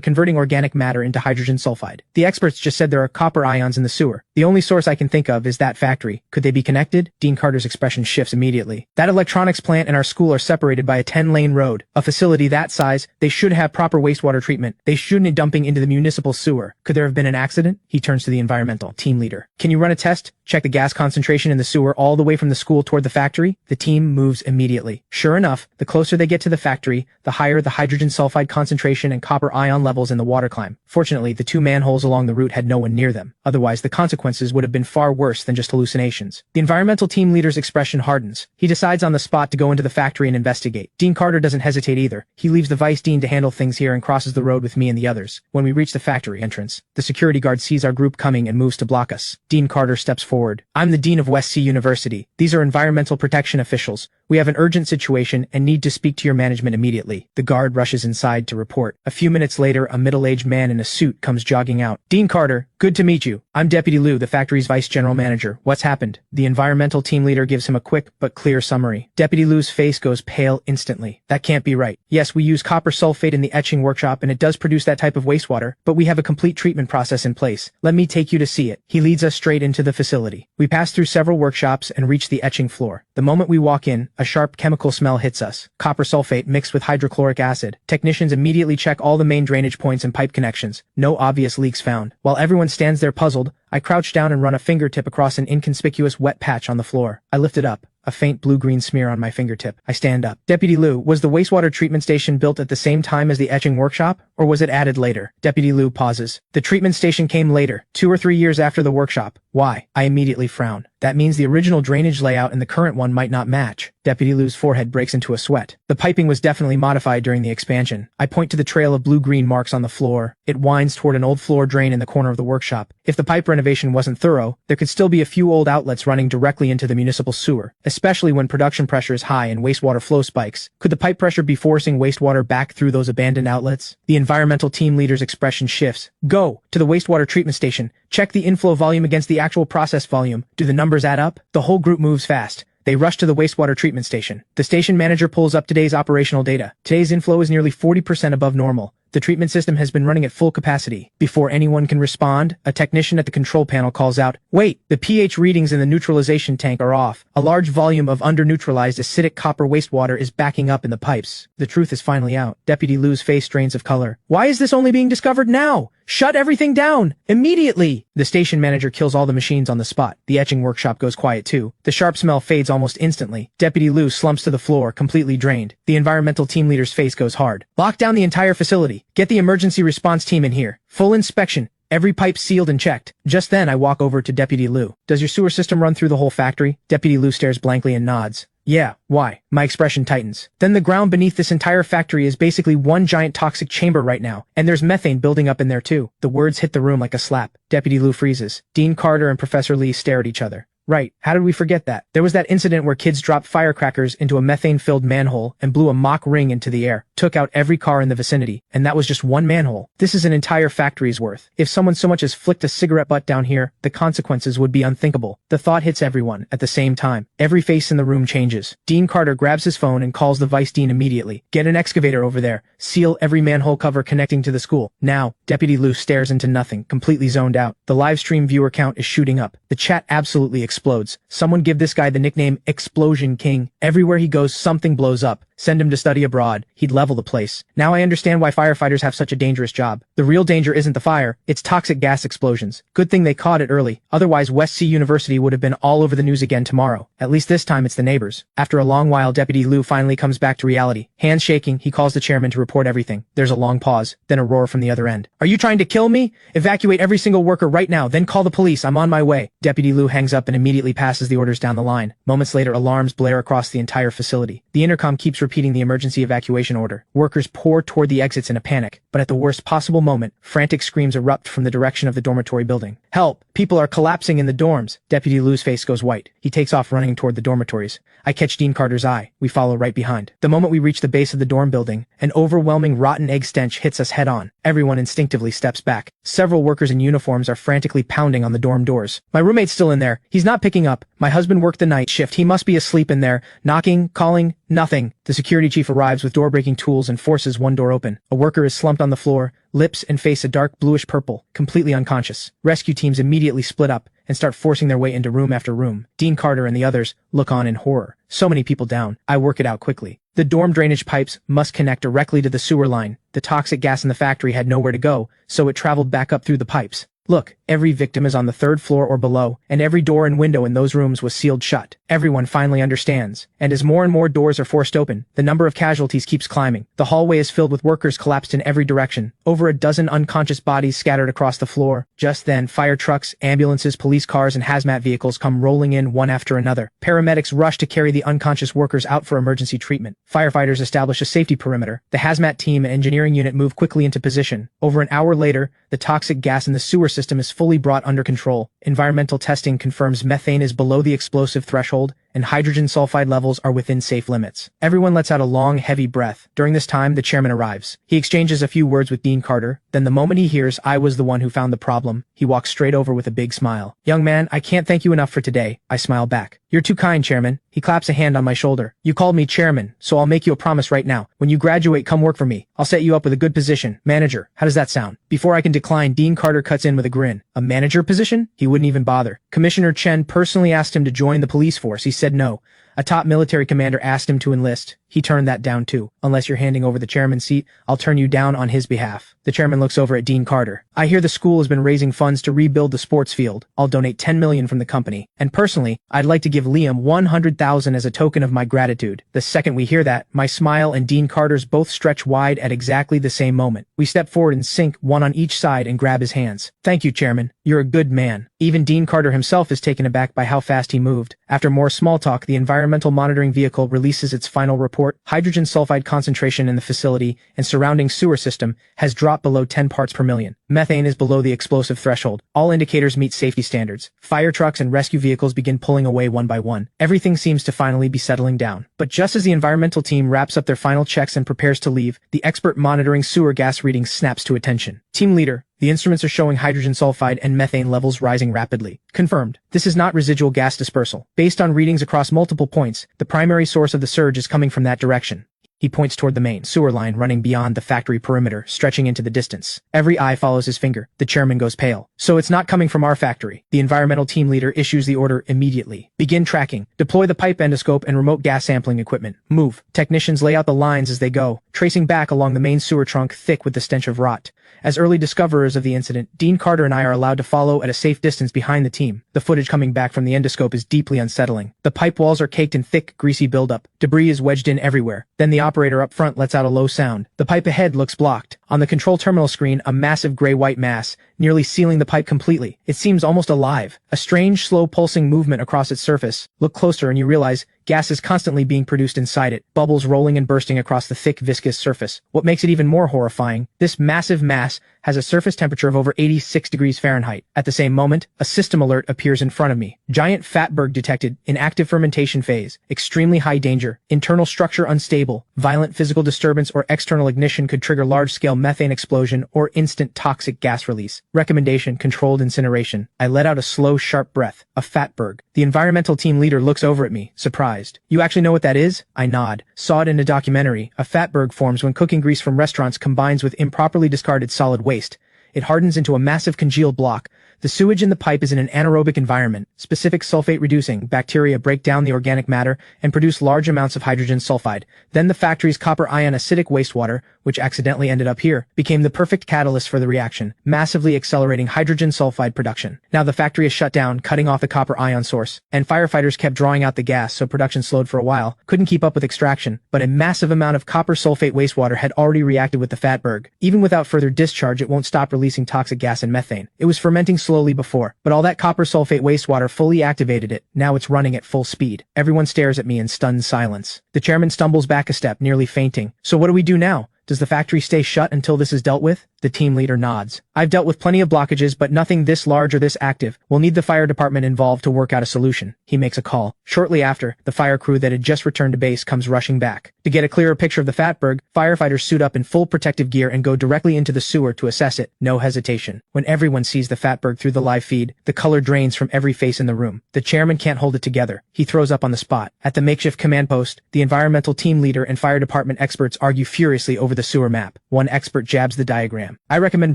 converting organic matter into hydrogen sulfide. The experts just said there are copper ions in the sewer. The only source I can think of is that factory. Could they be connected? Dean Carter's expression shifts immediately. That electronics plant and our school are separated by a 10-lane road. A facility that size, they should have proper wastewater treatment. They shouldn't be dumping into the municipal sewer. Could there have been an accident? He turns to the environmental team leader. Can you run a test? Check the gas concentration concentration in the sewer all the way from the school toward the factory, the team moves immediately. Sure enough, the closer they get to the factory, the higher the hydrogen sulfide concentration and copper ion levels in the water climb. Fortunately, the two manholes along the route had no one near them. Otherwise, the consequences would have been far worse than just hallucinations. The environmental team leader's expression hardens. He decides on the spot to go into the factory and investigate. Dean Carter doesn't hesitate either. He leaves the vice dean to handle things here and crosses the road with me and the others. When we reach the factory entrance, the security guard sees our group coming and moves to block us. Dean Carter steps forward. I'm the dean of West Sea University. These are environmental protection officials. We have an urgent situation and need to speak to your management immediately. The guard rushes inside to report. A few minutes later, a middle-aged man in a suit comes jogging out. Dean Carter, good to meet you. I'm Deputy Lou, the factory's vice general manager. What's happened? The environmental team leader gives him a quick but clear summary. Deputy Lou's face goes pale instantly. That can't be right. Yes, we use copper sulfate in the etching workshop and it does produce that type of wastewater, but we have a complete treatment process in place. Let me take you to see it. He leads us straight into the facility. We pass through several workshops and reach the etching floor. The moment we walk in, a sharp chemical smell hits us. Copper sulfate mixed with hydrochloric acid. Technicians immediately check all the main drainage points and pipe connections. No obvious leaks found. While everyone stands there puzzled, I crouch down and run a fingertip across an inconspicuous wet patch on the floor. I lift it up. A faint blue-green smear on my fingertip. I stand up. Deputy Lou, was the wastewater treatment station built at the same time as the etching workshop, or was it added later? Deputy Lou pauses. The treatment station came later, 2 or 3 years after the workshop. Why? I immediately frown. That means the original drainage layout and the current one might not match. Deputy Lou's forehead breaks into a sweat. The piping was definitely modified during the expansion. I point to the trail of blue-green marks on the floor. It winds toward an old floor drain in the corner of the workshop. If the pipe renovation wasn't thorough, there could still be a few old outlets running directly into the municipal sewer, especially when production pressure is high and wastewater flow spikes. Could the pipe pressure be forcing wastewater back through those abandoned outlets? The environmental team leader's expression shifts. Go to the wastewater treatment station. Check the inflow volume against the actual process volume. Do the numbers add up? The whole group moves fast. They rush to the wastewater treatment station. The station manager pulls up today's operational data. Today's inflow is nearly 40% above normal. The treatment system has been running at full capacity. Before anyone can respond, a technician at the control panel calls out, "Wait, the pH readings in the neutralization tank are off. A large volume of under-neutralized acidic copper wastewater is backing up in the pipes." The truth is finally out. Deputy Lou's face drains of color. "Why is this only being discovered now? Shut everything down! Immediately!" The station manager kills all the machines on the spot. The etching workshop goes quiet too. The sharp smell fades almost instantly. Deputy Lou slumps to the floor, completely drained. The environmental team leader's face goes hard. "Lock down the entire facility. Get the emergency response team in here. Full inspection. Every pipe sealed and checked." Just then I walk over to Deputy Lou. "Does your sewer system run through the whole factory?" Deputy Lou stares blankly and nods. "Yeah, why?" My expression tightens. "Then the ground beneath this entire factory is basically one giant toxic chamber right now, and there's methane building up in there too." The words hit the room like a slap. Deputy Lou freezes. Dean Carter and Professor Lee stare at each other. Right, how did we forget that? There was that incident where kids dropped firecrackers into a methane-filled manhole and blew a mock ring into the air, took out every car in the vicinity, and that was just one manhole. This is an entire factory's worth. If someone so much as flicked a cigarette butt down here, the consequences would be unthinkable. The thought hits everyone at the same time. Every face in the room changes. Dean Carter grabs his phone and calls the vice dean immediately. "Get an excavator over there. Seal every manhole cover connecting to the school. Now." Deputy Lou stares into nothing, completely zoned out. The live stream viewer count is shooting up. The chat absolutely explodes. Someone give this guy the nickname Explosion King. Everywhere he goes, something blows up. Send him to study abroad. He'd level the place. Now I understand why firefighters have such a dangerous job. The real danger isn't the fire, it's toxic gas explosions. Good thing they caught it early. Otherwise, West Sea University would have been all over the news again tomorrow. At least this time it's the neighbors. After a long while, Deputy Lou finally comes back to reality. Hands shaking, he calls the chairman to report everything. There's a long pause, then a roar from the other end. "Are you trying to kill me? Evacuate every single worker right now, then call the police. I'm on my way." Deputy Lou hangs up and immediately passes the orders down the line. Moments later, alarms blare across the entire facility. The intercom keeps repeating the emergency evacuation order. Workers pour toward the exits in a panic, but at the worst possible moment, frantic screams erupt from the direction of the dormitory building. "Help! People are collapsing in the dorms." Deputy Lou's face goes white. He takes off running toward the dormitories. I catch Dean Carter's eye. We follow right behind. The moment we reach the base of the dorm building, an overwhelming rotten egg stench hits us head on. Everyone instinctively steps back. Several workers in uniforms are frantically pounding on the dorm doors. My roommate's still in there. He's not picking up. My husband worked the night shift. He must be asleep in there. Knocking, calling, nothing. The security chief arrives with door-breaking tools and forces one door open. A worker is slumped on the floor, lips and face a dark bluish purple, completely unconscious. Rescue teams immediately split up and start forcing their way into room after room. Dean Carter and the others look on in horror. So many people down. I work it out quickly. The dorm drainage pipes must connect directly to the sewer line. The toxic gas in the factory had nowhere to go, so it traveled back up through the pipes. Look, every victim is on the third floor or below, and every door and window in those rooms was sealed shut. Everyone finally understands. And as more and more doors are forced open, the number of casualties keeps climbing. The hallway is filled with workers collapsed in every direction. Over a dozen unconscious bodies scattered across the floor. Just then, fire trucks, ambulances, police cars, and hazmat vehicles come rolling in one after another. Paramedics rush to carry the unconscious workers out for emergency treatment. Firefighters establish a safety perimeter. The hazmat team and engineering unit move quickly into position. Over an hour later, the toxic gas in the sewer system is fully brought under control. Environmental testing confirms methane is below the explosive threshold, and hydrogen sulfide levels are within safe limits. Everyone lets out a long, heavy breath. During this time, the chairman arrives. He exchanges a few words with Dean Carter. Then the moment he hears I was the one who found the problem, he walks straight over with a big smile. Young man, I can't thank you enough for today. I smile back. You're too kind, Chairman. He claps a hand on my shoulder. You called me Chairman, so I'll make you a promise right now. When you graduate, come work for me. I'll set you up with a good position. Manager. How does that sound? Before I can decline, Dean Carter cuts in with a grin. A manager position? He wouldn't even bother. Commissioner Chen personally asked him to join the police force. He said no. A top military commander asked him to enlist. He turned that down too. Unless you're handing over the chairman's seat, I'll turn you down on his behalf. The chairman looks over at Dean Carter. I hear the school has been raising funds to rebuild the sports field. I'll donate $10 million from the company. And personally, I'd like to give Liam $100,000 as a token of my gratitude. The second we hear that, my smile and Dean Carter's both stretch wide at exactly the same moment. We step forward and sink, one on each side, and grab his hands. Thank you, Chairman. You're a good man. Even Dean Carter himself is taken aback by how fast he moved. After more small talk, the environmental monitoring vehicle releases its final report. Hydrogen sulfide concentration in the facility and surrounding sewer system has dropped below 10 parts per million. Methane is below the explosive threshold. All indicators meet safety standards. Fire trucks and rescue vehicles begin pulling away one by one. Everything seems to finally be settling down. But just as the environmental team wraps up their final checks and prepares to leave, the expert monitoring sewer gas readings snaps to attention. Team leader, the instruments are showing hydrogen sulfide and methane levels rising rapidly. Confirmed. This is not residual gas dispersal. Based on readings across multiple points, the primary source of the surge is coming from that direction. He points toward the main sewer line running beyond the factory perimeter, stretching into the distance. Every eye follows his finger. The chairman goes pale. So it's not coming from our factory. The environmental team leader issues the order immediately. Begin tracking. Deploy the pipe endoscope and remote gas sampling equipment. Move. Technicians lay out the lines as they go, tracing back along the main sewer trunk thick with the stench of rot. As early discoverers of the incident, Dean Carter and I are allowed to follow at a safe distance behind the team. The footage coming back from the endoscope is deeply unsettling. The pipe walls are caked in thick, greasy buildup. Debris is wedged in everywhere. Then the operator up front lets out a low sound. The pipe ahead looks blocked. On the control terminal screen, a massive gray-white mass, nearly sealing the pipe completely. It seems almost alive. A strange, slow pulsing movement across its surface. Look closer and you realize gas is constantly being produced inside it, bubbles rolling and bursting across the thick, viscous surface. What makes it even more horrifying, this massive mass has a surface temperature of over 86 degrees Fahrenheit. At the same moment, a system alert appears in front of me. Giant fatberg detected, in active fermentation phase, extremely high danger, internal structure unstable, violent physical disturbance or external ignition could trigger large-scale methane explosion or instant toxic gas release. Recommendation, controlled incineration. I let out a slow, sharp breath. A fatberg. The environmental team leader looks over at me, surprised. You actually know what that is? I nod. Saw it in a documentary. A fatberg forms when cooking grease from restaurants combines with improperly discarded solid waste. It hardens into a massive congealed block. The sewage in the pipe is in an anaerobic environment. Specific sulfate-reducing bacteria break down the organic matter and produce large amounts of hydrogen sulfide. Then the factory's copper ion acidic wastewater, which accidentally ended up here, became the perfect catalyst for the reaction, massively accelerating hydrogen sulfide production. Now the factory is shut down, cutting off the copper ion source, and firefighters kept drawing out the gas, so production slowed for a while, couldn't keep up with extraction, but a massive amount of copper sulfate wastewater had already reacted with the fatberg. Even without further discharge, it won't stop releasing toxic gas and methane. It was fermenting slowly before, but all that copper sulfate wastewater fully activated it. Now it's running at full speed. Everyone stares at me in stunned silence. The chairman stumbles back a step, nearly fainting. So what do we do now? Does the factory stay shut until this is dealt with? The team leader nods. I've dealt with plenty of blockages, but nothing this large or this active. We'll need the fire department involved to work out a solution. He makes a call. Shortly after, the fire crew that had just returned to base comes rushing back. To get a clearer picture of the fatberg, firefighters suit up in full protective gear and go directly into the sewer to assess it. No hesitation. When everyone sees the fatberg through the live feed, the color drains from every face in the room. The chairman can't hold it together. He throws up on the spot. At the makeshift command post, the environmental team leader and fire department experts argue furiously over the sewer map. One expert jabs the diagram. I recommend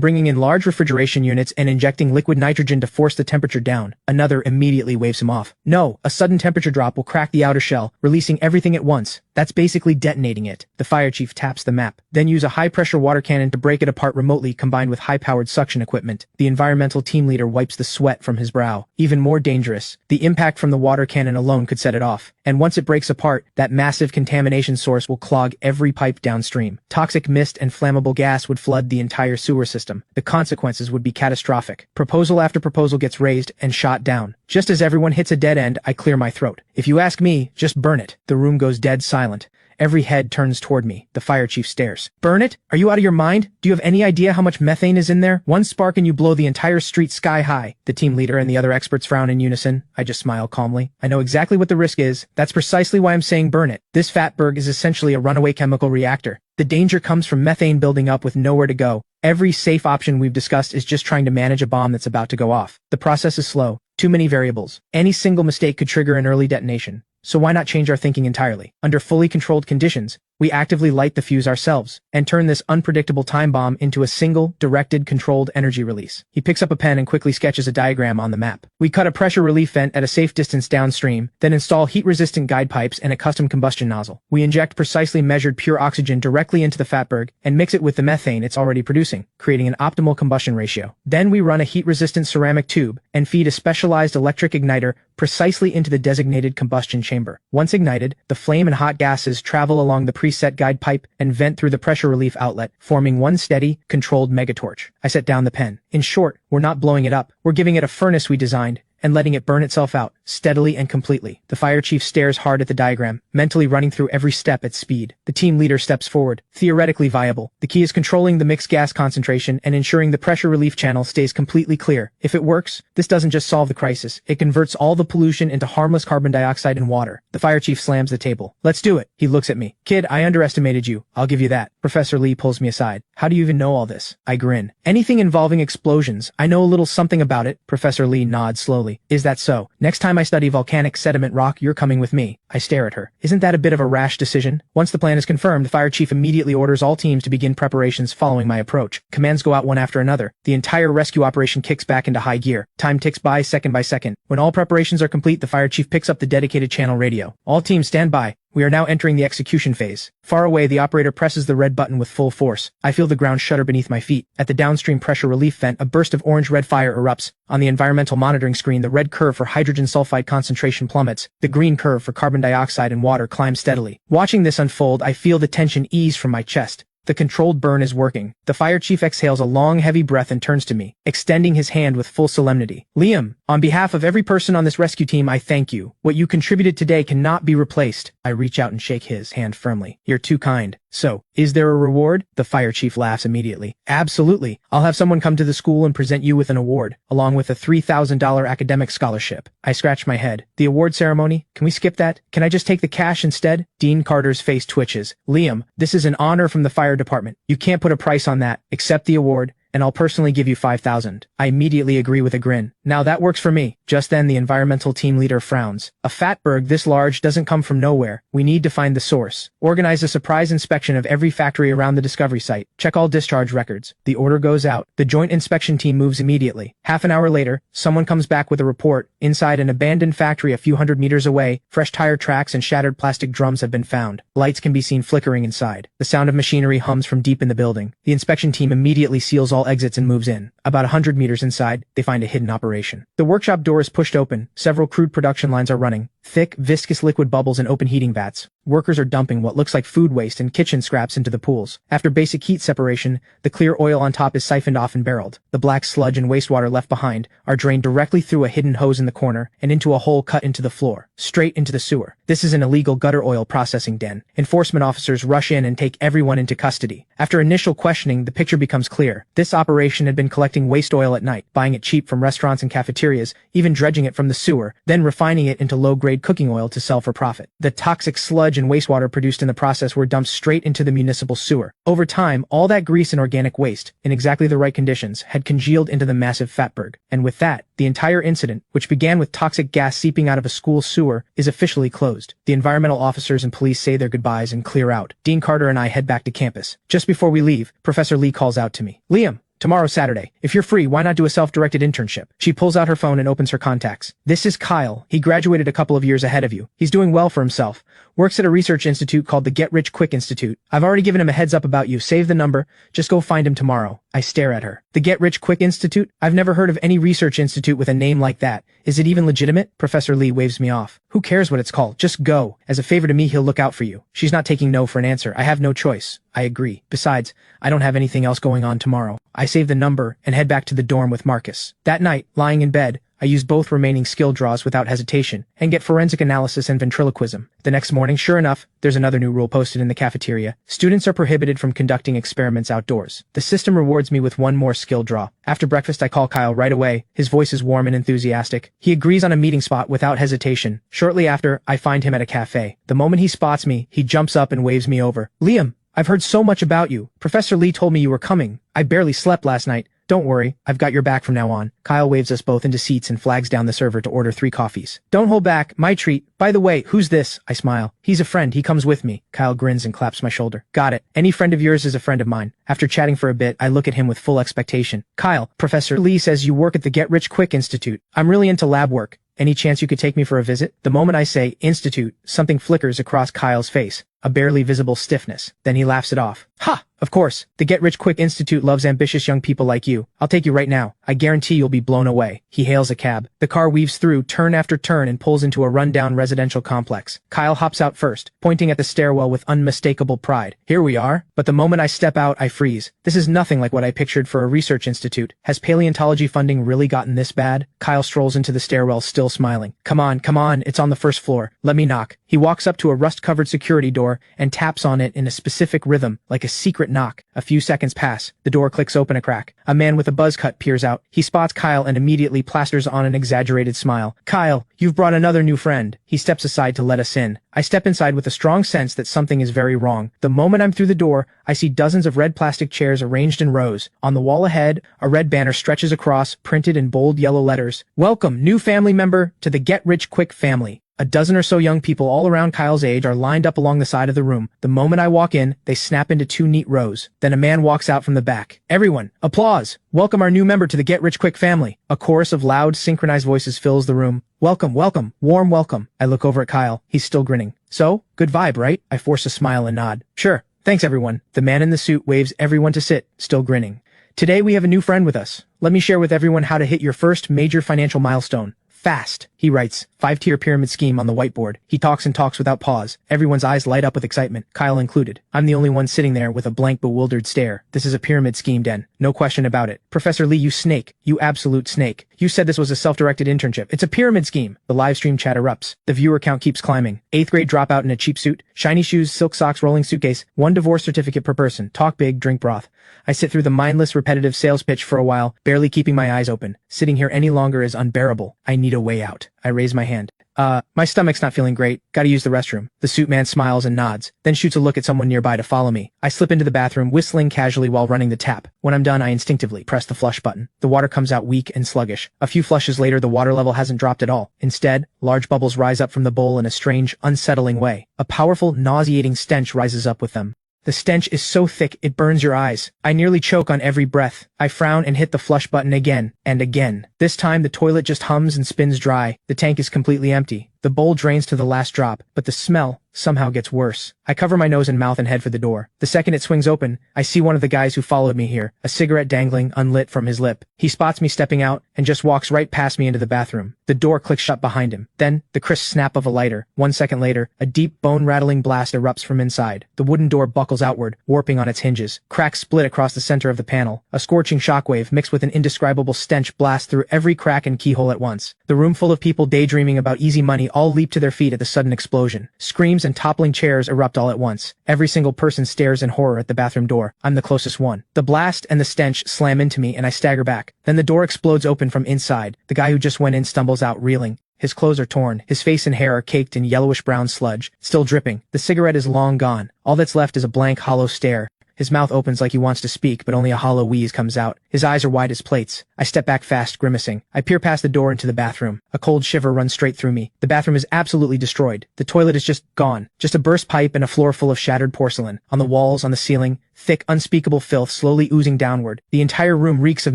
bringing in large refrigeration units and injecting liquid nitrogen to force the temperature down. Another immediately waves him off. No, a sudden temperature drop will crack the outer shell, releasing everything at once. That's basically detonating it. The fire chief taps the map, then use a high-pressure water cannon to break it apart remotely combined with high-powered suction equipment. The environmental team leader wipes the sweat from his brow. Even more dangerous, the impact from the water cannon alone could set it off. And once it breaks apart, that massive contamination source will clog every pipe downstream. Toxic mist and flammable gas would flood the entire sewer system. The consequences would be catastrophic. Proposal after proposal gets raised and shot down. Just as everyone hits a dead end, I clear my throat. If you ask me, just burn it. The room goes dead silent. Every head turns toward me. The fire chief stares. Burn it? Are you out of your mind? Do you have any idea how much methane is in there? One spark and you blow the entire street sky high. The team leader and the other experts frown in unison. I just smile calmly. I know exactly what the risk is. That's precisely why I'm saying burn it. This fatberg is essentially a runaway chemical reactor. The danger comes from methane building up with nowhere to go. Every safe option we've discussed is just trying to manage a bomb that's about to go off. The process is slow. Too many variables. Any single mistake could trigger an early detonation. So why not change our thinking entirely? Under fully controlled conditions, we actively light the fuse ourselves and turn this unpredictable time bomb into a single, directed, controlled energy release. He picks up a pen and quickly sketches a diagram on the map. We cut a pressure relief vent at a safe distance downstream, then install heat-resistant guide pipes and a custom combustion nozzle. We inject precisely measured pure oxygen directly into the fatberg and mix it with the methane it's already producing, creating an optimal combustion ratio. Then we run a heat-resistant ceramic tube and feed a specialized electric igniter precisely into the designated combustion chamber. Once ignited, the flame and hot gases travel along the preset guide pipe and vent through the pressure relief outlet, forming one steady, controlled megatorch. I set down the pen. In short, we're not blowing it up. We're giving it a furnace we designed and letting it burn itself out, steadily and completely. The fire chief stares hard at the diagram, mentally running through every step at speed. The team leader steps forward, theoretically viable. The key is controlling the mixed gas concentration and ensuring the pressure relief channel stays completely clear. If it works, this doesn't just solve the crisis, it converts all the pollution into harmless carbon dioxide and water. The fire chief slams the table. Let's do it. He looks at me. Kid, I underestimated you. I'll give you that. Professor Lee pulls me aside. How do you even know all this? I grin. Anything involving explosions, I know a little something about it. Professor Lee nods slowly. Is that so? Next time I study volcanic sediment rock, you're coming with me. I stare at her. Isn't that a bit of a rash decision? Once the plan is confirmed, the fire chief immediately orders all teams to begin preparations following my approach. Commands go out one after another. The entire rescue operation kicks back into high gear. Time ticks by second. When all preparations are complete, the fire chief picks up the dedicated channel radio. All teams stand by. We are now entering the execution phase. Far away, the operator presses the red button with full force. I feel the ground shudder beneath my feet. At the downstream pressure relief vent, a burst of orange-red fire erupts. On the environmental monitoring screen, the red curve for hydrogen sulfide concentration plummets. The green curve for carbon dioxide and water climbs steadily. Watching this unfold, I feel the tension ease from my chest. The controlled burn is working. The fire chief exhales a long, heavy breath and turns to me, extending his hand with full solemnity. Liam, on behalf of every person on this rescue team, I thank you. What you contributed today cannot be replaced. I reach out and shake his hand firmly. You're too kind. So, is there a reward? The fire chief laughs immediately. Absolutely. I'll have someone come to the school and present you with an award, along with a $3,000 academic scholarship. I scratch my head. The award ceremony? Can we skip that? Can I just take the cash instead? Dean Carter's face twitches. Liam, this is an honor from the fire department. You can't put a price on that. Accept the award, and I'll personally give you $5,000. I immediately agree with a grin. Now that works for me. Just then the environmental team leader frowns. A fatberg this large doesn't come from nowhere. We need to find the source. Organize a surprise inspection of every factory around the discovery site. Check all discharge records. The order goes out. The joint inspection team moves immediately. Half an hour later, someone comes back with a report. Inside an abandoned factory a few hundred meters away, fresh tire tracks and shattered plastic drums have been found. Lights can be seen flickering inside. The sound of machinery hums from deep in the building. The inspection team immediately seals all exits and moves in. About 100 meters inside, they find a hidden operation. The workshop door is pushed open. Several crude production lines are running. Thick, viscous liquid bubbles in open heating vats. Workers are dumping what looks like food waste and kitchen scraps into the pools. After basic heat separation, the clear oil on top is siphoned off and barreled. The black sludge and wastewater left behind are drained directly through a hidden hose in the corner and into a hole cut into the floor, straight into the sewer. This is an illegal gutter oil processing den. Enforcement officers rush in and take everyone into custody. After initial questioning, the picture becomes clear. This operation had been collecting waste oil at night, buying it cheap from restaurants and cafeterias, even dredging it from the sewer, then refining it into low-grade cooking oil to sell for profit. The toxic sludge and wastewater produced in the process were dumped straight into the municipal sewer. Over time, all that grease and organic waste, in exactly the right conditions, had congealed into the massive fatberg. And with that, the entire incident, which began with toxic gas seeping out of a school sewer, is officially closed. The environmental officers and police say their goodbyes and clear out. Dean Carter and I head back to campus. Just before we leave, Professor Lee calls out to me. Liam, tomorrow's Saturday. If you're free, why not do a self-directed internship? She pulls out her phone and opens her contacts. This is Kyle. He graduated a couple of years ahead of you. He's doing well for himself, Works at a research institute called the Get Rich Quick Institute. I've already given him a heads up about you. Save the number. Just go find him tomorrow. I stare at her. The Get Rich Quick Institute? I've never heard of any research institute with a name like that. Is it even legitimate? Professor Lee waves me off. Who cares what it's called? Just go. As a favor to me, he'll look out for you. She's not taking no for an answer. I have no choice. I agree. Besides, I don't have anything else going on tomorrow. I save the number and head back to the dorm with Marcus. That night, lying in bed, I use both remaining skill draws without hesitation and get forensic analysis and ventriloquism. The next morning, sure enough, there's another new rule posted in the cafeteria. Students are prohibited from conducting experiments outdoors. The system rewards me with one more skill draw. After breakfast, I call Kyle right away. His voice is warm and enthusiastic. He agrees on a meeting spot without hesitation. Shortly after, I find him at a cafe. The moment he spots me, he jumps up and waves me over. Liam, I've heard so much about you. Professor Lee told me you were coming. I barely slept last night. Don't worry, I've got your back from now on. Kyle waves us both into seats and flags down the server to order 3 coffees. Don't hold back, my treat. By the way, who's this? I smile. He's a friend, he comes with me. Kyle grins and claps my shoulder. Got it. Any friend of yours is a friend of mine. After chatting for a bit, I look at him with full expectation. Kyle, Professor Lee says you work at the Get Rich Quick Institute. I'm really into lab work. Any chance you could take me for a visit? The moment I say institute, something flickers across Kyle's face. A barely visible stiffness. Then he laughs it off. Ha! Of course. The Get Rich Quick Institute loves ambitious young people like you. I'll take you right now. I guarantee you'll be blown away. He hails a cab. The car weaves through turn after turn and pulls into a rundown residential complex. Kyle hops out first, pointing at the stairwell with unmistakable pride. Here we are. But the moment I step out, I freeze. This is nothing like what I pictured for a research institute. Has paleontology funding really gotten this bad? Kyle strolls into the stairwell, still smiling. Come on, it's on the first floor. Let me knock. He walks up to a rust-covered security door and taps on it in a specific rhythm, like a secret knock. A few seconds pass. The door clicks open a crack. A man with a buzz cut peers out. He spots Kyle and immediately plasters on an exaggerated smile. Kyle, you've brought another new friend. He steps aside to let us in. I step inside with a strong sense that something is very wrong. The moment I'm through the door, I see dozens of red plastic chairs arranged in rows. On the wall ahead, a red banner stretches across, printed in bold yellow letters. Welcome, new family member, to the Get Rich Quick family. A dozen or so young people all around Kyle's age are lined up along the side of the room. The moment I walk in, they snap into 2 neat rows. Then a man walks out from the back. Everyone, applause! Welcome our new member to the Get Rich Quick family. A chorus of loud, synchronized voices fills the room. Welcome, warm welcome. I look over at Kyle. He's still grinning. So, good vibe, right? I force a smile and nod. Sure. Thanks, everyone. The man in the suit waves everyone to sit, still grinning. Today we have a new friend with us. Let me share with everyone how to hit your first major financial milestone. Fast, he writes, 5-tier pyramid scheme on the whiteboard. He talks and talks without pause. Everyone's eyes light up with excitement, Kyle included. I'm the only one sitting there with a blank, bewildered stare. This is a pyramid scheme, Den. No question about it. Professor Lee, you snake. You absolute snake. You said this was a self-directed internship. It's a pyramid scheme. The live stream chat erupts. The viewer count keeps climbing. 8th grade dropout in a cheap suit, shiny shoes, silk socks, rolling suitcase, 1 divorce certificate per person. Talk big, drink broth. I sit through the mindless, repetitive sales pitch for a while, barely keeping my eyes open. Sitting here any longer is unbearable. I need a way out. I raise my hand. My stomach's not feeling great. Gotta use the restroom. The suit man smiles and nods, then shoots a look at someone nearby to follow me. I slip into the bathroom, whistling casually while running the tap. When I'm done, I instinctively press the flush button. The water comes out weak and sluggish. A few flushes later, the water level hasn't dropped at all. Instead, large bubbles rise up from the bowl in a strange, unsettling way. A powerful, nauseating stench rises up with them. The stench is so thick it burns your eyes. I nearly choke on every breath. I frown and hit the flush button again and again. This time the toilet just hums and spins dry. The tank is completely empty. The bowl drains to the last drop, but the smell somehow gets worse. I cover my nose and mouth and head for the door. The second it swings open, I see one of the guys who followed me here, a cigarette dangling unlit from his lip. He spots me stepping out and just walks right past me into the bathroom. The door clicks shut behind him. Then, the crisp snap of a lighter. 1 second later, a deep bone-rattling blast erupts from inside. The wooden door buckles outward, warping on its hinges. Cracks split across the center of the panel. A scorching shockwave mixed with an indescribable stench blasts through every crack and keyhole at once. The room full of people daydreaming about easy money all leap to their feet at the sudden explosion. Screams and toppling chairs erupt all at once. Every single person stares in horror at the bathroom door. I'm the closest one. The blast and the stench slam into me and I stagger back. Then the door explodes open from inside. The guy who just went in stumbles out reeling. His clothes are torn. His face and hair are caked in yellowish-brown sludge, still dripping. The cigarette is long gone. All that's left is a blank, hollow stare. His mouth opens like he wants to speak, but only a hollow wheeze comes out. His eyes are wide as plates. I step back fast, grimacing. I peer past the door into the bathroom. A cold shiver runs straight through me. The bathroom is absolutely destroyed. The toilet is just gone. Just a burst pipe and a floor full of shattered porcelain. On the walls, on the ceiling, thick, unspeakable filth slowly oozing downward. The entire room reeks of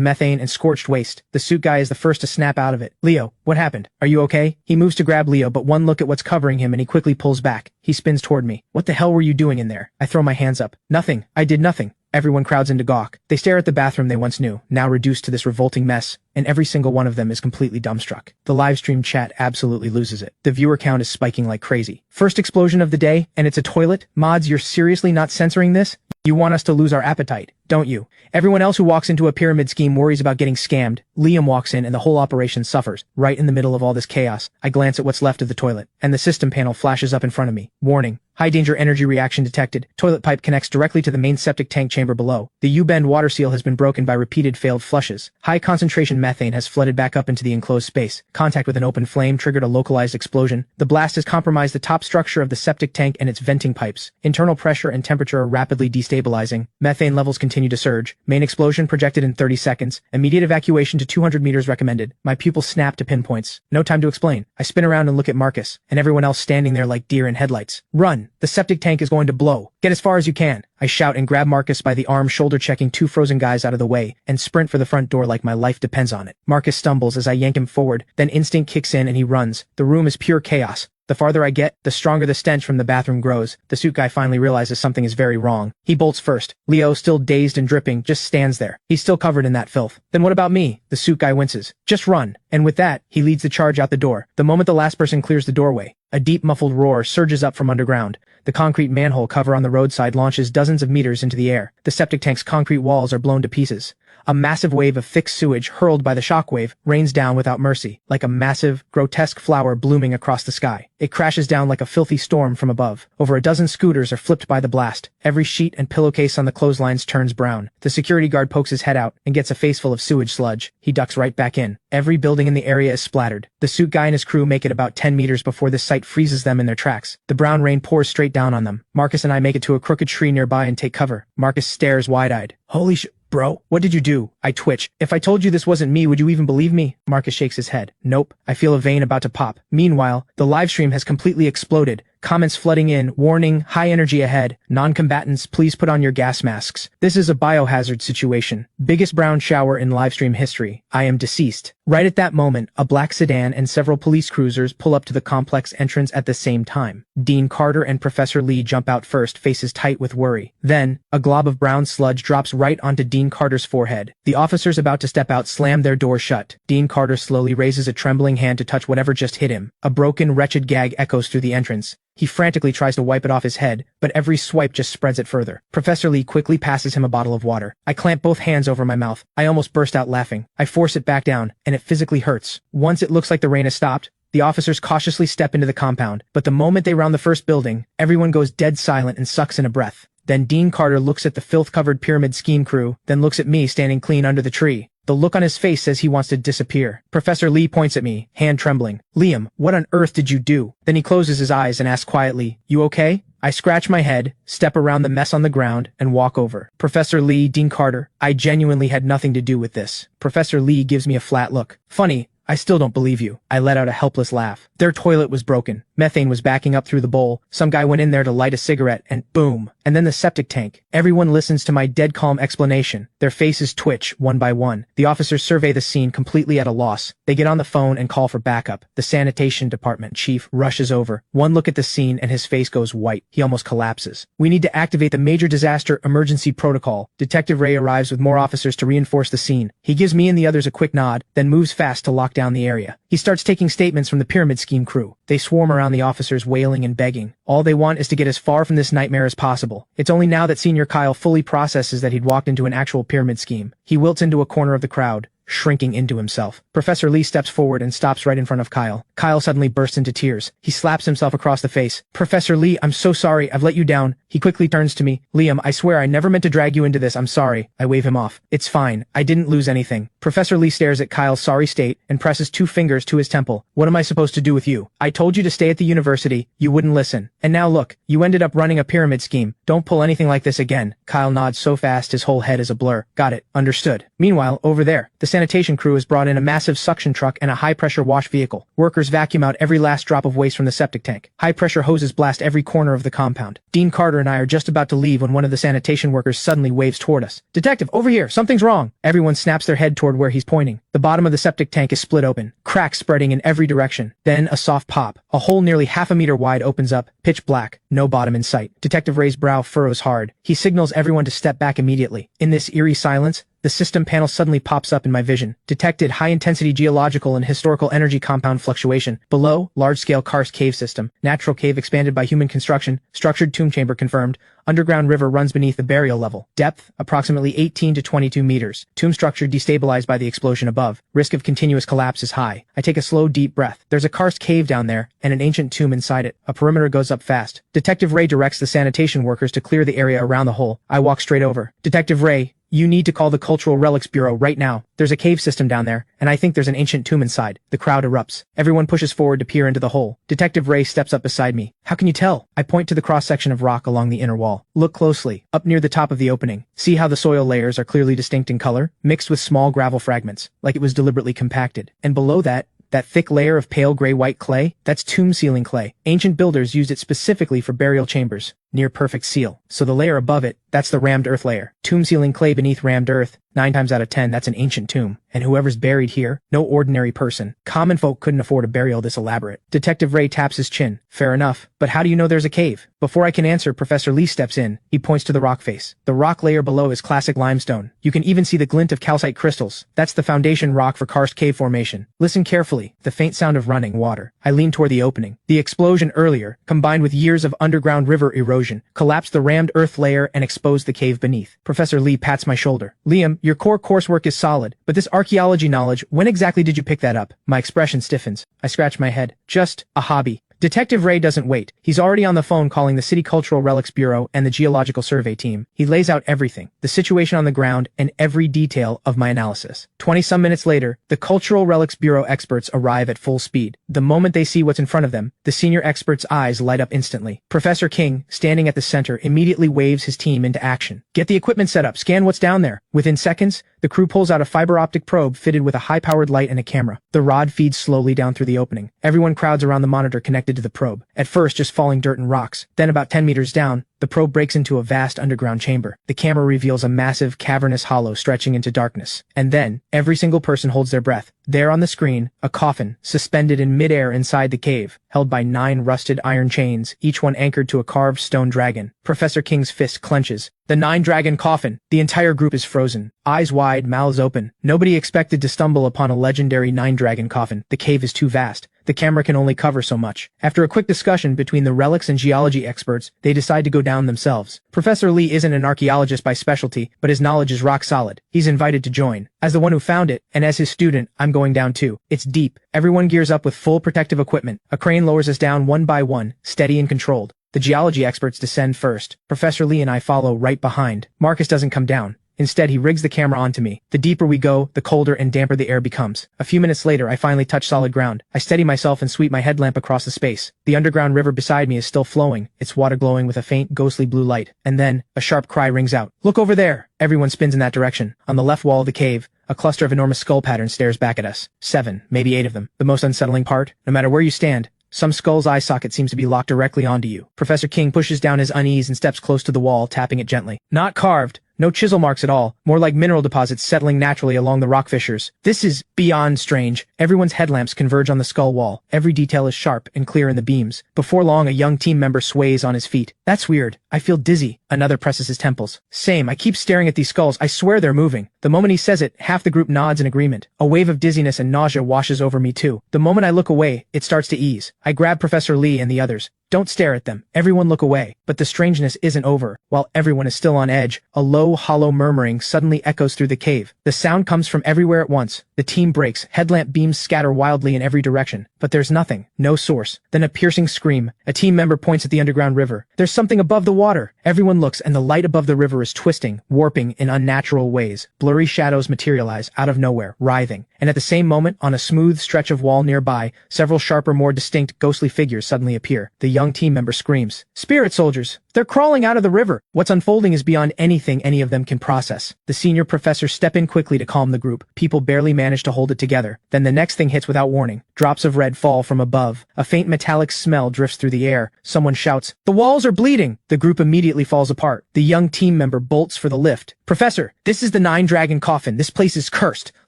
methane and scorched waste. The suit guy is the first to snap out of it. Leo, what happened? Are you okay? He moves to grab Leo, but one look at what's covering him and he quickly pulls back. He spins toward me. What the hell were you doing in there? I throw my hands up. Nothing. I did nothing. Everyone crowds into gawk. They stare at the bathroom they once knew, now reduced to this revolting mess, and every single one of them is completely dumbstruck. The livestream chat absolutely loses it. The viewer count is spiking like crazy. First explosion of the day, and it's a toilet? Mods, you're seriously not censoring this? You want us to lose our appetite, don't you? Everyone else who walks into a pyramid scheme worries about getting scammed. Liam walks in and the whole operation suffers. Right in the middle of all this chaos, I glance at what's left of the toilet, and the system panel flashes up in front of me. Warning. High danger energy reaction detected. Toilet pipe connects directly to the main septic tank chamber below. The U-bend water seal has been broken by repeated failed flushes. High concentration methane has flooded back up into the enclosed space. Contact with an open flame triggered a localized explosion. The blast has compromised the top structure of the septic tank and its venting pipes. Internal pressure and temperature are rapidly destabilizing. Methane levels continue to surge. Main explosion projected in 30 seconds. Immediate evacuation to 200 meters recommended. My pupils snap to pinpoints. No time to explain. I spin around and look at Marcus, and everyone else standing there like deer in headlights. Run! The septic tank is going to blow. Get as far as you can. I shout and grab Marcus by the arm, shoulder-checking two frozen guys out of the way, and sprint for the front door like my life depends on it. Marcus stumbles as I yank him forward, then instinct kicks in and he runs. The room is pure chaos. The farther I get, the stronger the stench from the bathroom grows. The suit guy finally realizes something is very wrong. He bolts first. Leo, still dazed and dripping, just stands there. He's still covered in that filth. Then what about me? The suit guy winces. Just run. And with that, he leads the charge out the door. The moment the last person clears the doorway, a deep muffled roar surges up from underground. The concrete manhole cover on the roadside launches dozens of meters into the air. The septic tank's concrete walls are blown to pieces. A massive wave of thick sewage, hurled by the shockwave, rains down without mercy, like a massive, grotesque flower blooming across the sky. It crashes down like a filthy storm from above. Over a dozen scooters are flipped by the blast. Every sheet and pillowcase on the clotheslines turns brown. The security guard pokes his head out and gets a face full of sewage sludge. He ducks right back in. Every building in the area is splattered. The suit guy and his crew make it about 10 meters before this sight freezes them in their tracks. The brown rain pours straight down on them. Marcus and I make it to a crooked tree nearby and take cover. Marcus stares wide-eyed. Holy sh... Bro, what did you do? I twitch. If I told you this wasn't me, would you even believe me? Marcus shakes his head. Nope. I feel a vein about to pop. Meanwhile, the livestream has completely exploded. Comments flooding in. Warning, high energy ahead. Non-combatants, please put on your gas masks. This is a biohazard situation. Biggest brown shower in livestream history. I am deceased. Right at that moment, a black sedan and several police cruisers pull up to the complex entrance at the same time. Dean Carter and Professor Lee jump out first, faces tight with worry. Then, a glob of brown sludge drops right onto Dean Carter's forehead. The officers about to step out slam their door shut. Dean Carter slowly raises a trembling hand to touch whatever just hit him. A broken, wretched gag echoes through the entrance. He frantically tries to wipe it off his head, but every swipe just spreads it further. Professor Lee quickly passes him a bottle of water. I clamp both hands over my mouth. I almost burst out laughing. I force it back down, and it physically hurts. Once it looks like the rain has stopped, the officers cautiously step into the compound, but the moment they round the first building, everyone goes dead silent and sucks in a breath. Then Dean Carter looks at the filth-covered pyramid scheme crew, then looks at me standing clean under the tree. The look on his face says he wants to disappear. Professor Lee points at me, hand trembling. Liam, what on earth did you do? Then he closes his eyes and asks quietly, you okay? I scratch my head, step around the mess on the ground, and walk over. Professor Lee, Dean Carter, I genuinely had nothing to do with this. Professor Lee gives me a flat look. Funny, I still don't believe you. I let out a helpless laugh. Their toilet was broken. Methane was backing up through the bowl. Some guy went in there to light a cigarette, and boom. And then the septic tank. Everyone listens to my dead calm explanation. Their faces twitch, one by one. The officers survey the scene completely at a loss. They get on the phone and call for backup. The sanitation department chief rushes over. One look at the scene and his face goes white. He almost collapses. We need to activate the major disaster emergency protocol. Detective Ray arrives with more officers to reinforce the scene. He gives me and the others a quick nod, then moves fast to lock down the area. He starts taking statements from the pyramid scheme crew. They swarm around the officers, wailing and begging. All they want is to get as far from this nightmare as possible. It's only now that Senior Kyle fully processes that he'd walked into an actual pyramid scheme. He wilts into a corner of the crowd, shrinking into himself. Professor Lee steps forward and stops right in front of Kyle. Kyle suddenly bursts into tears. He slaps himself across the face. Professor Lee, I'm so sorry. I've let you down. He quickly turns to me. Liam, I swear I never meant to drag you into this. I'm sorry. I wave him off. It's fine. I didn't lose anything. Professor Lee stares at Kyle's sorry state and presses two fingers to his temple. What am I supposed to do with you? I told you to stay at the university. You wouldn't listen. And now look, you ended up running a pyramid scheme. Don't pull anything like this again. Kyle nods so fast his whole head is a blur. Got it. Understood. Meanwhile, over there, the sanitation crew has brought in a massive suction truck and a high-pressure wash vehicle. Workers vacuum out every last drop of waste from the septic tank. High-pressure hoses blast every corner of the compound. Dean Carter and I are just about to leave when one of the sanitation workers suddenly waves toward us. "Detective, over here! Something's wrong!" Everyone snaps their head toward where he's pointing. The bottom of the septic tank is split open, cracks spreading in every direction. Then a soft pop. A hole nearly half a meter wide opens up, pitch black, no bottom in sight. Detective Ray's brow furrows hard. He signals everyone to step back immediately. In this eerie silence, the system panel suddenly pops up in my vision. Detected high-intensity geological and historical energy compound fluctuation. Below, large-scale karst cave system. Natural cave expanded by human construction. Structured tomb chamber confirmed. Underground river runs beneath the burial level. Depth, approximately 18 to 22 meters. Tomb structure destabilized by the explosion above. Risk of continuous collapse is high. I take a slow, deep breath. There's a karst cave down there, and an ancient tomb inside it. A perimeter goes up fast. Detective Ray directs the sanitation workers to clear the area around the hole. I walk straight over. "Detective Ray, you need to call the Cultural Relics Bureau right now. There's a cave system down there, and I think there's an ancient tomb inside." The crowd erupts. Everyone pushes forward to peer into the hole. Detective Ray steps up beside me. "How can you tell?" I point to the cross-section of rock along the inner wall. "Look closely, up near the top of the opening. See how the soil layers are clearly distinct in color, mixed with small gravel fragments, like it was deliberately compacted. And below that thick layer of pale gray-white clay, that's tomb sealing clay. Ancient builders used it specifically for burial chambers. Near perfect seal. So the layer above it, that's the rammed earth layer. Tomb sealing clay beneath rammed earth. 9 times out of 10, that's an ancient tomb. And whoever's buried here, no ordinary person. Common folk couldn't afford a burial this elaborate." Detective Ray taps his chin. "Fair enough. But how do you know there's a cave?" Before I can answer, Professor Lee steps in. He points to the rock face. The rock layer below is classic limestone. You can even see the glint of calcite crystals. That's the foundation rock for karst cave formation. Listen carefully. The faint sound of running water. I lean toward the opening. The explosion earlier, combined with years of underground river erosion, collapsed the rammed earth layer and exposed the cave beneath. Professor Lee pats my shoulder. "Liam, your core coursework is solid, but this archaeology knowledge, when exactly did you pick that up?" My expression stiffens. I scratch my head. "Just a hobby." Detective Ray doesn't wait. He's already on the phone calling the City Cultural Relics Bureau and the Geological Survey team. He lays out everything, the situation on the ground, and every detail of my analysis. 20-some minutes later, the Cultural Relics Bureau experts arrive at full speed. The moment they see what's in front of them, the senior expert's eyes light up instantly. Professor King, standing at the center, immediately waves his team into action. "Get the equipment set up, scan what's down there." Within seconds, the crew pulls out a fiber optic probe fitted with a high-powered light and a camera. The rod feeds slowly down through the opening. Everyone crowds around the monitor connected to the probe. At first, just falling dirt and rocks. Then about 10 meters down, the probe breaks into a vast underground chamber. The camera reveals a massive, cavernous hollow stretching into darkness. And then, every single person holds their breath. There on the screen, a coffin, suspended in midair inside the cave, held by 9 rusted iron chains, each one anchored to a carved stone dragon. Professor King's fist clenches. The 9-dragon coffin. The entire group is frozen. Eyes wide, mouths open. Nobody expected to stumble upon a legendary 9-dragon coffin. The cave is too vast. The camera can only cover so much. After a quick discussion between the relics and geology experts, they decide to go down themselves. Professor Lee isn't an archaeologist by specialty, but his knowledge is rock solid. He's invited to join. As the one who found it, and as his student, I'm going down too. It's deep. Everyone gears up with full protective equipment. A crane lowers us down one by one, steady and controlled. The geology experts descend first. Professor Lee and I follow right behind. Marcus doesn't come down. Instead, he rigs the camera onto me. The deeper we go, the colder and damper the air becomes. A few minutes later, I finally touch solid ground. I steady myself and sweep my headlamp across the space. The underground river beside me is still flowing, its water glowing with a faint, ghostly blue light. And then, a sharp cry rings out. "Look over there!" Everyone spins in that direction. On the left wall of the cave, a cluster of enormous skull patterns stares back at us. 7, maybe 8 of them. The most unsettling part? No matter where you stand, some skull's eye socket seems to be locked directly onto you. Professor King pushes down his unease and steps close to the wall, tapping it gently. Not carved. No chisel marks at all, more like mineral deposits settling naturally along the rock fissures. This is beyond strange. Everyone's headlamps converge on the skull wall. Every detail is sharp and clear in the beams. Before long, a young team member sways on his feet. "That's weird. I feel dizzy." Another presses his temples. "Same. I keep staring at these skulls. I swear they're moving." The moment he says it, half the group nods in agreement. A wave of dizziness and nausea washes over me too. The moment I look away, it starts to ease. I grab Professor Lee and the others. "Don't stare at them. Everyone look away." But the strangeness isn't over. While everyone is still on edge, a low, hollow murmuring suddenly echoes through the cave. The sound comes from everywhere at once. The team breaks. Headlamp beams scatter wildly in every direction. But there's nothing. No source. Then a piercing scream. A team member points at the underground river. "There's something above the water." Everyone looks, and the light above the river is twisting, warping in unnatural ways. Blurry shadows materialize out of nowhere, writhing. And at the same moment, on a smooth stretch of wall nearby, several sharper, more distinct, ghostly figures suddenly appear. The young team member screams, "Spirit soldiers! They're crawling out of the river. What's unfolding is beyond anything any of them can process. The senior professors step in quickly to calm the group. People barely manage to hold it together. Then the next thing hits without warning. Drops of red fall from above. A faint metallic smell drifts through the air. Someone shouts, "The walls are bleeding!" The group immediately falls apart. The young team member bolts for the lift. "Professor, this is the Nine-Dragon coffin. This place is cursed.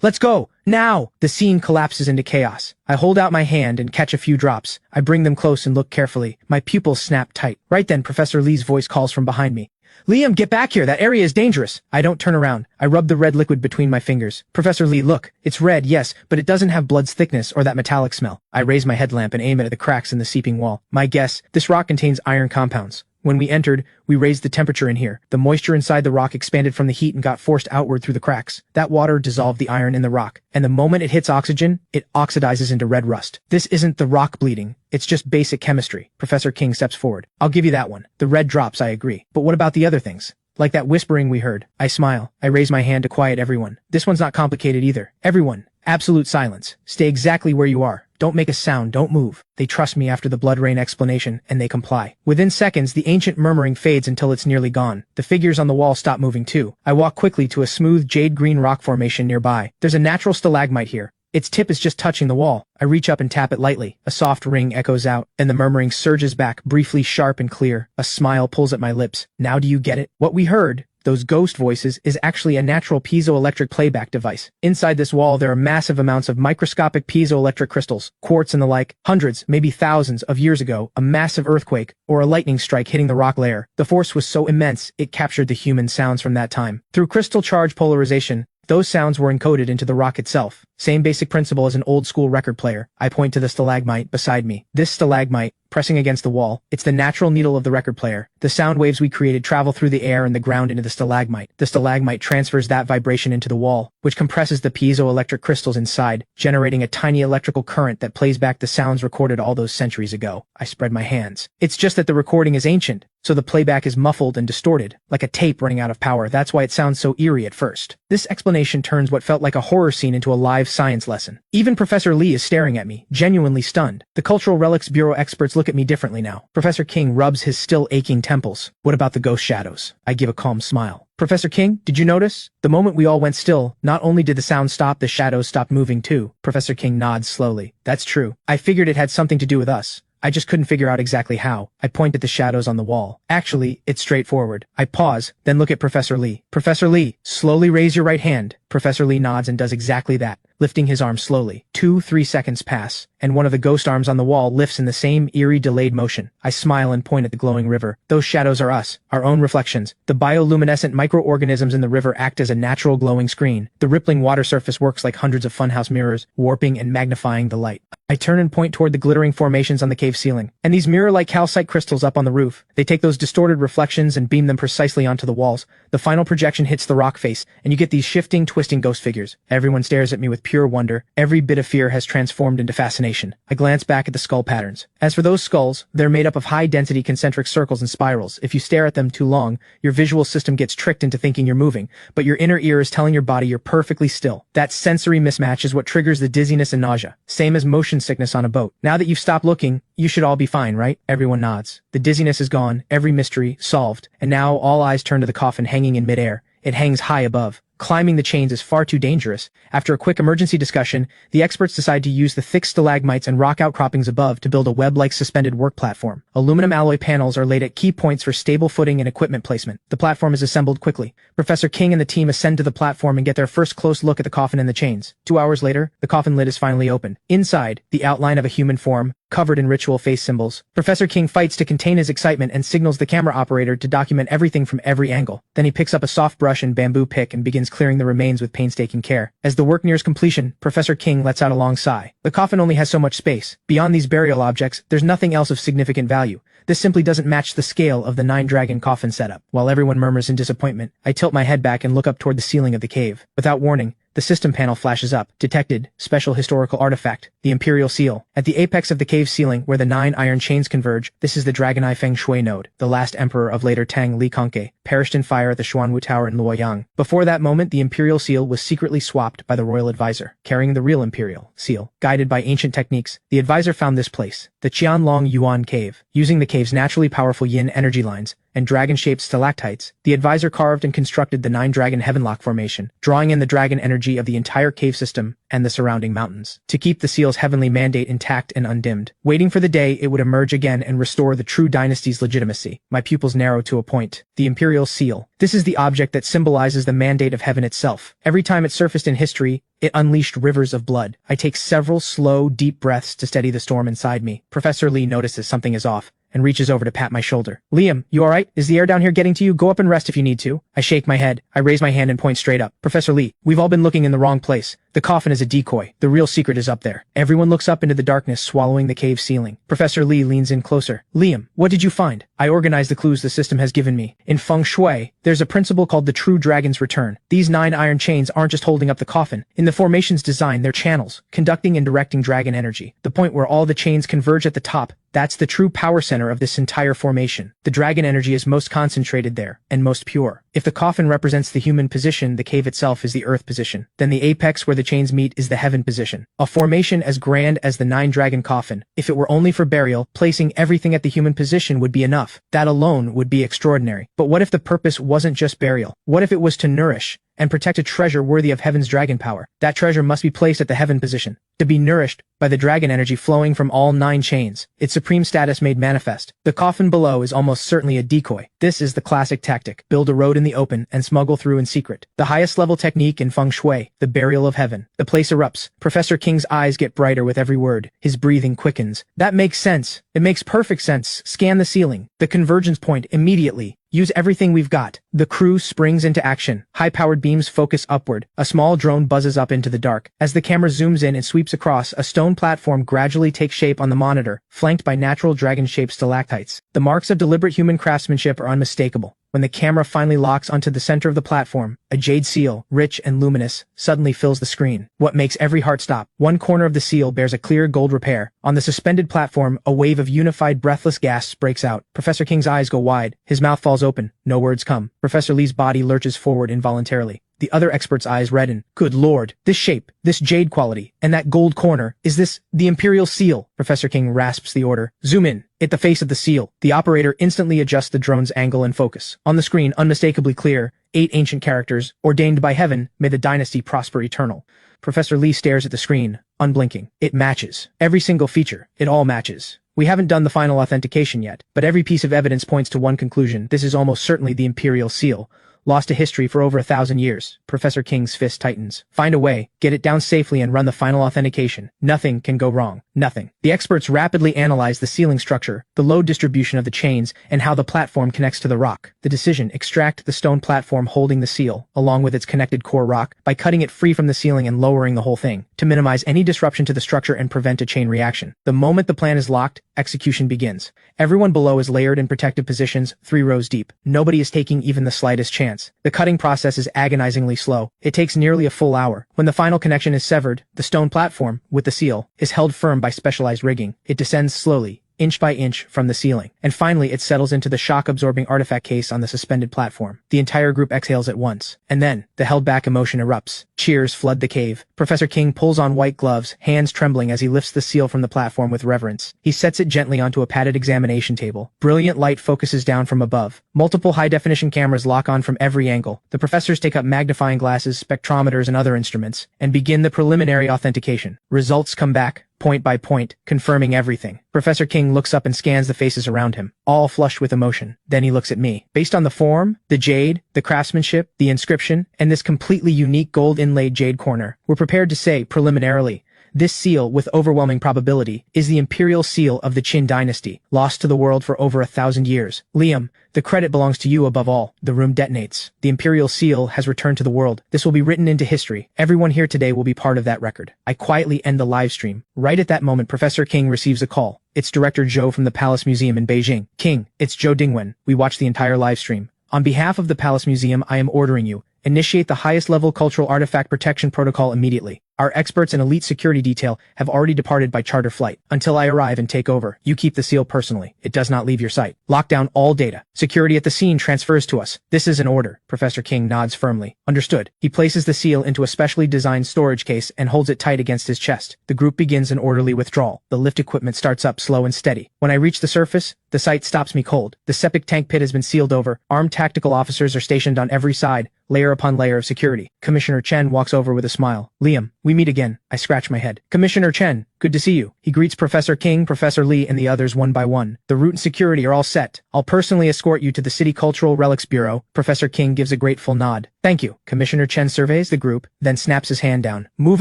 Let's go! Now!" The scene collapses into chaos. I hold out my hand and catch a few drops. I bring them close and look carefully. My pupils snap tight. Right then, Professor Lee's voice calls from behind me. "Liam, get back here. That area is dangerous." I don't turn around. I rub the red liquid between my fingers. "Professor Lee, look. It's red, yes, but it doesn't have blood's thickness or that metallic smell." I raise my headlamp and aim it at the cracks in the seeping wall. My guess, this rock contains iron compounds. When we entered, we raised the temperature in here. The moisture inside the rock expanded from the heat and got forced outward through the cracks. That water dissolved the iron in the rock, and the moment it hits oxygen, it oxidizes into red rust. This isn't the rock bleeding. It's just basic chemistry. Professor King steps forward. "I'll give you that one. The red drops, I agree. But what about the other things? Like that whispering we heard?" I smile. I raise my hand to quiet everyone. "This one's not complicated either. Everyone, absolute silence. Stay exactly where you are. Don't make a sound, don't move." They trust me after the blood rain explanation, and they comply. Within seconds, the ancient murmuring fades until it's nearly gone. The figures on the wall stop moving too. I walk quickly to a smooth jade-green rock formation nearby. There's a natural stalagmite here. Its tip is just touching the wall. I reach up and tap it lightly. A soft ring echoes out, and the murmuring surges back, briefly sharp and clear. A smile pulls at my lips. Now do you get it? What we heard, those ghost voices, is actually a natural piezoelectric playback device. Inside this wall, there are massive amounts of microscopic piezoelectric crystals, quartz and the like. Hundreds, maybe thousands of years ago, a massive earthquake or a lightning strike hitting the rock layer. The force was so immense, it captured the human sounds from that time. Through crystal charge polarization, those sounds were encoded into the rock itself. Same basic principle as an old-school record player. I point to the stalagmite beside me. This stalagmite, pressing against the wall, it's the natural needle of the record player. The sound waves we created travel through the air and the ground into the stalagmite. The stalagmite transfers that vibration into the wall, which compresses the piezoelectric crystals inside, generating a tiny electrical current that plays back the sounds recorded all those centuries ago. I spread my hands. It's just that the recording is ancient, so the playback is muffled and distorted, like a tape running out of power. That's why it sounds so eerie at first. This explanation turns what felt like a horror scene into a live science lesson. Even Professor Lee is staring at me, genuinely stunned. The Cultural Relics Bureau experts look at me differently now. Professor King rubs his still aching temples. "What about the ghost shadows?" I give a calm smile. "Professor King, did you notice? The moment we all went still, not only did the sound stop, the shadows stopped moving too." Professor King nods slowly. "That's true. I figured it had something to do with us. I just couldn't figure out exactly how." I point at the shadows on the wall. "Actually, it's straightforward." I pause, then look at Professor Lee. "Professor Lee, slowly raise your right hand." Professor Lee nods and does exactly that, lifting his arm slowly. 2-3 seconds pass, and one of the ghost arms on the wall lifts in the same eerie delayed motion. I smile and point at the glowing river. Those shadows are us, our own reflections. The bioluminescent microorganisms in the river act as a natural glowing screen. The rippling water surface works like hundreds of funhouse mirrors, warping and magnifying the light. I turn and point toward the glittering formations on the cave ceiling. And these mirror-like calcite crystals up on the roof. They take those distorted reflections and beam them precisely onto the walls. The final projection hits the rock face, and you get these shifting, twisting ghost figures. Everyone stares at me with pure wonder. Every bit of fear has transformed into fascination. I glance back at the skull patterns. As for those skulls, they're made up of high-density concentric circles and spirals. If you stare at them too long, your visual system gets tricked into thinking you're moving, but your inner ear is telling your body you're perfectly still. That sensory mismatch is what triggers the dizziness and nausea. Same as motion sickness on a boat. Now that you've stopped looking, you should all be fine, right? Everyone nods. The dizziness is gone, every mystery solved, and now all eyes turn to the coffin hanging in midair. It hangs high above. Climbing the chains is far too dangerous. After a quick emergency discussion, the experts decide to use the thick stalagmites and rock outcroppings above to build a web-like suspended work platform. Aluminum alloy panels are laid at key points for stable footing and equipment placement. The platform is assembled quickly. Professor King and the team ascend to the platform and get their first close look at the coffin and the chains. 2 hours later, the coffin lid is finally open. Inside, the outline of a human form, covered in ritual face symbols. Professor King fights to contain his excitement and signals the camera operator to document everything from every angle. Then he picks up a soft brush and bamboo pick and begins clearing the remains with painstaking care. As the work nears completion, Professor King lets out a long sigh. The coffin only has so much space. Beyond these burial objects, there's nothing else of significant value. This simply doesn't match the scale of the Nine-Dragon coffin setup. While everyone murmurs in disappointment, I tilt my head back and look up toward the ceiling of the cave. Without warning, the system panel flashes up. Detected. Special historical artifact. The Imperial Seal. At the apex of the cave ceiling, where the 9 iron chains converge, this is the Dragon Eye Feng Shui node. The last emperor of later Tang Li Kangke perished in fire at the Xuanwu Tower in Luoyang. Before that moment, the Imperial Seal was secretly swapped by the Royal Advisor, carrying the real Imperial Seal. Guided by ancient techniques, the Advisor found this place, the Qianlong Yuan Cave. Using the cave's naturally powerful yin energy lines, and dragon-shaped stalactites, the advisor carved and constructed the 9-dragon heavenlock formation, drawing in the dragon energy of the entire cave system and the surrounding mountains, to keep the seal's heavenly mandate intact and undimmed, waiting for the day it would emerge again and restore the true dynasty's legitimacy. My pupils narrow to a point. The imperial seal. This is the object that symbolizes the mandate of heaven itself. Every time it surfaced in history, it unleashed rivers of blood. I take several slow, deep breaths to steady the storm inside me. Professor Lee notices something is off and reaches over to pat my shoulder. Liam, you alright? Is the air down here getting to you? Go up and rest if you need to. I shake my head. I raise my hand and point straight up. Professor Lee, we've all been looking in the wrong place. The coffin is a decoy. The real secret is up there. Everyone looks up into the darkness, swallowing the cave ceiling. Professor Lee leans in closer. Liam, what did you find? I organize the clues the system has given me. In feng shui, there's a principle called the true dragon's return. These 9 iron chains aren't just holding up the coffin. In the formation's design, they're channels, conducting and directing dragon energy. The point where all the chains converge at the top, that's the true power center of this entire formation. The dragon energy is most concentrated there, and most pure. If the coffin represents the human position, the cave itself is the earth position. Then the apex where the chains meet is the heaven position. A formation as grand as the 9-dragon coffin. If it were only for burial, placing everything at the human position would be enough. That alone would be extraordinary. But what if the purpose wasn't just burial? What if it was to nourish and protect a treasure worthy of heaven's dragon power? That treasure must be placed at the heaven position, to be nourished by the dragon energy flowing from all 9 chains, its supreme status made manifest. The coffin below is almost certainly a decoy. This is the classic tactic. Build a road in the open and smuggle through in secret. The highest level technique in feng shui, the burial of heaven. The place erupts. Professor King's eyes get brighter with every word. His breathing quickens. That makes sense. It makes perfect sense. Scan the ceiling. The convergence point immediately. Use everything we've got. The crew springs into action. High-powered beams focus upward. A small drone buzzes up into the dark. As the camera zooms in and sweeps across, a stone platform gradually takes shape on the monitor, flanked by natural dragon-shaped stalactites. The marks of deliberate human craftsmanship are unmistakable. When the camera finally locks onto the center of the platform, a jade seal, rich and luminous, suddenly fills the screen. What makes every heart stop? One corner of the seal bears a clear gold repair. On the suspended platform, a wave of unified breathless gasps breaks out. Professor King's eyes go wide. His mouth falls open. No words come. Professor Lee's body lurches forward involuntarily. The other expert's eyes redden. Good lord, this shape, this jade quality, and that gold corner, is this the imperial seal? Professor King rasps the order. Zoom in. At the face of the seal, the operator instantly adjusts the drone's angle and focus. On the screen, unmistakably clear, 8 ancient characters, ordained by heaven, may the dynasty prosper eternal. Professor Lee stares at the screen, unblinking. It matches. Every single feature. It all matches. We haven't done the final authentication yet, but every piece of evidence points to one conclusion. This is almost certainly the imperial seal. Lost to history for over 1,000 years. Professor King's fist tightens. Find a way, get it down safely and run the final authentication. Nothing can go wrong. Nothing. The experts rapidly analyze the ceiling structure, the load distribution of the chains, and how the platform connects to the rock. The decision: extract the stone platform holding the seal, along with its connected core rock, by cutting it free from the ceiling and lowering the whole thing, to minimize any disruption to the structure and prevent a chain reaction. The moment the plan is locked, execution begins. Everyone below is layered in protective positions, 3 rows deep. Nobody is taking even the slightest chance. The cutting process is agonizingly slow. It takes nearly a full hour. When the final connection is severed, the stone platform, with the seal, is held firm by specialized rigging. It descends slowly, inch by inch, from the ceiling. And finally it settles into the shock-absorbing artifact case on the suspended platform. The entire group exhales at once. And then, the held-back emotion erupts. Cheers flood the cave. Professor King pulls on white gloves, hands trembling as he lifts the seal from the platform with reverence. He sets it gently onto a padded examination table. Brilliant light focuses down from above. Multiple high-definition cameras lock on from every angle. The professors take up magnifying glasses, spectrometers, and other instruments, and begin the preliminary authentication. Results come back, point by point, confirming everything. Professor King looks up and scans the faces around him, all flushed with emotion. Then he looks at me. Based on the form, the jade, the craftsmanship, the inscription, and this completely unique gold-inlaid jade corner, we're prepared to say, preliminarily, this seal, with overwhelming probability, is the imperial seal of the Qin dynasty, lost to the world for over 1,000 years. Liam, the credit belongs to you above all. The room detonates. The imperial seal has returned to the world. This will be written into history. Everyone here today will be part of that record. I quietly end the live stream. Right at that moment, Professor King receives a call. It's Director Zhou from the Palace Museum in Beijing. King, it's Zhou Dingwen. We watched the entire live stream. On behalf of the Palace Museum, I am ordering you, initiate the highest level cultural artifact protection protocol immediately. Our experts and elite security detail have already departed by charter flight. Until I arrive and take over, you keep the seal personally. It does not leave your sight. Lock down all data. Security at the scene transfers to us. This is an order. Professor King nods firmly. Understood. He places the seal into a specially designed storage case and holds it tight against his chest. The group begins an orderly withdrawal. The lift equipment starts up slow and steady. When I reach the surface, the sight stops me cold. The septic tank pit has been sealed over. Armed tactical officers are stationed on every side, layer upon layer of security. Commissioner Chen walks over with a smile. Liam, we meet again. I scratch my head. Commissioner Chen, good to see you. He greets Professor King, Professor Lee, and the others one by one. The route and security are all set. I'll personally escort you to the City Cultural Relics Bureau. Professor King gives a grateful nod. Thank you. Commissioner Chen surveys the group, then snaps his hand down. Move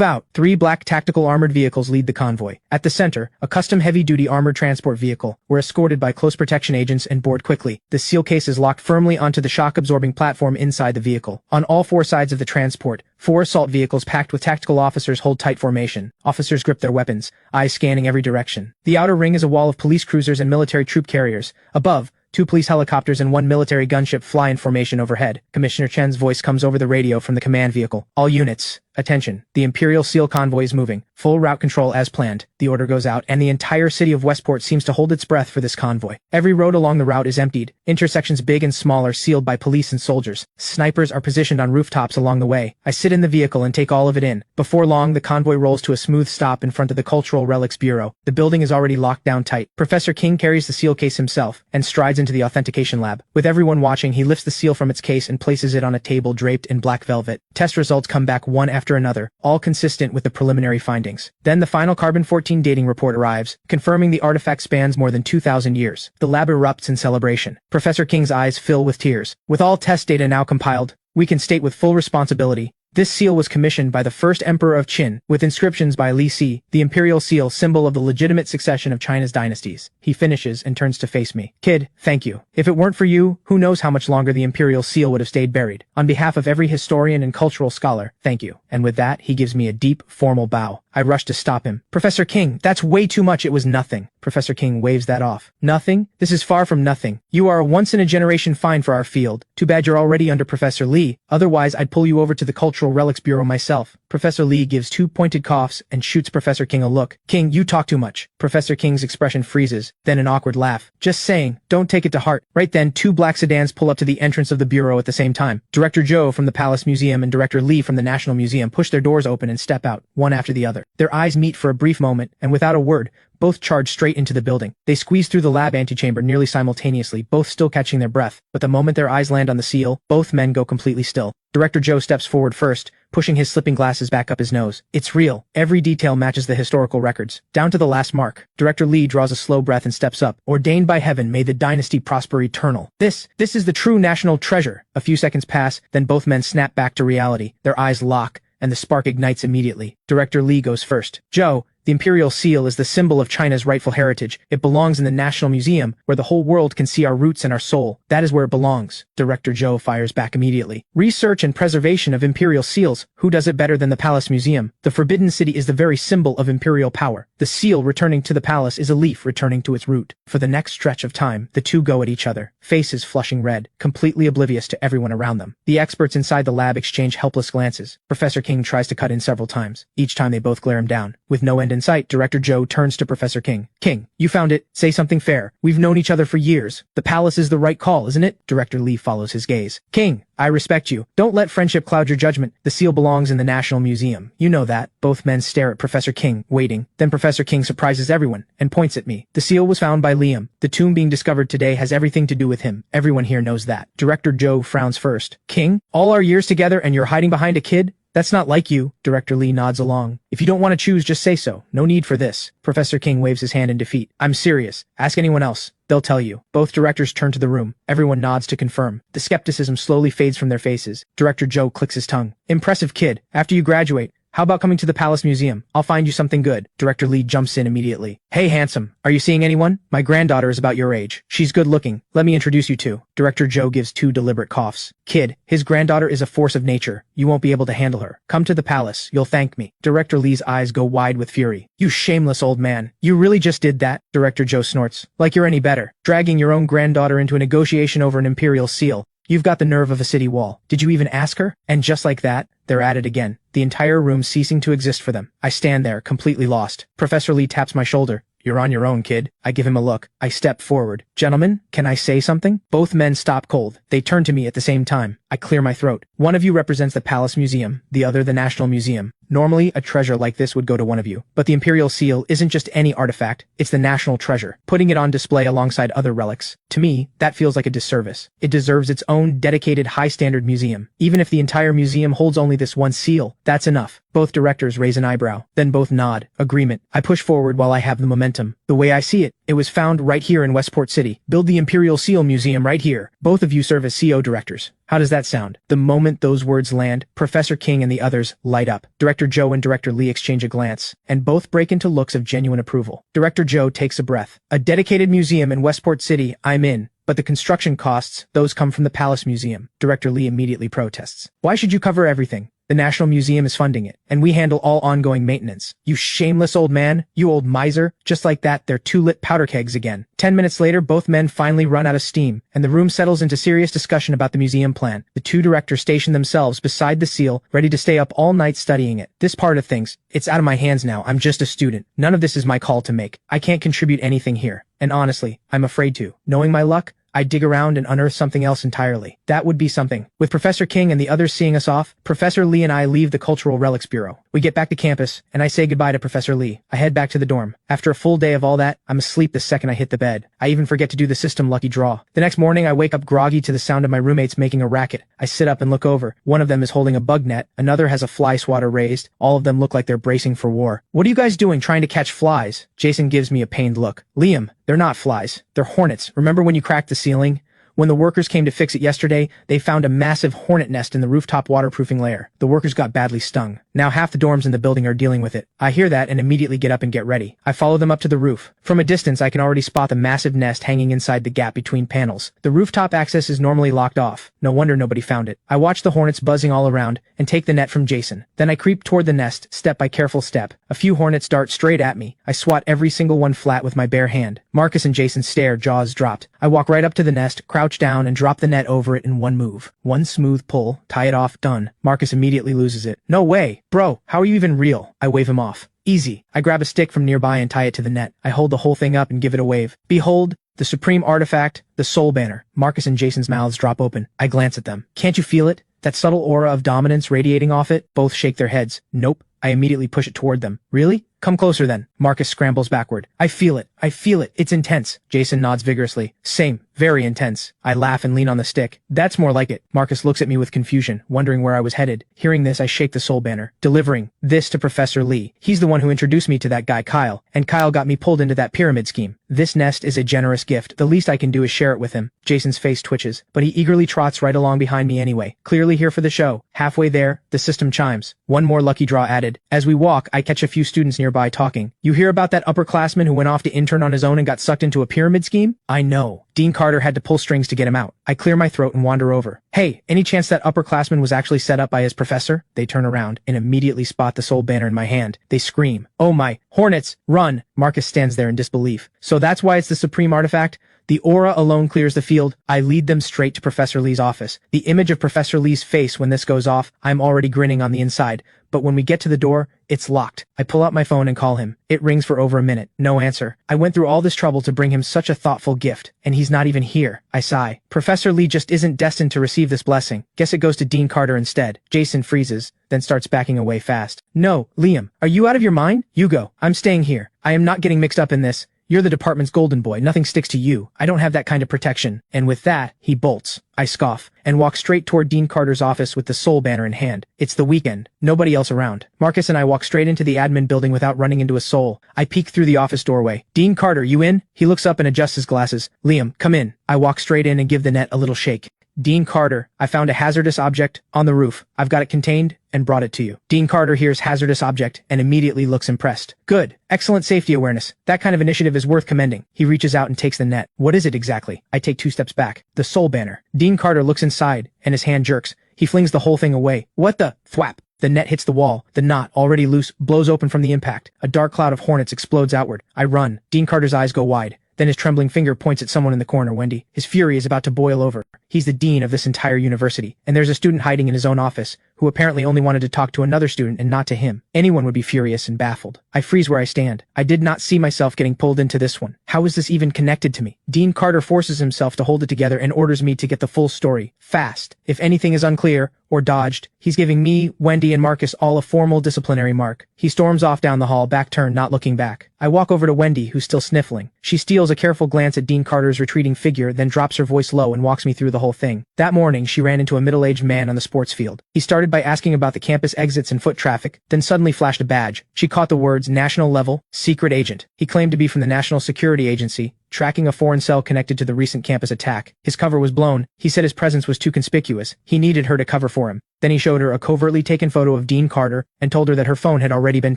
out. 3 black tactical armored vehicles lead the convoy. At the center, a custom heavy-duty armored transport vehicle. We're escorted by close protection agents and board quickly. The seal case is locked firmly onto the shock-absorbing platform inside the vehicle. On all 4 sides of the transport, 4 assault vehicles packed with tactical officers hold tight formation. Officers grip their weapons, eyes scanning every direction. The outer ring is a wall of police cruisers and military troop carriers. Above, 2 police helicopters and 1 military gunship fly in formation overhead. Commissioner Chen's voice comes over the radio from the command vehicle. All units, attention. The Imperial SEAL convoy is moving. Full route control as planned. The order goes out, and the entire city of Westport seems to hold its breath for this convoy. Every road along the route is emptied. Intersections big and small are sealed by police and soldiers. Snipers are positioned on rooftops along the way. I sit in the vehicle and take all of it in. Before long, the convoy rolls to a smooth stop in front of the Cultural Relics Bureau. The building is already locked down tight. Professor King carries the seal case himself and strides into the authentication lab. With everyone watching, he lifts the seal from its case and places it on a table draped in black velvet. Test results come back one after another, all consistent with the preliminary findings. Then the final carbon-14 dating report arrives, confirming the artifact spans more than 2,000 years. The lab erupts in celebration. Professor King's eyes fill with tears. With all test data now compiled, we can state with full responsibility, this seal was commissioned by the first emperor of Qin, with inscriptions by Li Si, the imperial seal symbol of the legitimate succession of China's dynasties. He finishes and turns to face me. Kid, thank you. If it weren't for you, who knows how much longer the imperial seal would have stayed buried. On behalf of every historian and cultural scholar, thank you. And with that, he gives me a deep, formal bow. I rush to stop him. Professor King, that's way too much. It was nothing. Professor King waves that off. Nothing? This is far from nothing. You are a once-in-a-generation find for our field. Too bad you're already under Professor Lee. Otherwise, I'd pull you over to the Cultural Relics Bureau myself. Professor Lee gives 2 pointed coughs and shoots Professor King a look. King, you talk too much. Professor King's expression freezes, then an awkward laugh. Just saying, don't take it to heart. Right then, 2 black sedans pull up to the entrance of the bureau at the same time. Director Zhou from the Palace Museum and Director Lee from the National Museum push their doors open and step out, one after the other. Their eyes meet for a brief moment, and without a word, both charge straight into the building. They squeeze through the lab antechamber nearly simultaneously, both still catching their breath. But the moment their eyes land on the seal, both men go completely still. Director Zhou steps forward first, pushing his slipping glasses back up his nose. It's real. Every detail matches the historical records, down to the last mark. Director Lee draws a slow breath and steps up. Ordained by heaven, may the dynasty prosper eternal. This is the true national treasure. A few seconds pass, then both men snap back to reality. Their eyes lock, and the spark ignites immediately. Director Lee goes first. Zhou, the imperial seal is the symbol of China's rightful heritage. It belongs in the National Museum, where the whole world can see our roots and our soul. That is where it belongs. Director Zhou fires back immediately. Research and preservation of imperial seals. Who does it better than the Palace Museum? The Forbidden City is the very symbol of imperial power. The seal returning to the palace is a leaf returning to its root. For the next stretch of time, the two go at each other, faces flushing red, completely oblivious to everyone around them. The experts inside the lab exchange helpless glances. Professor King tries to cut in several times. Each time they both glare him down. With no end in sight, Director Zhou turns to Professor King. King, you found it. Say something fair. We've known each other for years. The palace is the right call, isn't it? Director Lee follows his gaze. King, I respect you. Don't let friendship cloud your judgment. The seal belongs in the National Museum. You know that. Both men stare at Professor King, waiting. Then Professor King surprises everyone and points at me. The seal was found by Liam. The tomb being discovered today has everything to do with him. Everyone here knows that. Director Zhou frowns first. King, all our years together and you're hiding behind a kid? That's not like you. Director Lee nods along. If you don't want to choose, just say so. No need for this. Professor King waves his hand in defeat. I'm serious. Ask anyone else. They'll tell you. Both directors turn to the room. Everyone nods to confirm. The skepticism slowly fades from their faces. Director Zhou clicks his tongue. Impressive kid. After you graduate, how about coming to the Palace Museum? I'll find you something good. Director Lee jumps in immediately. Hey, handsome. Are you seeing anyone? My granddaughter is about your age. She's good looking. Let me introduce you to. Director Zhou gives 2 deliberate coughs. Kid, his granddaughter is a force of nature. You won't be able to handle her. Come to the palace. You'll thank me. Director Lee's eyes go wide with fury. You shameless old man. You really just did that? Director Zhou snorts. Like you're any better. Dragging your own granddaughter into a negotiation over an imperial seal. You've got the nerve of a city wall. Did you even ask her? And just like that, they're at it again, the entire room ceasing to exist for them. I stand there, completely lost. Professor Lee taps my shoulder. "You're on your own, kid." I give him a look. I step forward. "Gentlemen, can I say something?" Both men stop cold. They turn to me at the same time. I clear my throat. "One of you represents the Palace Museum, the other the National Museum. Normally, a treasure like this would go to one of you. But the Imperial Seal isn't just any artifact, it's the national treasure, putting it on display alongside other relics. To me, that feels like a disservice. It deserves its own dedicated high-standard museum. Even if the entire museum holds only this one seal, that's enough." Both directors raise an eyebrow, then both nod. Agreement. I push forward while I have the momentum. "The way I see it, it was found right here in Westport City. Build the Imperial Seal Museum right here. Both of you serve as CO directors. How does that sound?" The moment those words land, Professor King and the others light up. Director Joe and Director Lee exchange a glance, and both break into looks of genuine approval. Director Joe takes a breath. "A dedicated museum in Westport City, I'm in. But the construction costs, those come from the Palace Museum." Director Lee immediately protests. "Why should you cover everything? The National Museum is funding it, and we handle all ongoing maintenance." "You shameless old man, you old miser." Just like that, they're two lit powder kegs again. 10 minutes later, both men finally run out of steam, and the room settles into serious discussion about the museum plan. The two directors station themselves beside the seal, ready to stay up all night studying it. This part of things, it's out of my hands now. I'm just a student. None of this is my call to make. I can't contribute anything here. And honestly, I'm afraid to. Knowing my luck, I'd dig around and unearth something else entirely. That would be something. With Professor King and the others seeing us off, Professor Lee and I leave the Cultural Relics Bureau. We get back to campus, and I say goodbye to Professor Lee. I head back to the dorm. After a full day of all that, I'm asleep the second I hit the bed. I even forget to do the system lucky draw. The next morning, I wake up groggy to the sound of my roommates making a racket. I sit up and look over. One of them is holding a bug net. Another has a fly swatter raised. All of them look like they're bracing for war. "What are you guys doing trying to catch flies?" Jason gives me a pained look. "Liam, they're not flies. They're hornets. Remember when you cracked the ceiling? When the workers came to fix it yesterday, they found a massive hornet nest in the rooftop waterproofing layer. The workers got badly stung. Now half the dorms in the building are dealing with it." I hear that and immediately get up and get ready. I follow them up to the roof. From a distance, I can already spot the massive nest hanging inside the gap between panels. The rooftop access is normally locked off. No wonder nobody found it. I watch the hornets buzzing all around and take the net from Jason. Then I creep toward the nest, step by careful step. A few hornets dart straight at me. I swat every single one flat with my bare hand. Marcus and Jason stare, jaws dropped. I walk right up to the nest, crouch down, and drop the net over it in one move. One smooth pull, tie it off, done. Marcus immediately loses it. "No way! Bro, how are you even real?" I wave him off. "Easy." I grab a stick from nearby and tie it to the net. I hold the whole thing up and give it a wave. "Behold, the supreme artifact, the soul banner." Marcus and Jason's mouths drop open. I glance at them. "Can't you feel it? That subtle aura of dominance radiating off it?" Both shake their heads. "Nope." I immediately push it toward them. "Really? Come closer then." Marcus scrambles backward. "I feel it. I feel it. It's intense." Jason nods vigorously. "Same. Very intense." I laugh and lean on the stick. "That's more like it." Marcus looks at me with confusion, wondering where I was headed. Hearing this, I shake the soul banner, delivering this to Professor Lee. He's the one who introduced me to that guy Kyle, and Kyle got me pulled into that pyramid scheme. This nest is a generous gift. The least I can do is share it with him. Jason's face twitches, but he eagerly trots right along behind me anyway, clearly here for the show. Halfway there, the system chimes. One more lucky draw added. As we walk, I catch a few students nearby talking. "You hear about that upperclassman who went off to intern on his own and got sucked into a pyramid scheme?" "I know. Dean Carter had to pull strings to get him out." I clear my throat and wander over. "Hey, any chance that upperclassman was actually set up by his professor?" They turn around and immediately spot the soul banner in my hand. They scream, "Oh my, hornets, run!" Marcus stands there in disbelief. "So that's why it's the supreme artifact? The aura alone clears the field." I lead them straight to Professor Lee's office. The image of Professor Lee's face when this goes off, I'm already grinning on the inside. But when we get to the door, it's locked. I pull out my phone and call him. It rings for over a minute. No answer. I went through all this trouble to bring him such a thoughtful gift, and he's not even here. I sigh. Professor Lee just isn't destined to receive this blessing. Guess it goes to Dean Carter instead. Jason freezes, then starts backing away fast. "No, Liam, are you out of your mind? You go. I'm staying here. I am not getting mixed up in this. You're the department's golden boy. Nothing sticks to you. I don't have that kind of protection." And with that, he bolts. I scoff and walk straight toward Dean Carter's office with the soul banner in hand. It's the weekend. Nobody else around. Marcus and I walk straight into the admin building without running into a soul. I peek through the office doorway. "Dean Carter, you in?" He looks up and adjusts his glasses. "Liam, come in." I walk straight in and give the net a little shake. "Dean Carter, I found a hazardous object on the roof. I've got it contained and brought it to you." Dean Carter hears hazardous object and immediately looks impressed. "Good. Excellent safety awareness. That kind of initiative is worth commending." He reaches out and takes the net. "What is it exactly?" I take 2 steps back. "The soul banner." Dean Carter looks inside and his hand jerks. He flings the whole thing away. "What the?" Thwap. The net hits the wall. The knot, already loose, blows open from the impact. A dark cloud of hornets explodes outward. I run. Dean Carter's eyes go wide. Then his trembling finger points at someone in the corner. "Wendy." His fury is about to boil over. He's the dean of this entire university, and there's a student hiding in his own office who apparently only wanted to talk to another student and not to him. Anyone would be furious and baffled. I freeze where I stand. I did not see myself getting pulled into this one. How is this even connected to me? Dean Carter forces himself to hold it together and orders me to get the full story, fast. If anything is unclear or dodged, he's giving me, Wendy, and Marcus all a formal disciplinary mark. He storms off down the hall, back turned, not looking back. I walk over to Wendy, who's still sniffling. She steals a careful glance at Dean Carter's retreating figure, then drops her voice low and walks me through the whole thing. That morning, she ran into a middle-aged man on the sports field. He started by asking about the campus exits and foot traffic, then suddenly flashed a badge. She caught the words national level, secret agent. He claimed to be from the National Security Agency, tracking a foreign cell connected to the recent campus attack. His cover was blown. He said his presence was too conspicuous. He needed her to cover for him. Then he showed her a covertly taken photo of Dean Carter and told her that her phone had already been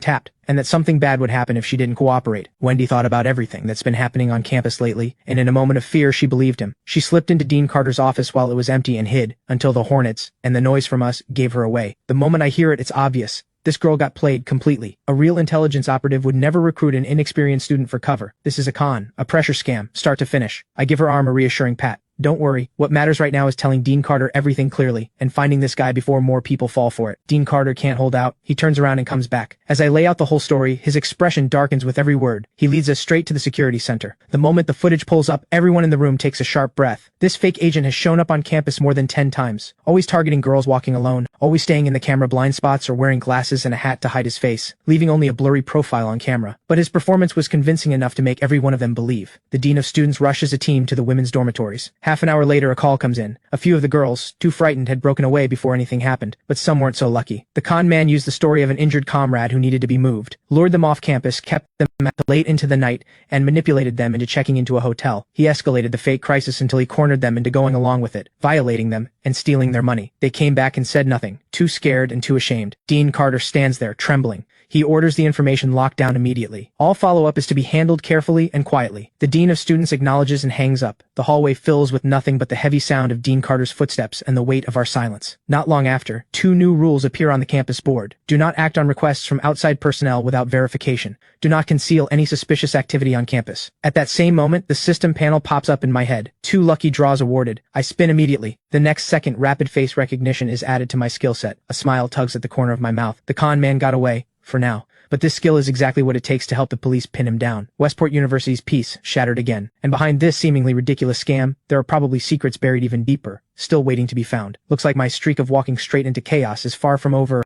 tapped and that something bad would happen if she didn't cooperate. Wendy thought about everything that's been happening on campus lately, and in a moment of fear, she believed him. She slipped into Dean Carter's office while it was empty and hid until the hornets and the noise from us gave her away. The moment I hear it, it's obvious. This girl got played completely. A real intelligence operative would never recruit an inexperienced student for cover. This is a con, a pressure scam, start to finish. I give her arm a reassuring pat. Don't worry, what matters right now is telling Dean Carter everything clearly and finding this guy before more people fall for it. Dean Carter can't hold out. He turns around and comes back. As I lay out the whole story, his expression darkens with every word. He leads us straight to the security center. The moment the footage pulls up, everyone in the room takes a sharp breath. This fake agent has shown up on campus more than 10 times, always targeting girls walking alone, always staying in the camera blind spots or wearing glasses and a hat to hide his face, leaving only a blurry profile on camera. But his performance was convincing enough to make every one of them believe. The dean of students rushes a team to the women's dormitories. Half an hour later, a call comes in. A few of the girls, too frightened, had broken away before anything happened, but some weren't so lucky. The con man used the story of an injured comrade who needed to be moved, lured them off campus, kept them late into the night, and manipulated them into checking into a hotel. He escalated the fake crisis until he cornered them into going along with it, violating them, and stealing their money. They came back and said nothing, too scared and too ashamed. Dean Carter stands there, trembling. He orders the information locked down immediately. All follow-up is to be handled carefully and quietly. The dean of students acknowledges and hangs up. The hallway fills with nothing but the heavy sound of Dean Carter's footsteps and the weight of our silence. Not long after, 2 new rules appear on the campus board. Do not act on requests from outside personnel without verification. Do not conceal any suspicious activity on campus. At that same moment, the system panel pops up in my head. 2 lucky draws awarded. I spin immediately. The next second, rapid face recognition is added to my skill set. A smile tugs at the corner of my mouth. The con man got away. For now. But this skill is exactly what it takes to help the police pin him down. Westport University's peace shattered again. And behind this seemingly ridiculous scam, there are probably secrets buried even deeper, still waiting to be found. Looks like my streak of walking straight into chaos is far from over.